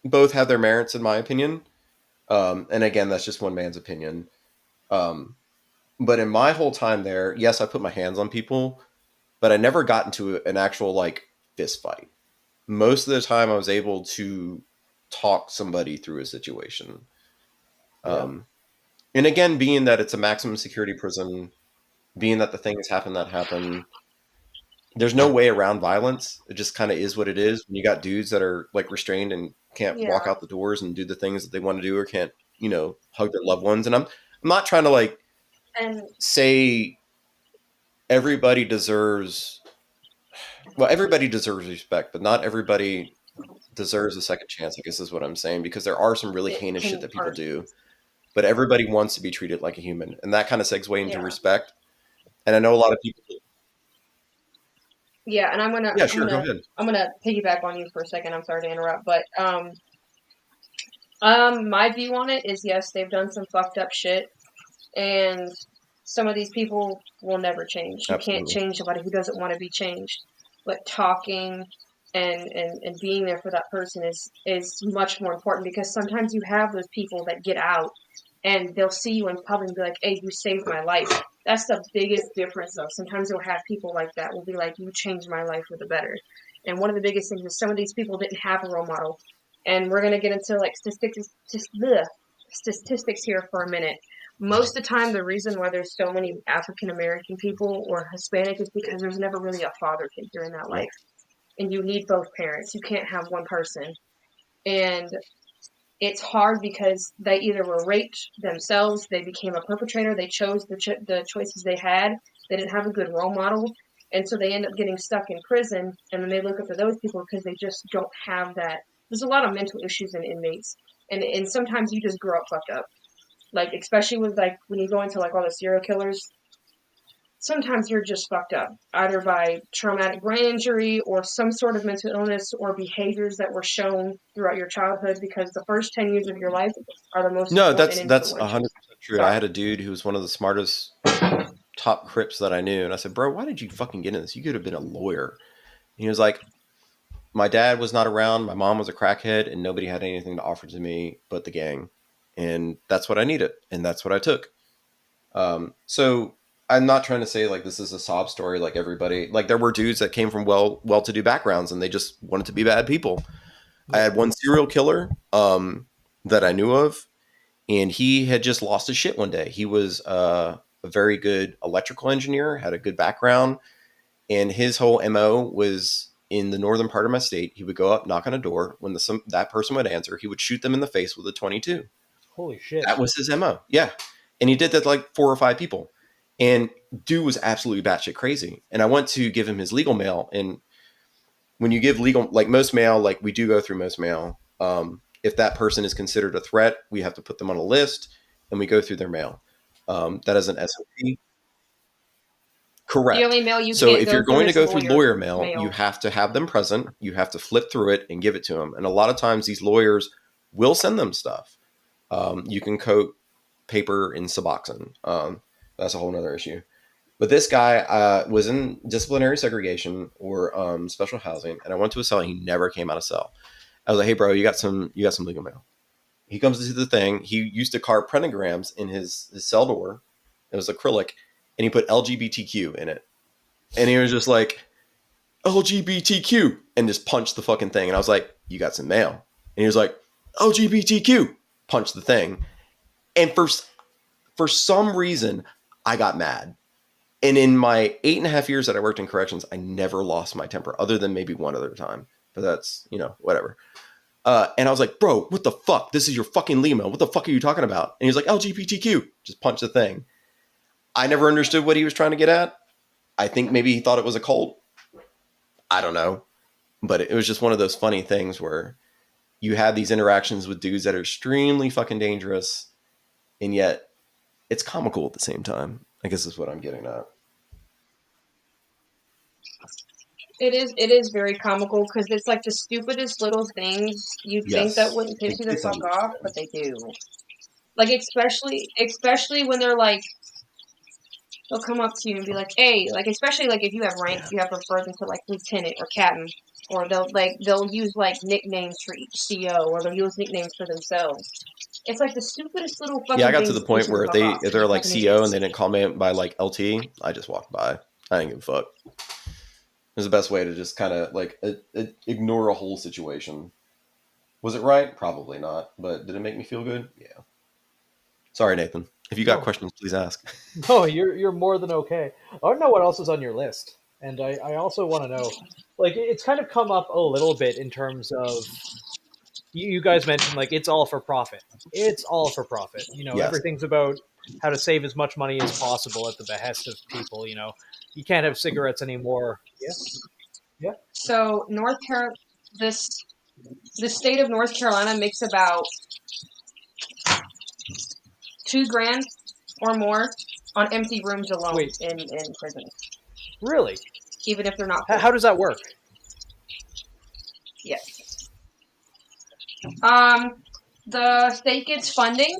both have their merits in my opinion. And again, that's just one man's opinion. But in my whole time there, yes, I put my hands on people, but I never got into an actual like fist fight. Most of the time I was able to talk somebody through a situation. And again, being that it's a maximum security prison, being that the things that happen, there's no way around violence. It just kind of is what it is. When you got dudes that are like restrained and can't walk out the doors and do the things that they want to do, or can't, you know, hug their loved ones. And I'm not trying to like say everybody deserves respect, but not everybody deserves a second chance, I guess is what I'm saying, because there are some really heinous shit that people do, but everybody wants to be treated like a human, and that kind of segues into respect. And I know a lot of people. Yeah, and I'm go ahead. I'm gonna piggyback on you for a second. I'm sorry to interrupt, but my view on it is yes, they've done some fucked up shit, and some of these people will never change. You can't change somebody who doesn't want to be changed. But talking and being there for that person is much more important, because sometimes you have those people that get out and they'll see you in public and be like, hey, you saved my life. That's the biggest difference, though. Sometimes you'll have people like that will be like, you changed my life for the better. And one of the biggest things is some of these people didn't have a role model. And we're going to get into like statistics here for a minute. Most of the time, the reason why there's so many African American people or Hispanic is because there's never really a father figure in that life. And you need both parents. You can't have one person. And it's hard because they either were raped themselves, they became a perpetrator, they chose the choices they had, they didn't have a good role model, and so they end up getting stuck in prison, and then they look up to those people because they just don't have that. There's a lot of mental issues in inmates, and sometimes you just grow up fucked up. Like, especially with, like, when you go into, like, all the serial killers, sometimes you're just fucked up, either by traumatic brain injury or some sort of mental illness or behaviors that were shown throughout your childhood, because the first 10 years of your life are the most No, important and that's influential. 100% true. I had a dude who was one of the smartest top Crips that I knew, and I said, bro, why did you fucking get in this? You could have been a lawyer. And he was like, my dad was not around, my mom was a crackhead, and nobody had anything to offer to me but the gang. And that's what I needed, and that's what I took. So I'm not trying to say like this is a sob story, like everybody, like there were dudes that came from well-to-do backgrounds and they just wanted to be bad people. I had one serial killer that I knew of, and he had just lost his shit one day. He was a very good electrical engineer, had a good background, and his whole MO was in the northern part of my state. He would go up, knock on a door. When that person would answer, he would shoot them in the face with a 22. Holy shit. That was his MO. Yeah. And he did that to like 4 or 5 people. And dude was absolutely batshit crazy. And I went to give him his legal mail. And when you give legal, like most mail, like we do go through most mail. If that person is considered a threat, we have to put them on a list and we go through their mail. That is an SOP. Correct. The only mail you So can't if go you're going to through go is through lawyer lawyer mail, mail. you have to have them present. You have to flip through it and give it to them. And a lot of times these lawyers will send them stuff. You can coat paper in Suboxone. That's a whole nother issue. But this guy was in disciplinary segregation or special housing, and I went to a cell. And he never came out of cell. I was like, "Hey, bro, you got some legal mail." He comes to the thing. He used to carve pentagrams in his cell door. It was acrylic, and he put LGBTQ in it. And he was just like, LGBTQ, and just punched the fucking thing. And I was like, "You got some mail?" And he was like, LGBTQ, punched the thing. And for some reason, I got mad. And in my 8.5 years that I worked in corrections, I never lost my temper, other than maybe one other time. But that's, whatever. And I was like, bro, what the fuck? This is your fucking limo. What the fuck are you talking about? And he was like, LGBTQ. Just punched the thing. I never understood what he was trying to get at. I think maybe he thought it was a cult. I don't know. But it was just one of those funny things where you have these interactions with dudes that are extremely fucking dangerous, and yet it's comical at the same time. I guess is what I'm getting at. It is very comical because it's like the stupidest little things you'd think that wouldn't piss you the fuck off, but they do. Like especially when they're like, they'll come up to you and be like, "Hey," like especially like if you have rank, you have referred them to like lieutenant or captain, or they'll use like nicknames for each CO, or they'll use nicknames for themselves. It's like the stupidest little fucking. Yeah, I got things to the point piss you where the fuck off. if they're like Fucking CO idiots. and they didn't call me by like LT, I just walked by. I didn't give a fuck. It was the best way to just kind of like ignore a whole situation. Was it right? Probably not. But did it make me feel good? Yeah. Sorry, Nathan. If you got questions, please ask. No, you're more than okay. I want to know what else is on your list, and I also want to know, like, it's kind of come up a little bit in terms of you guys mentioned like it's all for profit. It's all for profit. Yes. Everything's about how to save as much money as possible at the behest of people. You can't have cigarettes anymore. Yeah. So the state of North Carolina makes about $2,000 or more on empty rooms alone. Wait. in prison. Really? Even if they're not. How does that work? Yes. The state gets funding.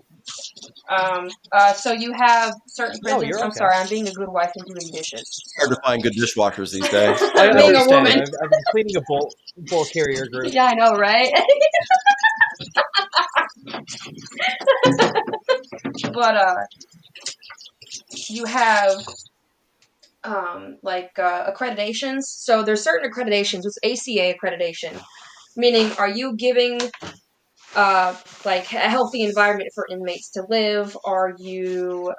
So you have certain prisons. you're I'm okay. sorry, I'm being a good wife and doing dishes. Hard to find good dishwashers these days. I Being a understand. woman. I've been cleaning a bull carrier group. Yeah, I know, right? But you have accreditations. So there's certain accreditations. It's ACA accreditation, meaning are you giving like a healthy environment for inmates to live? Are you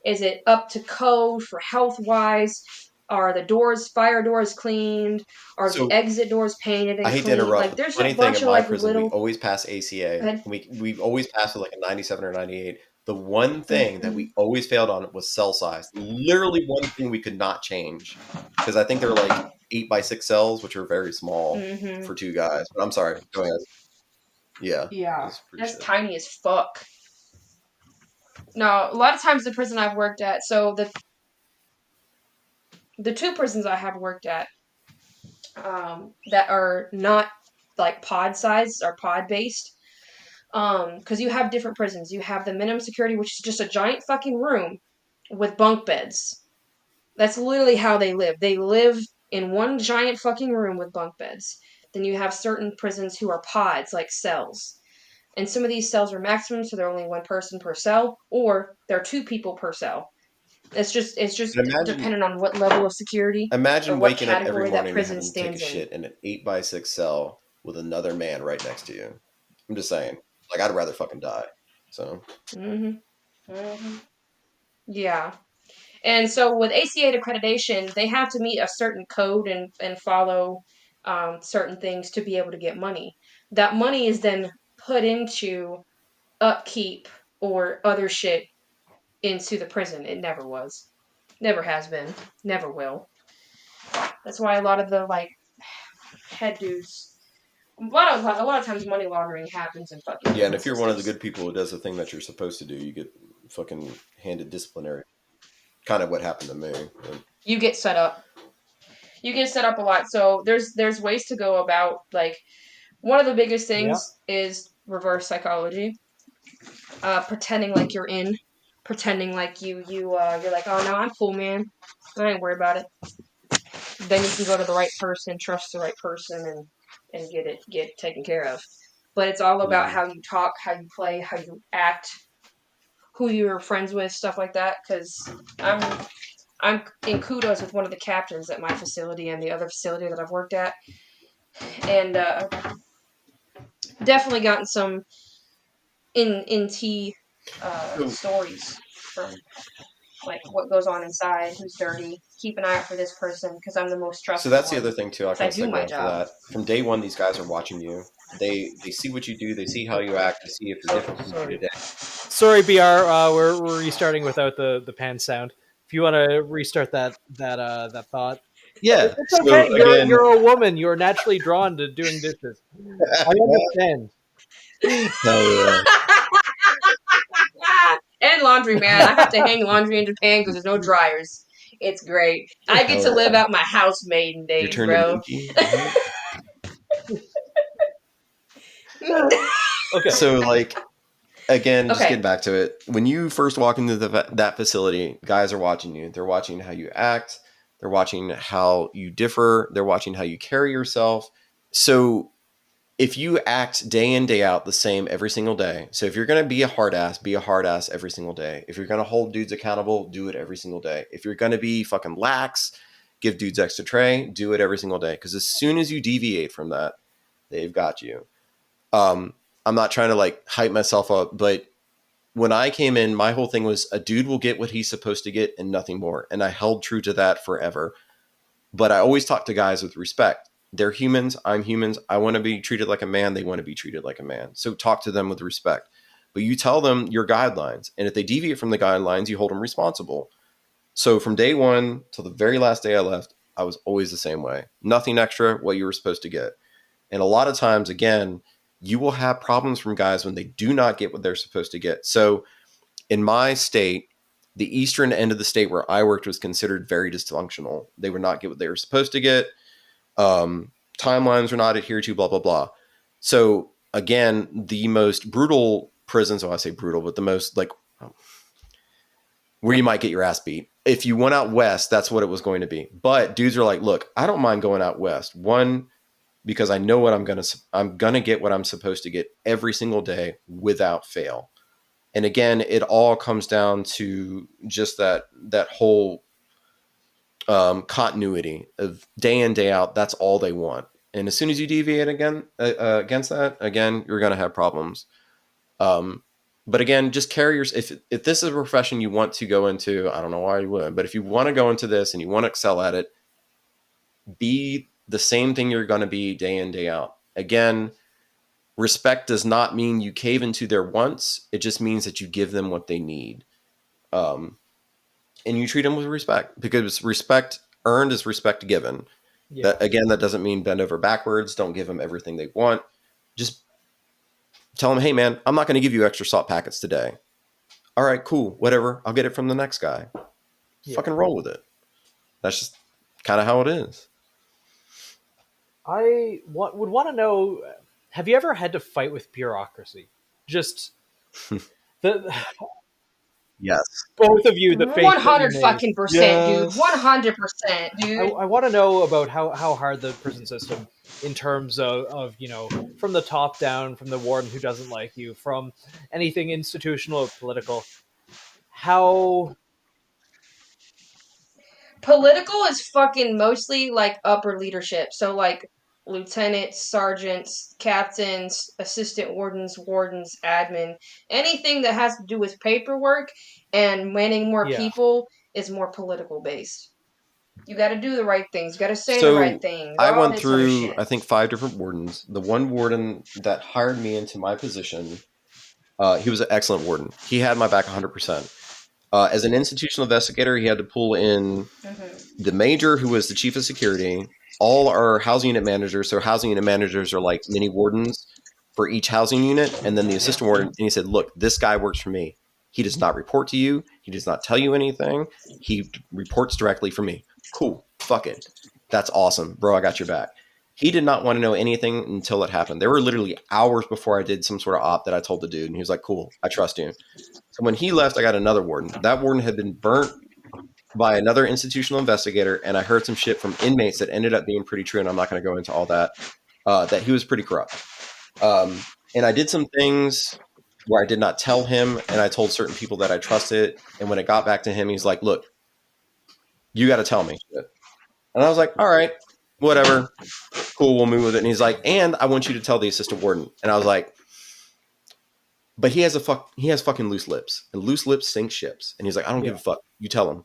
is it up to code for health wise? Are the fire doors cleaned? Are the So exit doors painted I and hate to clean? interrupt, Like but the there's a funny thing bunch at of my like prison, we little. always pass ACA. We always pass with like a 97 or 98. The one thing that we always failed on was cell size. Literally one thing we could not change, because I think they're like 8x6 cells, which are very small Mm-hmm. for two guys. But I'm sorry. Go ahead. Yeah, Yeah, it's pretty that's shit. tiny as fuck. No, a lot of times the prison I've worked at, so the two prisons I have worked at, that are not like pod sized or pod based, because you have different prisons. You have the minimum security, which is just a giant fucking room with bunk beds. That's literally how they live. They live in one giant fucking room with bunk beds. Then you have certain prisons who are pods, like cells. And some of these cells are maximum, so they're only one person per cell, or they're two people per cell. It's just And dependent on what level of security or imagine what waking up every category that morning and prison having to take a stands in. shit in an 8x6 cell with another man right next to you. I'm just saying. Like, I'd rather fucking die. So, Yeah. And so with ACA accreditation, they have to meet a certain code and follow certain things to be able to get money. That money is then put into upkeep or other shit into the prison. It never was. Never has been. Never will. That's why a lot of the like head dudes a lot of times money laundering happens in fucking yeah, and prison if you're one of the systems. good people who does the thing that you're supposed to do, you get fucking handed disciplinary. Kind of what happened to me. You get set up. You get set up a lot. So there's ways to go about like one of the biggest Yeah. things is reverse psychology. Pretending like you're in, pretending like you're like, oh no, I'm cool, man. I ain't worried about it. Then you can go to the right person, trust the right person, and get taken care of. But it's all about how you talk, how you play, how you act, who you're friends with, stuff like that. Because I'm in kudos with one of the captains at my facility and the other facility that I've worked at, and definitely gotten some in tea So, stories from like what goes on inside, who's dirty. Keep an eye out for this person because I'm the most so trusted that's the one. other thing too. I'll Because I kind of do segue my into job. that. From day one, these guys are watching you. They see what you do. They see how you act. They see if you're different from day to day. Sorry, BR. We're restarting without the pan sound. If you want to restart that thought, Yeah. it's okay. So again, You're a woman. You're naturally drawn to doing dishes. I understand. hell yeah. And laundry, man. I have to hang laundry in Japan because there's no dryers. It's great. I get to Hell live yeah. out my housemaiden You're days, turned into bro. Inky. Okay. So like again, just Okay. getting back to it. When you first walk into that facility, guys are watching you. They're watching how you act. They're watching how you differ. They're watching how you carry yourself. So if you act day in, day out the same every single day. So if you're going to be a hard ass every single day. If you're going to hold dudes accountable, do it every single day. If you're going to be fucking lax, give dudes extra tray, do it every single day. Because as soon as you deviate from that, they've got you. I'm not trying to like hype myself up, but when I came in, my whole thing was a dude will get what he's supposed to get and nothing more. And I held true to that forever. But I always talk to guys with respect. They're humans. I'm humans. I want to be treated like a man. They want to be treated like a man. So talk to them with respect. But you tell them your guidelines. And if they deviate from the guidelines, you hold them responsible. So from day one till the very last day I left, I was always the same way. Nothing extra, what you were supposed to get. And a lot of times, again, you will have problems from guys when they do not get what they're supposed to get. So in my state, the eastern end of the state where I worked was considered very dysfunctional. They would not get what they were supposed to get. Timelines were not adhered to, blah, blah, blah. So again, the most brutal prisons, well, I say brutal, but the most like where you might get your ass beat. If you went out west, that's what it was going to be. But dudes are like, look, I don't mind going out west. One, because I know what I'm gonna get what I'm supposed to get every single day without fail. And again, it all comes down to just that whole continuity of day in, day out. That's all they want. And as soon as you deviate again against that, again, you're gonna have problems. But again, just carry your, if this is a profession you want to go into, I don't know why you would, but if you want to go into this and you want to excel at it, be the same thing you're going to be day in, day out. Again, respect does not mean you cave into their wants. It just means that you give them what they need. And you treat them with respect, because respect earned is respect given. Yeah. That doesn't mean bend over backwards. Don't give them everything they want. Just tell them, hey man, I'm not going to give you extra salt packets today. All right, cool, whatever. I'll get it from the next guy. Yeah. Fucking roll with it. That's just kind of how it is. I would want to know, have you ever had to fight with bureaucracy? Just the Yes. both of you, the face that you 100 made. fucking percent, dude. 100%, dude. I want to know about how hard the prison system, in terms of, you know, from the top down, from the warden who doesn't like you, from anything institutional or political, how... Political is fucking mostly like upper leadership. So like lieutenants, sergeants, captains, assistant wardens, admin, anything that has to do with paperwork and manning more Yeah. people is more political based. You got to do the right things. You got to say So the right things. I all went this other through, shit. I think, 5 different wardens. The one warden that hired me into my position, he was an excellent warden. He had my back 100%. As an institutional investigator, he had to pull in the major, who was the chief of security, all our housing unit managers. So housing unit managers are like mini wardens for each housing unit. And then the assistant warden. And he said, look, this guy works for me. He does not report to you. He does not tell you anything. He reports directly for me. Cool. Fuck it. That's awesome. Bro, I got your back. He did not want to know anything until it happened. There were literally hours before I did some sort of op that I told the dude. And he was like, cool, I trust you. So when he left, I got another warden. That warden had been burnt by another institutional investigator. And I heard some shit from inmates that ended up being pretty true. And I'm not going to go into all that, that he was pretty corrupt. And I did some things where I did not tell him. And I told certain people that I trusted. And when it got back to him, he's like, look, you got to tell me shit. And I was like, all right, whatever. Cool, we'll move with it. And he's like, and I want you to tell the assistant warden. And I was like, but he has fucking loose lips. And loose lips sink ships. And he's like, I don't give a fuck. You tell him.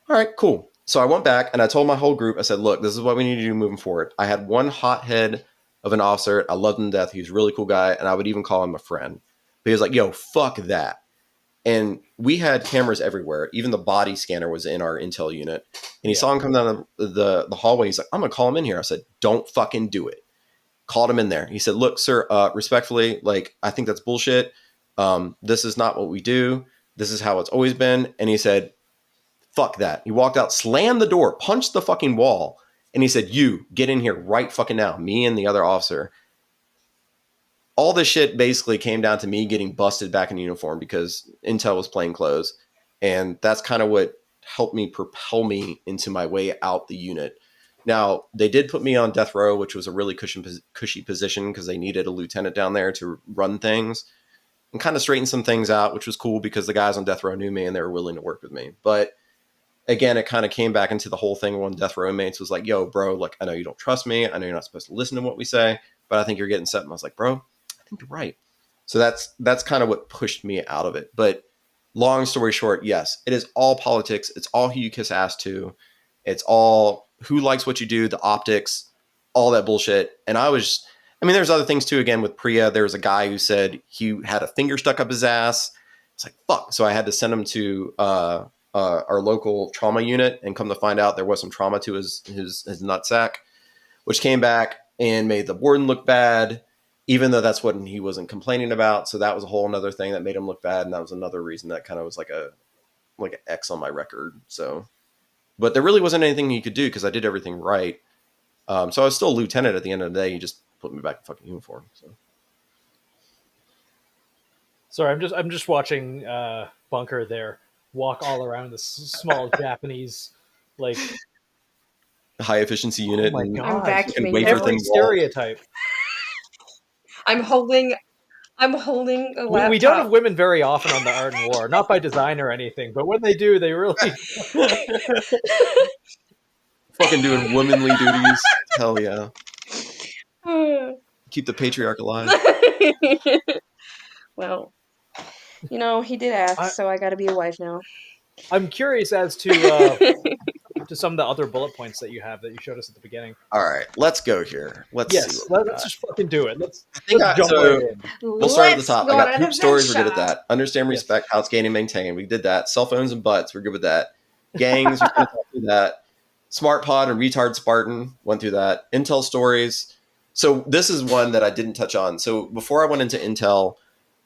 All right, cool. So I went back and I told my whole group, I said, look, this is what we need to do moving forward. I had one hothead of an officer. I loved him to death. He was a really cool guy. And I would even call him a friend. But he was like, yo, fuck that. And we had cameras everywhere. Even the body scanner was in our intel unit. And he saw him come down the hallway. He's like, I'm going to call him in here. I said, don't fucking do it. Called him in there. He said, look, sir, respectfully, like, I think that's bullshit. This is not what we do. This is how it's always been. And he said, fuck that. He walked out, slammed the door, punched the fucking wall. And he said, you get in here right fucking now. Me and the other officer. All this shit basically came down to me getting busted back in uniform because Intel was plain clothes. And that's kind of what helped me propel me into my way out the unit. Now, they did put me on death row, which was a really cushy position because they needed a lieutenant down there to run things and kind of straighten some things out, which was cool because the guys on death row knew me and they were willing to work with me. But again, it kind of came back into the whole thing when death row inmates was like, yo, bro, like, I know you don't trust me. I know you're not supposed to listen to what we say, but I think you're getting set. And I was like, bro, I think you're right. So that's kind of what pushed me out of it. But long story short, yes, it is all politics. It's all who you kiss ass to. It's all who likes what you do, the optics, all that bullshit. And there's other things too. Again, with Priya, there was a guy who said he had a finger stuck up his ass. It's like, fuck. So I had to send him to our local trauma unit, and come to find out there was some trauma to his nutsack, which came back and made the warden look bad, even though that's what he wasn't complaining about. So that was a whole another thing that made him look bad. And that was another reason that kind of was like an X on my record. So, but there really wasn't anything he could do because I did everything right. So I was still a lieutenant at the end of the day. He just put me back in fucking uniform. So. Sorry, I'm just watching Bunker there walk all around this small Japanese, like, high efficiency unit. Oh my and God. I'm vacuuming wafer every thin wall. stereotype. I'm holding a laptop. We don't have women very often on the Art and War, not by design or anything, but when they do, they really fucking doing womanly duties. Hell yeah. Keep the patriarch alive. Well, You know, he did ask, I, so I gotta be a wife now. I'm curious as to some of the other bullet points that you have that you showed us at the beginning. All right, let's go here. Let's see Yes, what we let's got. just fucking do it. I think Let's jump right so. in. We'll start at the Let's top. I go on got an poop stories. We're good at adventure. that. Understand, Yes. respect, how it's gained and maintained. We did that. Cell phones and butts. We're good with that. Gangs. We're going to talk through that. Smart Pod and Retard Spartan went through that. Intel stories. So this is one that I didn't touch on. So before I went into Intel,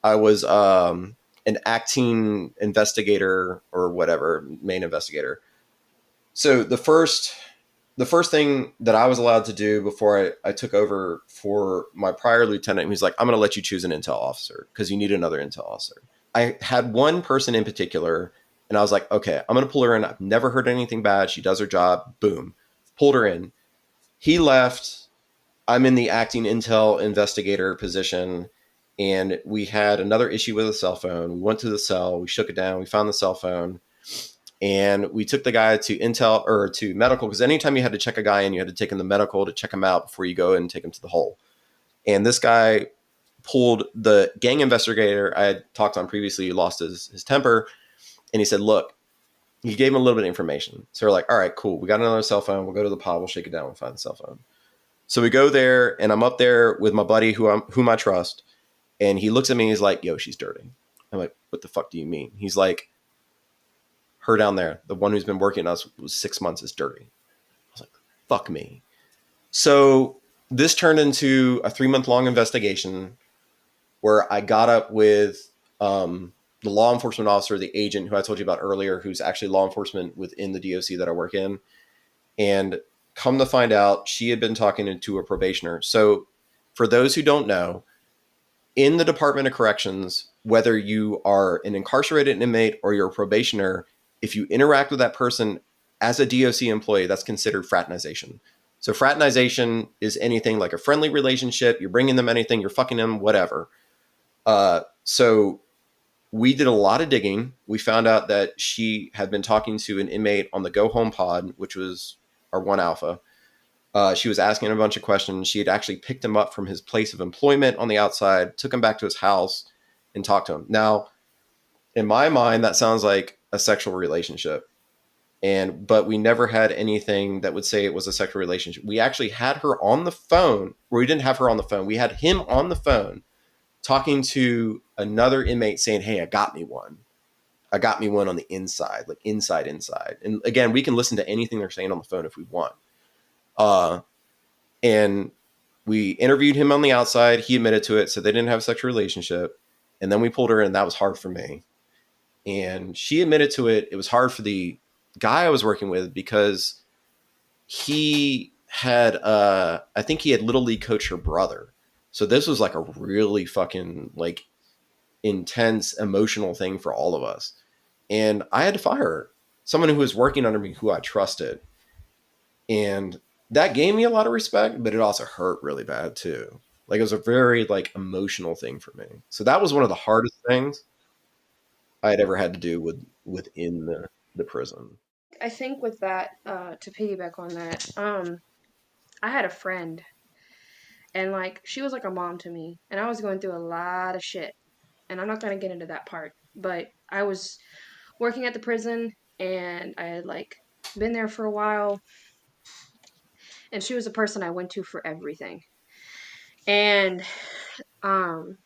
I was an acting investigator or whatever, main investigator. So the first thing that I was allowed to do before I took over for my prior lieutenant, he's like, I'm going to let you choose an intel officer because you need another intel officer. I had one person in particular, and I was like, okay, I'm going to pull her in. I've never heard anything bad. She does her job. Boom. Pulled her in. He left. I'm in the acting intel investigator position, and we had another issue with a cell phone. We went to the cell. We shook it down. We found the cell phone. And we took the guy to intel or to medical, because anytime you had to check a guy in, you had to take him to medical to check him out before you go and take him to the hole. And this guy pulled the gang investigator I had talked on previously, lost his temper. And he said, look, he gave him a little bit of information. So we're like, all right, cool. We got another cell phone. We'll go to the pod. We'll shake it down. We'll find the cell phone. So we go there, and I'm up there with my buddy whom I trust. And he looks at me and he's like, yo, she's dirty. I'm like, what the fuck do you mean? He's like, her down there, the one who's been working on us was 6 months, is dirty. I was like, fuck me. So this turned into a 3-month-long investigation where I got up with the law enforcement officer, the agent who I told you about earlier, who's actually law enforcement within the DOC that I work in. And come to find out, she had been talking to a probationer. So for those who don't know, in the Department of Corrections, whether you are an incarcerated inmate or you're a probationer, if you interact with that person as a DOC employee, that's considered fraternization. So fraternization is anything like a friendly relationship. You're bringing them anything, you're fucking them, whatever. So we did a lot of digging. We found out that she had been talking to an inmate on the Go Home pod, which was our 1 Alpha. She was asking a bunch of questions. She had actually picked him up from his place of employment on the outside, took him back to his house, and talked to him. Now, in my mind, that sounds like a sexual relationship. But we never had anything that would say it was a sexual relationship. We actually had her on the phone, or we didn't have her on the phone. We had him on the phone talking to another inmate saying, hey, I got me one. I got me one on the inside, like inside. And again, we can listen to anything they're saying on the phone if we want. And we interviewed him on the outside. He admitted to it. So they didn't have a sexual relationship. And then we pulled her in. That was hard for me. And she admitted to it. It was hard for the guy I was working with because he had, I think he had Little League coached her brother. So this was like a really fucking like intense emotional thing for all of us. And I had to fire her, someone who was working under me, who I trusted. And that gave me a lot of respect, but it also hurt really bad too. Like it was a very like emotional thing for me. So that was one of the hardest things I had ever had to do within the prison. I think with that, to piggyback on that, I had a friend, and like she was like a mom to me, and I was going through a lot of shit, and I'm not gonna get into that part, but I was working at the prison, and I had like been there for a while, and she was a person I went to for everything, and um,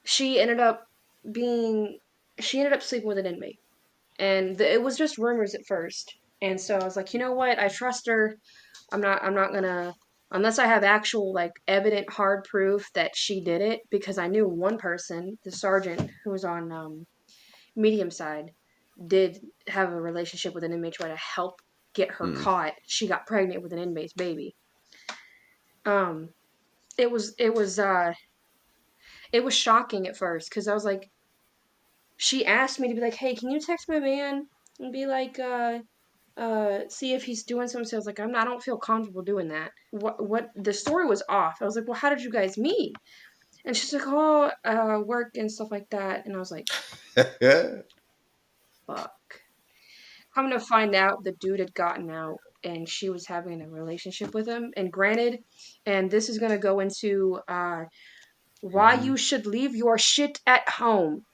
she ended up being, she ended up sleeping with an inmate. And it was just rumors at first. And so I was like, you know what? I trust her. I'm not gonna, unless I have actual like evident hard proof that she did it, because I knew one person, the sergeant who was on medium side, did have a relationship with an inmate, try to help get her caught. She got pregnant with an inmate's baby. Um, it was it was shocking at first because I was like, she asked me to be like, hey, can you text my man and be like, see if he's doing something. So I was like, I don't feel comfortable doing that. What the story was off. I was like, well, how did you guys meet? And she's like, oh, work and stuff like that. And I was like, fuck. Coming to find out, the dude had gotten out and she was having a relationship with him. And granted, and this is gonna go into why you should leave your shit at home.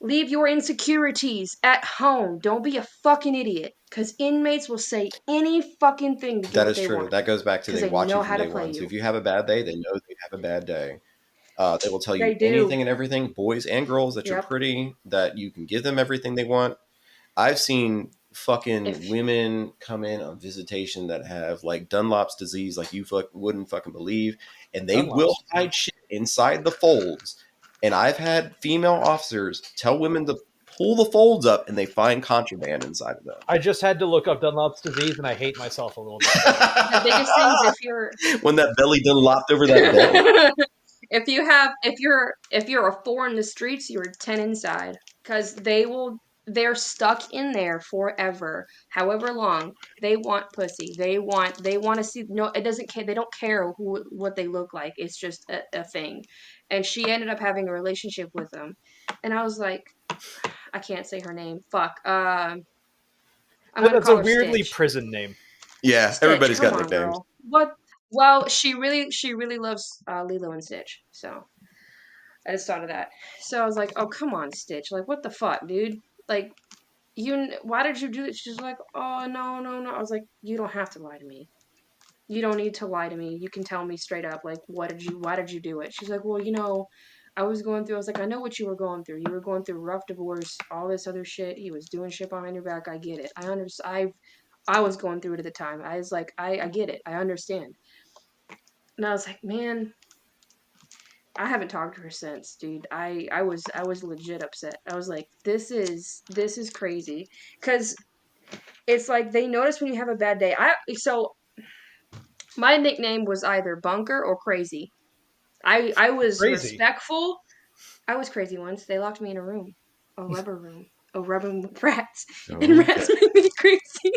Leave your insecurities at home. Don't be a fucking idiot. Because inmates will say any fucking thing to get That what is they true. want. That goes back to Because they they watch know you from how to day play one. So you. if you have a bad day, they know they have a bad day. They will tell you They do. anything and everything, boys and girls, that you're Yep. pretty, that you can give them everything they want. I've seen fucking If women come in on visitation that have like Dunlop's disease, like you wouldn't fucking believe, and they will Dunlop's. hide shit inside the folds. And I've had female officers tell women to pull the folds up, and they find contraband inside of them. I just had to look up Dunlop's disease, and I hate myself a little bit. the biggest thing is if you're When that belly Dunlopped over that bed. if you're a 4 in the streets, you're 10 inside. Because they're stuck in there forever, however long. They want pussy. They want to see. No, it doesn't care. They don't care what they look like. It's just a thing. And she ended up having a relationship with him, and I was like, I can't say her name. Fuck. I'm gonna That's a call her weirdly Stitch. prison name. Yeah, Stitch, everybody's come got on, nicknames. girl. What? Well, she really loves Lilo and Stitch. So I just thought of that. So I was like, oh come on, Stitch. Like, what the fuck, dude? Like, why did you do it? She's like, oh no. I was like, you don't have to lie to me. You don't need to lie to me. You can tell me straight up, like, why did you do it? She's like, well, I was going through. I was like, I know what you were going through. You were going through rough divorce, all this other shit. He was doing shit behind your back. I get it. I understand. I was going through it at the time. I was like, I get it. I understand. And I was like, man, I haven't talked to her since, dude. I was legit upset. I was like, this is crazy, because it's like they notice when you have a bad day. So my nickname was either Bunker or Crazy. I was Crazy. respectful. I was crazy once. They locked me in a room, a rubber room with rats, and rats made me crazy.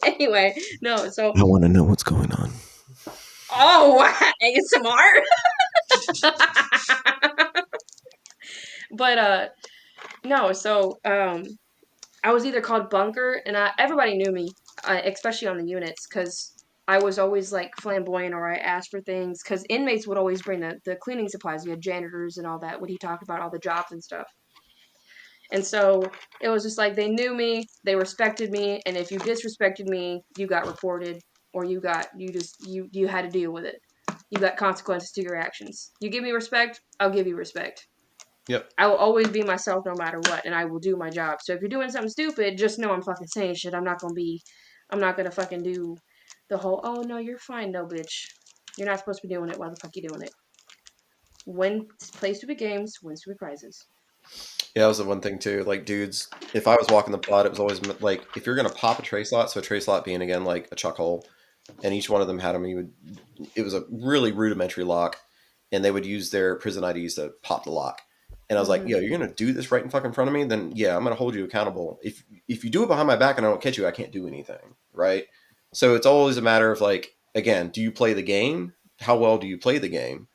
Anyway, no. So I want to know what's going on. ASMR. But no. So I was either called Bunker, and everybody knew me, especially on the units, because I was always like flamboyant, or I asked for things, because inmates would always bring the cleaning supplies. We had janitors and all that when he talked about all the jobs and stuff. And so it was just like they knew me, they respected me, and if you disrespected me, you got reported, or you had to deal with it. You got consequences to your actions. You give me respect, I'll give you respect. Yep. I will always be myself no matter what, and I will do my job. So if you're doing something stupid, just know I'm fucking saying shit. I'm not gonna fucking do the whole, oh no, you're fine, no bitch. You're not supposed to be doing it. Why the fuck you doing it? Play stupid games, win stupid prizes. Yeah, that was the one thing too. Like, dudes, if I was walking the plot, it was always like, if you're gonna pop a tray slot, so a tray slot being again like a chuck hole, and each one of them had them. It was a really rudimentary lock, and they would use their prison IDs to pop the lock. And I was like, yo, you're gonna do this right in fucking front of me? Then yeah, I'm gonna hold you accountable. If you do it behind my back and I don't catch you, I can't do anything, right? So it's always a matter of like, again, do you play the game? How well do you play the game?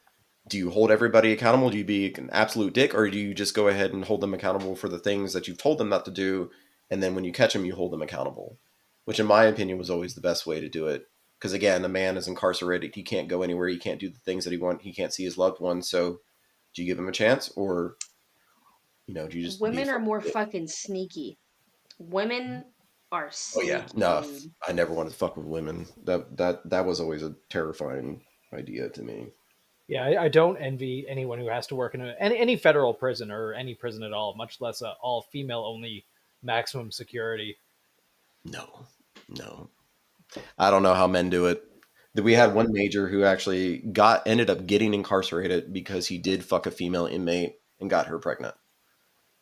Do you hold everybody accountable? Do you be an absolute dick, or do you just go ahead and hold them accountable for the things that you've told them not to do, and then when you catch them, you hold them accountable? Which, in my opinion, was always the best way to do it. Because again, a man is incarcerated; he can't go anywhere, he can't do the things that he wants, he can't see his loved ones. So, do you give him a chance, or do you just Women are more fucking sneaky. Women are Oh sneaky. yeah, no, Dude. I never wanted to fuck with women. That was always a terrifying idea to me. Yeah, I don't envy anyone who has to work in any federal prison or any prison at all, much less all female only maximum security. No. I don't know how men do it. We had one major who actually ended up getting incarcerated because he did fuck a female inmate and got her pregnant.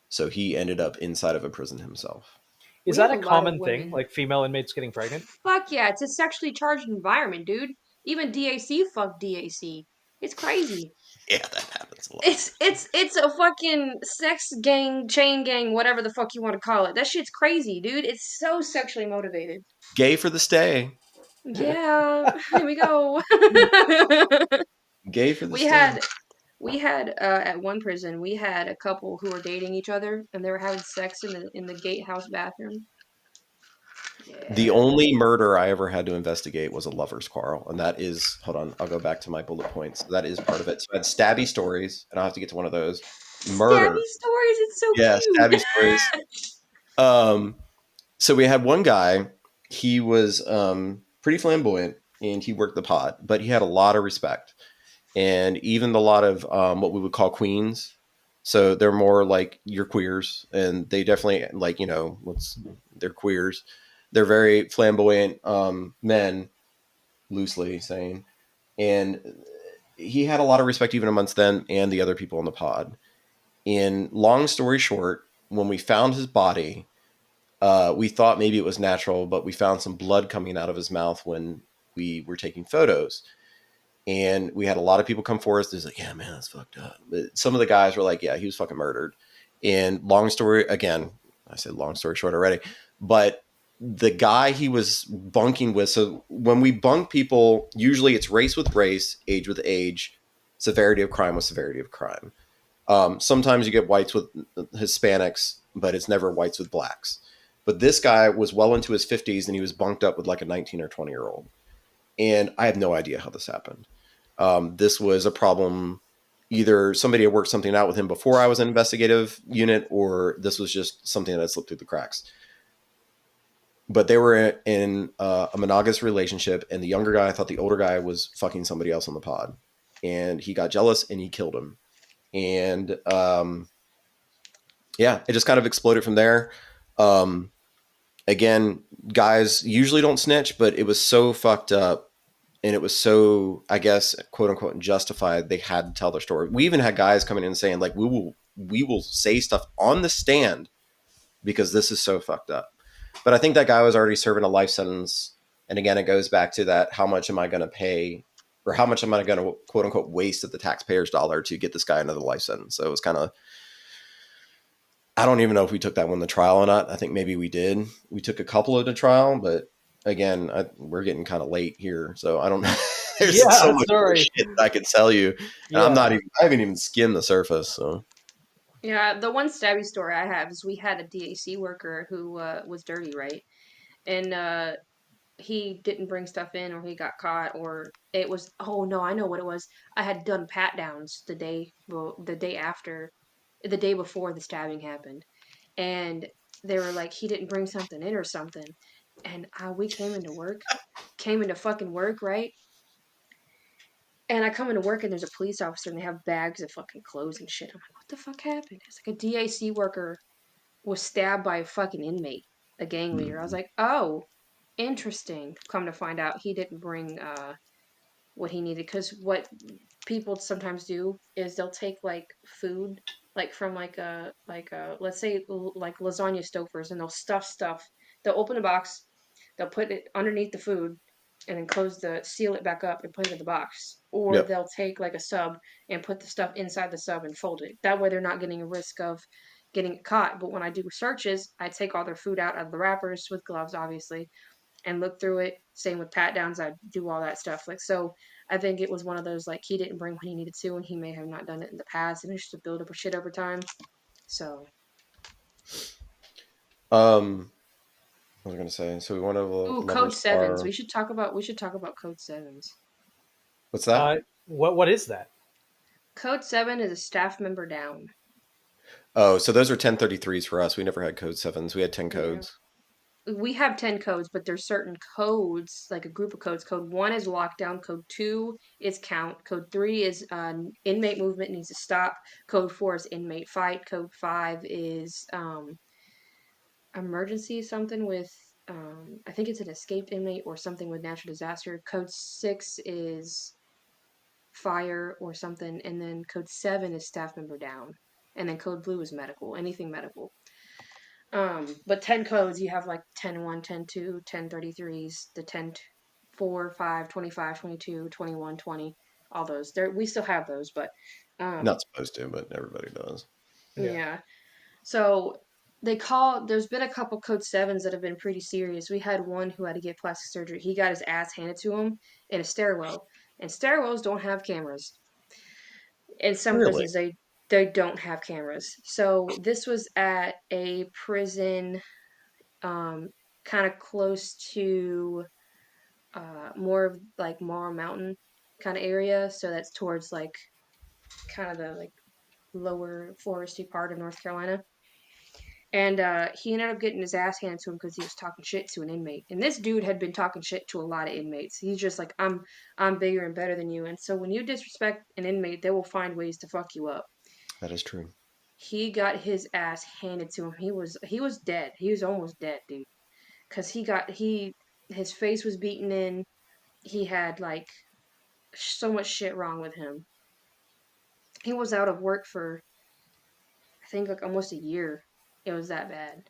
So he ended up inside of a prison himself. Is We that have a a lot of common thing, women. like female inmates getting pregnant? Fuck yeah, it's a sexually charged environment, dude. Even DAC fuck DAC. It's crazy. Yeah, that happens a lot. It's a fucking sex gang, chain gang, whatever the fuck you want to call it. That shit's crazy, dude. It's so sexually motivated. Gay for the stay. Yeah, here we go. Gay for the we stay. had at one prison, we had a couple who were dating each other, and they were having sex in the gatehouse bathroom. Yeah. The only murder I ever had to investigate was a lover's quarrel. And that is, hold on, I'll go back to my bullet points. That is part of it. So I had stabby stories, and I'll have to get to one of those. murder. Stabby stories. It's so Yeah, cute. stabby stories. So we had one guy. He was pretty flamboyant, and he worked the pod, but he had a lot of respect, and even a lot of what we would call queens. So they're more like your queers, and they definitely like they're queers. They're very flamboyant men, loosely saying, and he had a lot of respect even amongst them and the other people in the pod. In long story short, when we found his body, we thought maybe it was natural, but we found some blood coming out of his mouth when we were taking photos. And we had a lot of people come for us. There's like, yeah, man, that's fucked up. But some of the guys were like, yeah, he was fucking murdered. And long story, again, I said long story short already, but the guy he was bunking with, so when we bunk people, usually it's race with race, age with age, severity of crime with severity of crime. Sometimes you get whites with Hispanics, but it's never whites with blacks. But this guy was well into his 50s and he was bunked up with like a 19 or 20-year-old. And I have no idea how this happened. This was a problem. Either somebody had worked something out with him before I was an investigative unit, or this was just something that slipped through the cracks. But they were in a monogamous relationship, and the younger guy thought the older guy was fucking somebody else on the pod. And he got jealous and he killed him. And yeah, it just kind of exploded from there. Again, guys usually don't snitch, but it was so fucked up and it was so, I guess, quote unquote, justified. They had to tell their story. We even had guys coming in saying like, we will say stuff on the stand because this is so fucked up. But I think that guy was already serving a life sentence. And again, it goes back to that. How much am I going to pay, or how much am I going to quote unquote waste of the taxpayer's dollar to get this guy another life sentence? So it was kind of, I don't even know if we took that one to trial or not. I think maybe we did. We took a couple of the trial, but again, we're getting kind of late here, so I don't know. There's Yeah, so much more sorry. shit that I could tell you, and Yeah. I haven't even skimmed the surface. So Yeah, the one stabby story I have is we had a DAC worker who was dirty, right? And he didn't bring stuff in, or he got caught, or it was, oh no, I know what it was. I had done pat downs the day after, the day before the stabbing happened, and they were like, he didn't bring something in or something, and we came into fucking work, right? And I come into work and there's a police officer and they have bags of fucking clothes and shit. I'm like, what the fuck happened? It's like a DAC worker was stabbed by a fucking inmate, a gang leader. I was like, oh, interesting. Come to find out, he didn't bring what he needed, because what people sometimes do is they'll take like food, like from like a let's say like lasagna Stouffer's, and they'll stuff stuff. They'll open a box, they'll put it underneath the food, and then seal it back up and put it in the box. Or yep, they'll take like a sub and put the stuff inside the sub and fold it. That way they're not getting a risk of getting caught. But when I do searches, I take all their food out of the wrappers with gloves, obviously, and look through it. Same with pat downs, I do all that stuff. Like, so I think it was one of those, like, he didn't bring what he needed to, and he may have not done it in the past, and it's just a build up of shit over time. So I was gonna say. So we went over ooh, level code sevens. star. We should talk about code sevens. What's that? What is that? Code 7 is a staff member down. Oh, so those are 1033s for us. We never had code 7s. We had 10 Yeah. codes. We have 10 codes, but there's certain codes, like a group of codes. Code 1 is lockdown. Code 2 is count. Code 3 is inmate movement needs to stop. Code 4 is inmate fight. Code 5 is emergency something with, I think it's an escaped inmate or something with natural disaster. Code 6 is fire or something. And then code 7 is staff member down. And then code blue is medical, anything medical. But 10 codes, you have like 10-1, 10-2, 10-33s, the 10-4, 5, 25, 22, 21, 20, all those. We still have those, but Not supposed to, but everybody does. yeah. So there's been a couple code 7s that have been pretty serious. We had one who had to get plastic surgery. He got his ass handed to him in a stairwell. And stairwells don't have cameras. In some Really? prisons they don't have cameras. So this was at a prison kind of close to more of like Mara Mountain kind of area. So that's towards like kind of the like lower foresty part of North Carolina. And he ended up getting his ass handed to him because he was talking shit to an inmate. And this dude had been talking shit to a lot of inmates. He's just like, I'm bigger and better than you. And so when you disrespect an inmate, they will find ways to fuck you up. That is true. He got his ass handed to him. He was dead. He was almost dead, dude. Cause his face was beaten in. He had like so much shit wrong with him. He was out of work for I think like almost a year. It was that bad.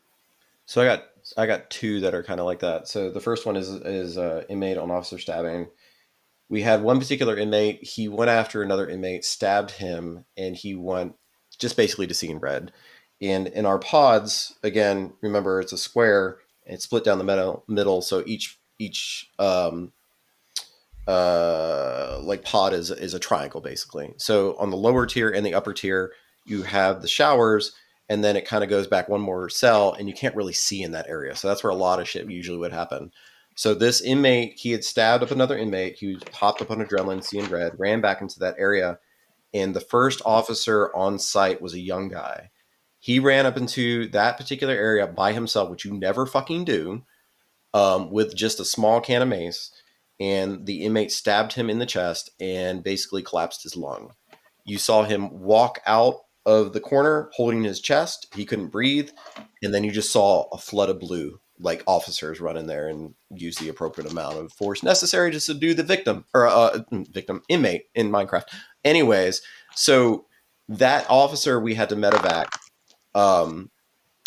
So I got two that are kind of like that. So the first one is inmate on officer stabbing. We had one particular inmate. He went after another inmate, stabbed him, and he went just basically to seeing red. And in our pods, again, remember it's a square. And it's split down the middle. So each like pod is a triangle basically. So on the lower tier and the upper tier, you have the showers, and then it kind of goes back one more cell, and you can't really see in that area. So that's where a lot of shit usually would happen. So this inmate, he had stabbed up another inmate. He was popped up on adrenaline, seeing red, ran back into that area, and the first officer on site was a young guy. He ran up into that particular area by himself, which you never fucking do, with just a small can of mace. And the inmate stabbed him in the chest and basically collapsed his lung. You saw him walk out of the corner holding his chest. He couldn't breathe. And then you just saw a flood of blue, like officers run in there and use the appropriate amount of force necessary to subdue the victim or inmate in Minecraft. Anyways, so that officer we had to medevac.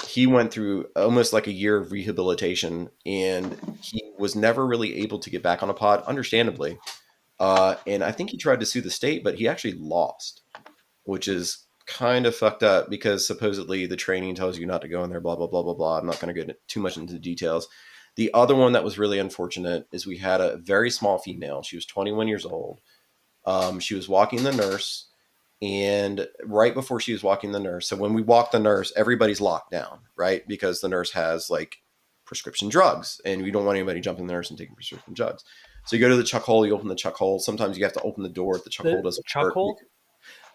He went through almost like a year of rehabilitation, and he was never really able to get back on a pod, understandably. And I think he tried to sue the state, but he actually lost, which is kind of fucked up because supposedly the training tells you not to go in there, blah, blah, blah, blah, blah. I'm not going to get too much into the details. The other one that was really unfortunate is we had a very small female. She was 21 years old. She was walking the nurse. And right before she was walking the nurse, so when we walk the nurse, everybody's locked down, right? Because the nurse has like prescription drugs, and we don't want anybody jumping the nurse and taking prescription drugs. So you go to the chuck hole, you open the chuck hole. Sometimes you have to open the door if the chuck hole doesn't chuck work. hole.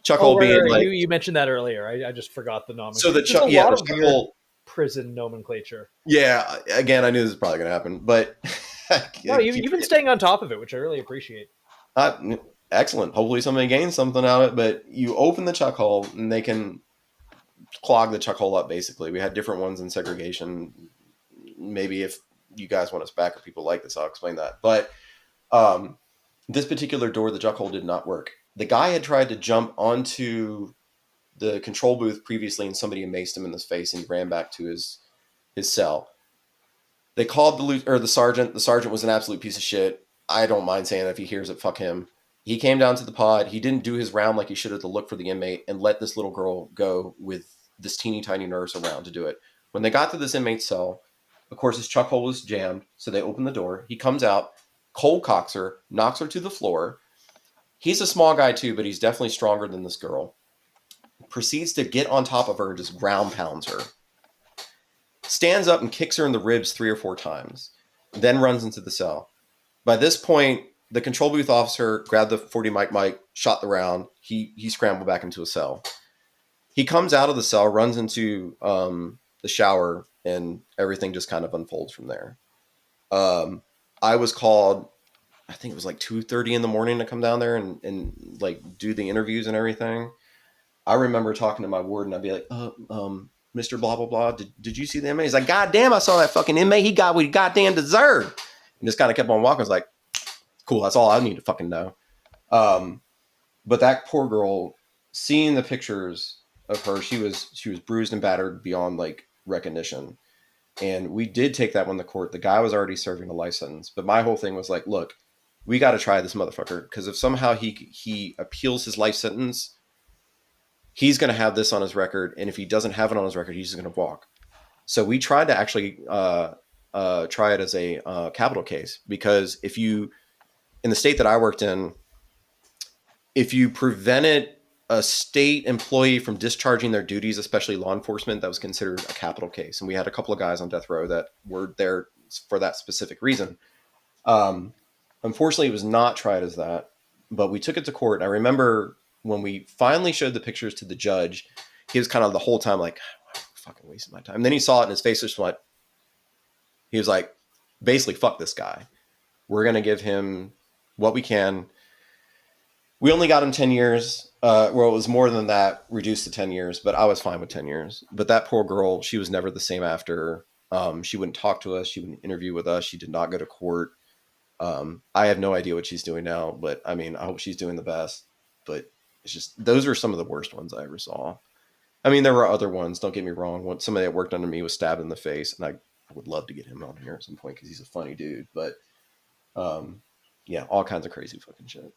Chuck hole being right. like You mentioned that earlier. I just forgot the nomenclature. So the chuck, yeah, the chuck hole prison nomenclature. Yeah, again, I knew this was probably going to happen, but no, you've been staying on top of it, which I really appreciate. Excellent. Hopefully somebody gains something out of it, but you open the chuck hole and they can clog the chuck hole up, basically. We had different ones in segregation. Maybe if you guys want us back or people like this, I'll explain that. But this particular door, the chuck hole did not work. The guy had tried to jump onto the control booth previously, and somebody maced him in the face, and he ran back to his cell. They called the sergeant. The sergeant was an absolute piece of shit. I don't mind saying that. If he hears it, fuck him. He came down to the pod. He didn't do his round like he should have to look for the inmate and let this little girl go with this teeny tiny nurse around to do it. When they got to this inmate's cell, of course, his chuck hole was jammed, so they opened the door. He comes out, cold cocks her, knocks her to the floor. He's a small guy too, but he's definitely stronger than this girl. Proceeds to get on top of her and just ground pounds her. Stands up and kicks her in the ribs 3 or 4 times. Then runs into the cell. By this point, the control booth officer grabbed the 40 mic, shot the round. He scrambled back into a cell. He comes out of the cell, runs into the shower, and everything just kind of unfolds from there. I was called, I think it was like 2:30 in the morning to come down there and like do the interviews and everything. I remember talking to my warden. I'd be like, Mr. Blah, blah, blah, did you see the inmate? He's like, God damn, I saw that fucking inmate. He got what he goddamn deserved. And just kind of kept on walking. I was like, cool, that's all I need to fucking know. But that poor girl, seeing the pictures of her, she was bruised and battered beyond like recognition. And we did take that one to court. The guy was already serving a life sentence. But my whole thing was like, look, we got to try this motherfucker. Because if somehow he appeals his life sentence, he's going to have this on his record. And if he doesn't have it on his record, he's just going to walk. So we tried to actually try it as a capital case. Because if you, in the state that I worked in, if you prevented a state employee from discharging their duties, especially law enforcement, that was considered a capital case. And we had a couple of guys on death row that were there for that specific reason. Unfortunately, it was not tried as that, but we took it to court. And I remember when we finally showed the pictures to the judge, he was kind of the whole time like, I'm fucking wasting my time. And then he saw it and his face just went, he was like, basically, fuck this guy. We're going to give him what we can. We only got him 10 years. Well, it was more than that, reduced to 10 years, but I was fine with 10 years. But that poor girl, she was never the same after. She wouldn't talk to us. She wouldn't interview with us. She did not go to court. I have no idea what she's doing now, but I mean, I hope she's doing the best. But it's just, those are some of the worst ones I ever saw. I mean, there were other ones, don't get me wrong. Somebody that worked under me was stabbed in the face, and I would love to get him on here at some point because he's a funny dude. But yeah, all kinds of crazy fucking shit.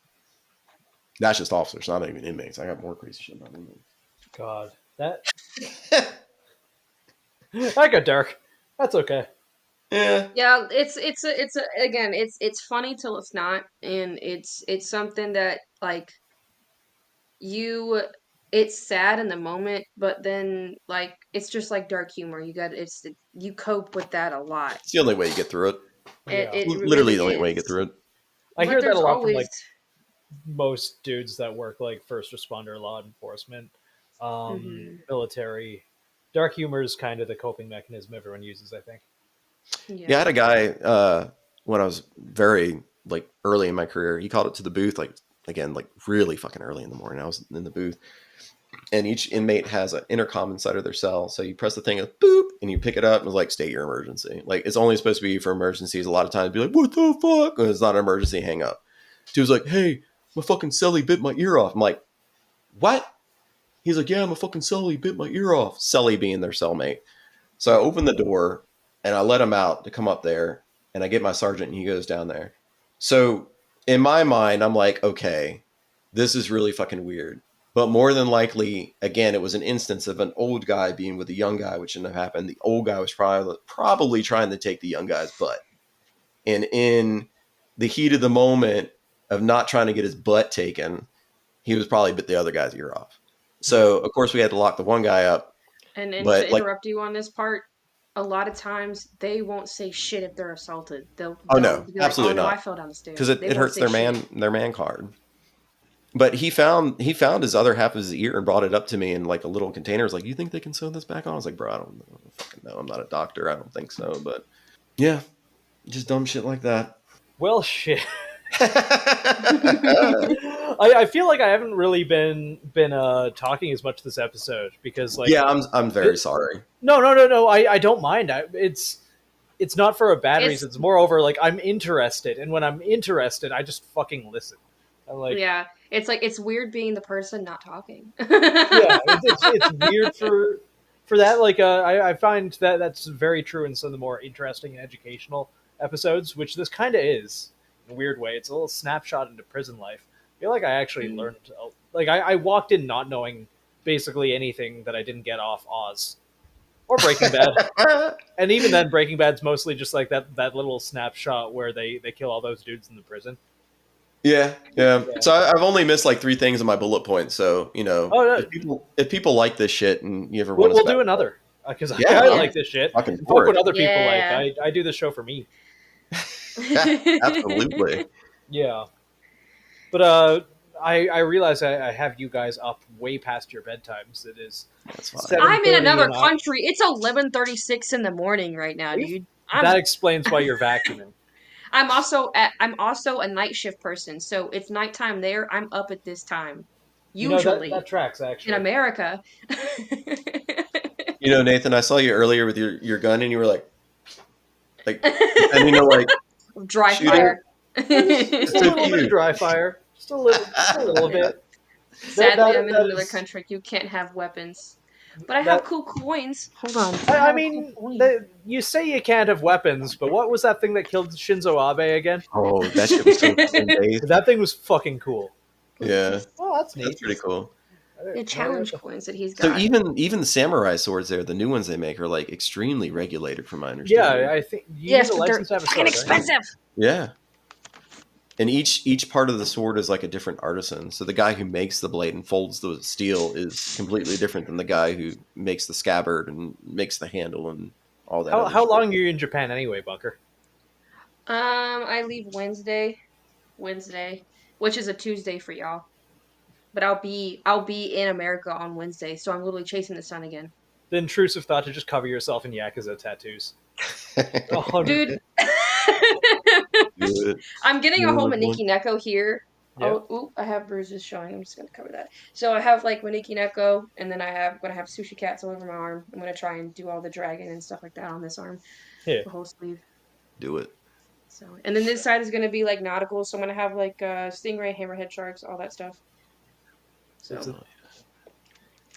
That's just officers, not even inmates. I got more crazy shit than inmates. God, that that got dark. That's okay. Yeah. Yeah, it's funny till it's not, and it's something that like it's sad in the moment, but then like it's just like dark humor. You cope with that a lot. It's the only way you get through it. It Literally really the only way you is. get through it. I But hear that there's a lot always from like most dudes that work like first responder, law enforcement, military. Dark humor is kind of the coping mechanism everyone uses, I think. Yeah, I had a guy when I was very like early in my career. He called it to the booth, like again, like really fucking early in the morning. I was in the booth, and each inmate has an intercom inside of their cell. So you press the thing, and boop, and you pick it up, and it's like, state your emergency. Like it's only supposed to be for emergencies. A lot of times, be like, what the fuck? And it's not an emergency. Hang up. He was like, hey, my fucking cellie bit my ear off. I'm like, what? He's like, yeah, my fucking cellie bit my ear off. Cellie being their cellmate. So I open the door and I let him out to come up there, and I get my sergeant and he goes down there. So in my mind, I'm like, okay, this is really fucking weird. But more than likely, again, it was an instance of an old guy being with a young guy, which shouldn't have happened. The old guy was probably trying to take the young guy's butt. And in the heat of the moment of not trying to get his butt taken, he was probably bit the other guy's ear off. So, of course, we had to lock the one guy up. And but, to interrupt you on this part, a lot of times they won't say shit if they're assaulted. No, be like, absolutely no, not. I fell down the stairs. Because it hurts their man card. But he found his other half of his ear and brought it up to me in like a little container. He's like, you think they can sew this back on? I was like, bro, I don't fucking know. I'm not a doctor. I don't think so. But yeah, just dumb shit like that. Well, shit. I feel like I haven't really been talking as much this episode because like yeah, I'm very sorry. No. I don't mind. It's not for a bad reason. It's moreover like I'm interested, and when I'm interested, I just fucking listen. I'm like, yeah, it's weird being the person not talking. yeah, it's weird for that. Like I find that's very true in some of the more interesting and educational episodes, which this kind of is. In a weird way, it's a little snapshot into prison life. I feel like I actually learned, like I walked in not knowing basically anything that I didn't get off Oz or Breaking Bad, and even then, Breaking Bad's mostly just like that little snapshot where they kill all those dudes in the prison. Yeah. So I've only missed like 3 things in my bullet points. So if people like this shit and you ever want to, we'll do another because I like this shit. Fuck what other people like. I do this show for me. Absolutely. Yeah. But I realize I have you guys up way past your bedtimes. It is. That's fine. I'm in another country. It's 11:36 in the morning right now, dude. That explains why you're vacuuming. I'm also a night shift person, so it's nighttime there. I'm up at this time. Usually, that tracks actually. In America. Nathan, I saw you earlier with your gun, and you were like, and like dry fire. Just a little bit of dry fire. Just a little bit. Sadly, I'm in another country. You can't have weapons. But I have cool coins. Hold on. I mean, you say you can't have weapons, but what was that thing that killed Shinzo Abe again? Oh, that shit was so cool. That thing was fucking cool. Yeah. Oh, that's neat. That's pretty cool. The challenge coins that he's got. So even the samurai swords there, the new ones they make are like extremely regulated from my understanding. Yeah, I think yes, but they're fucking expensive. Right? Yeah. And each part of the sword is like a different artisan. So the guy who makes the blade and folds the steel is completely different than the guy who makes the scabbard and makes the handle and all that. How long are you in Japan anyway, Bunker? I leave Wednesday, which is a Tuesday for y'all. but I'll be in America on Wednesday, so I'm literally chasing the sun again. The intrusive thought to just cover yourself in Yakuza tattoos. Dude, I'm getting a whole Maneki Neko here. Yeah. Oh, ooh, I have bruises showing. I'm just gonna cover that. So I have like Maneki Neko, and then gonna have sushi cats all over my arm. I'm gonna try and do all the dragon and stuff like that on this arm, Yeah. the whole sleeve. Do it. So, and then this side is gonna be like nautical. So I'm gonna have like stingray, hammerhead sharks, all that stuff. So.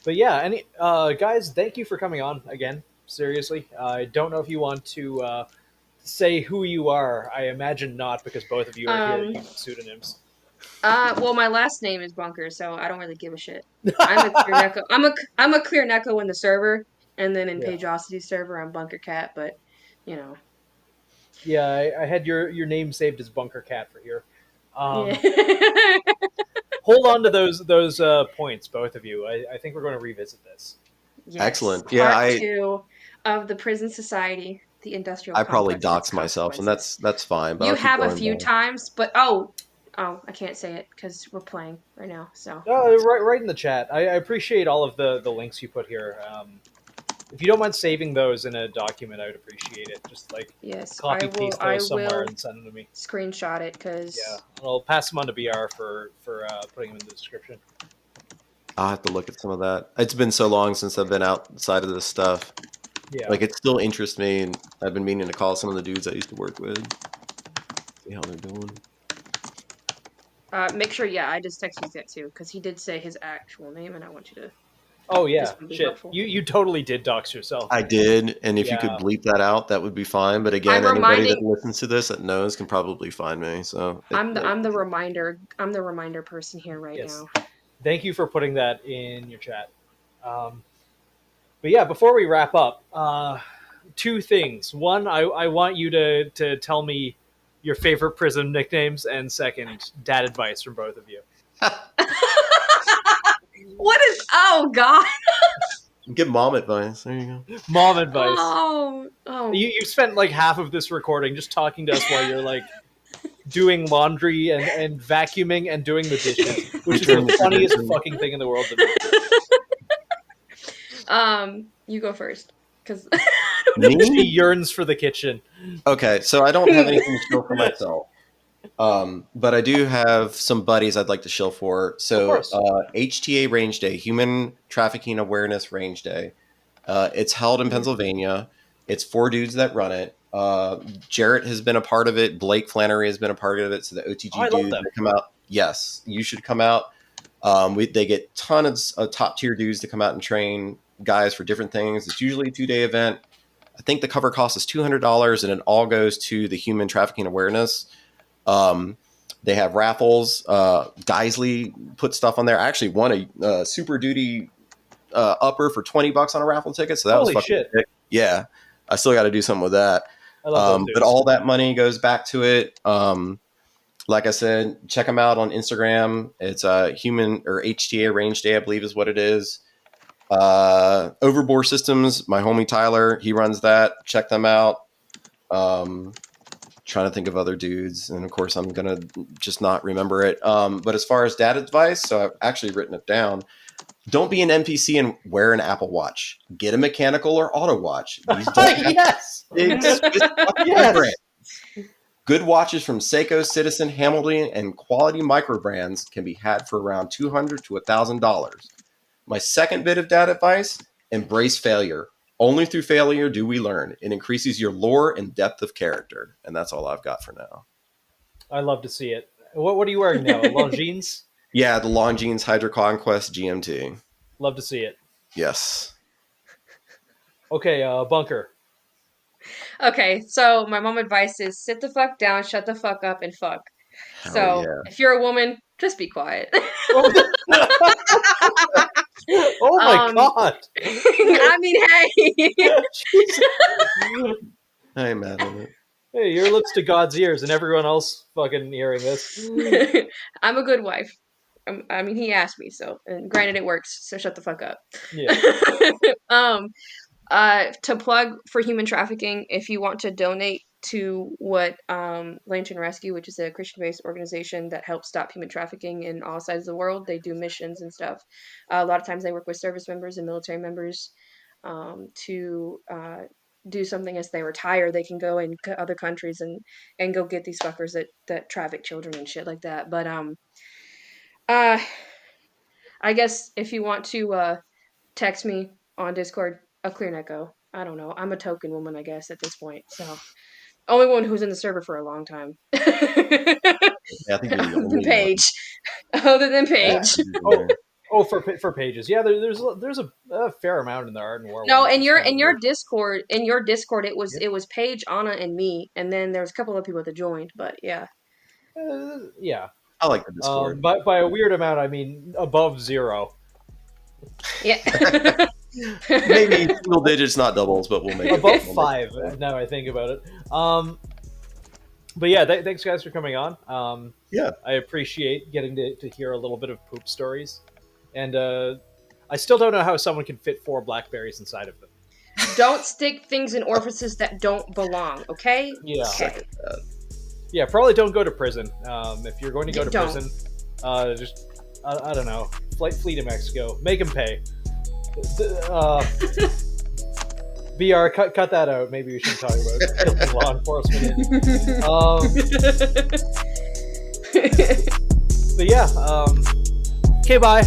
But yeah, guys, thank you for coming on again. Seriously, I don't know if you want to say who you are. I imagine not, because both of you are here using pseudonyms. Well, my last name is Bunker, so I don't really give a shit. I'm a clear Neko. I'm a clear Neko in the server, and then in Pageosity's server, I'm Bunker Cat. But you know. Yeah, I had your name saved as Bunker Cat for here. Yeah. Hold on to those points, both of you. I think we're going to revisit this. Yes. Excellent. Yeah, Part 2 of the prison society, the industrial. I probably complex, dox its myself, and consequences. that's fine. But You I'll keep have a going few down. times, but oh, I can't say it because we're playing right now. So Right in the chat. I appreciate all of the links you put here. If you don't mind saving those in a document, I would appreciate it. Just like yes, copy paste those somewhere and send them to me. Screenshot it because I'll pass them on to BR for putting them in the description. I'll have to look at some of that. It's been so long since I've been outside of this stuff. Yeah, like it still interests me, and I've been meaning to call some of the dudes I used to work with. See how they're doing. make sure. Yeah, I just texted you that too because he did say his actual name, and I want you to. Oh yeah, This would be shit. helpful. You totally did dox yourself. I did, and if you could Yeah. bleep that out, that would be fine. But again, I'm anybody that reminding- listens to this that knows can probably find me. So I'm the reminder. I'm the reminder person here right Yes. now. Thank you for putting that in your chat. But yeah, before we wrap up, two things. One, I want you to tell me your favorite prison nicknames, and second, dad advice from both of you. What is? Oh God! Give mom advice. There you go. Mom advice. Oh. You spent like half of this recording just talking to us while you're like doing laundry and vacuuming and doing the dishes, which is the funniest fucking thing in the world to me. You go first, because She Me? yearns for the kitchen. Okay, so I don't have anything to shill for myself. But I do have some buddies I'd like to shill for. So course. HTA Range Day, Human Trafficking Awareness Range Day. It's held in Pennsylvania. It's 4 dudes that run it. Jarrett has been a part of it. Blake Flannery has been a part of it. So the OTG I love dudes them. that come out. Yes, you should come out. They get tons of top tier dudes to come out and train guys for different things. It's usually a 2-day event. I think the cover cost is $200, and it all goes to the human trafficking awareness. They have raffles. Geisley put stuff on there. I actually won a Super Duty upper for $20 on a raffle ticket. So that Holy was fucking shit. sick. Yeah, I still got to do something with that. I love those But dudes. all that money goes back to it. Like I said, check them out on Instagram. It's human or HTA Range Day, I believe is what it is. Overbore Systems, my homie Tyler, he runs that. Check them out. Trying to think of other dudes, and of course I'm gonna just not remember it. But as far as dad advice, so I've actually written it down. Don't be an NPC and wear an Apple Watch. Get a mechanical or auto watch. These don't have Yes. Yes. brands. Good watches from Seiko, Citizen, Hamilton, and quality micro brands can be had for around $200 to $1,000. My second bit of dad advice: embrace failure. Only through failure do we learn. It increases your lore and depth of character. And that's all I've got for now. I love to see it. What are you wearing now? Longines? Yeah, the Longines Hydro Conquest GMT. Love to see it. Yes. Okay, Bunker. okay. So my mom advice is sit the fuck down, shut the fuck up, and fuck. Hell So yeah. if you're a woman, just be quiet. Oh my god. I mean, hey. I ain't mad at it. Hey, your lips to God's ears, and everyone else fucking hearing this. I'm a good wife. I mean, he asked me, so, and granted, it works. So shut the fuck up. Yeah. To plug for human trafficking, if you want to donate to what Lantern Rescue, which is a Christian-based organization that helps stop human trafficking in all sides of the world. They do missions and stuff. A lot of times they work with service members and military members to do something as they retire. They can go in other countries and go get these fuckers that traffic children and shit like that. But uh, I guess if you want to text me on Discord, a clear echo. I don't know. I'm a token woman, I guess, at this point. So, only one who's in the server for a long time. Yeah, I think you're the Other than only one. Paige. Other than Paige. Oh, for pages, yeah. There's a fair amount in the Art and War. No, one, in which is your kinda in your weird. Discord, it was Yeah. it was Paige, Anna, and me, and then there was a couple of people that joined. But yeah, Yeah. I like the Discord. But by a weird amount, I mean above 0. yeah. Maybe single digits, not doubles, but we'll make it. Above We'll 5. make it. Now I think about it. But yeah, thanks guys for coming on. Yeah. I appreciate getting to hear a little bit of poop stories, and I still don't know how someone can fit 4 blackberries inside of them. Don't stick things in orifices that don't belong. Okay. Yeah. Okay. Yeah, probably don't go to prison. If you're going to go to Don't. prison, just I don't know, flee to Mexico, make them pay. BR, cut that out. Maybe we should talk about killing law enforcement. But yeah, okay, bye.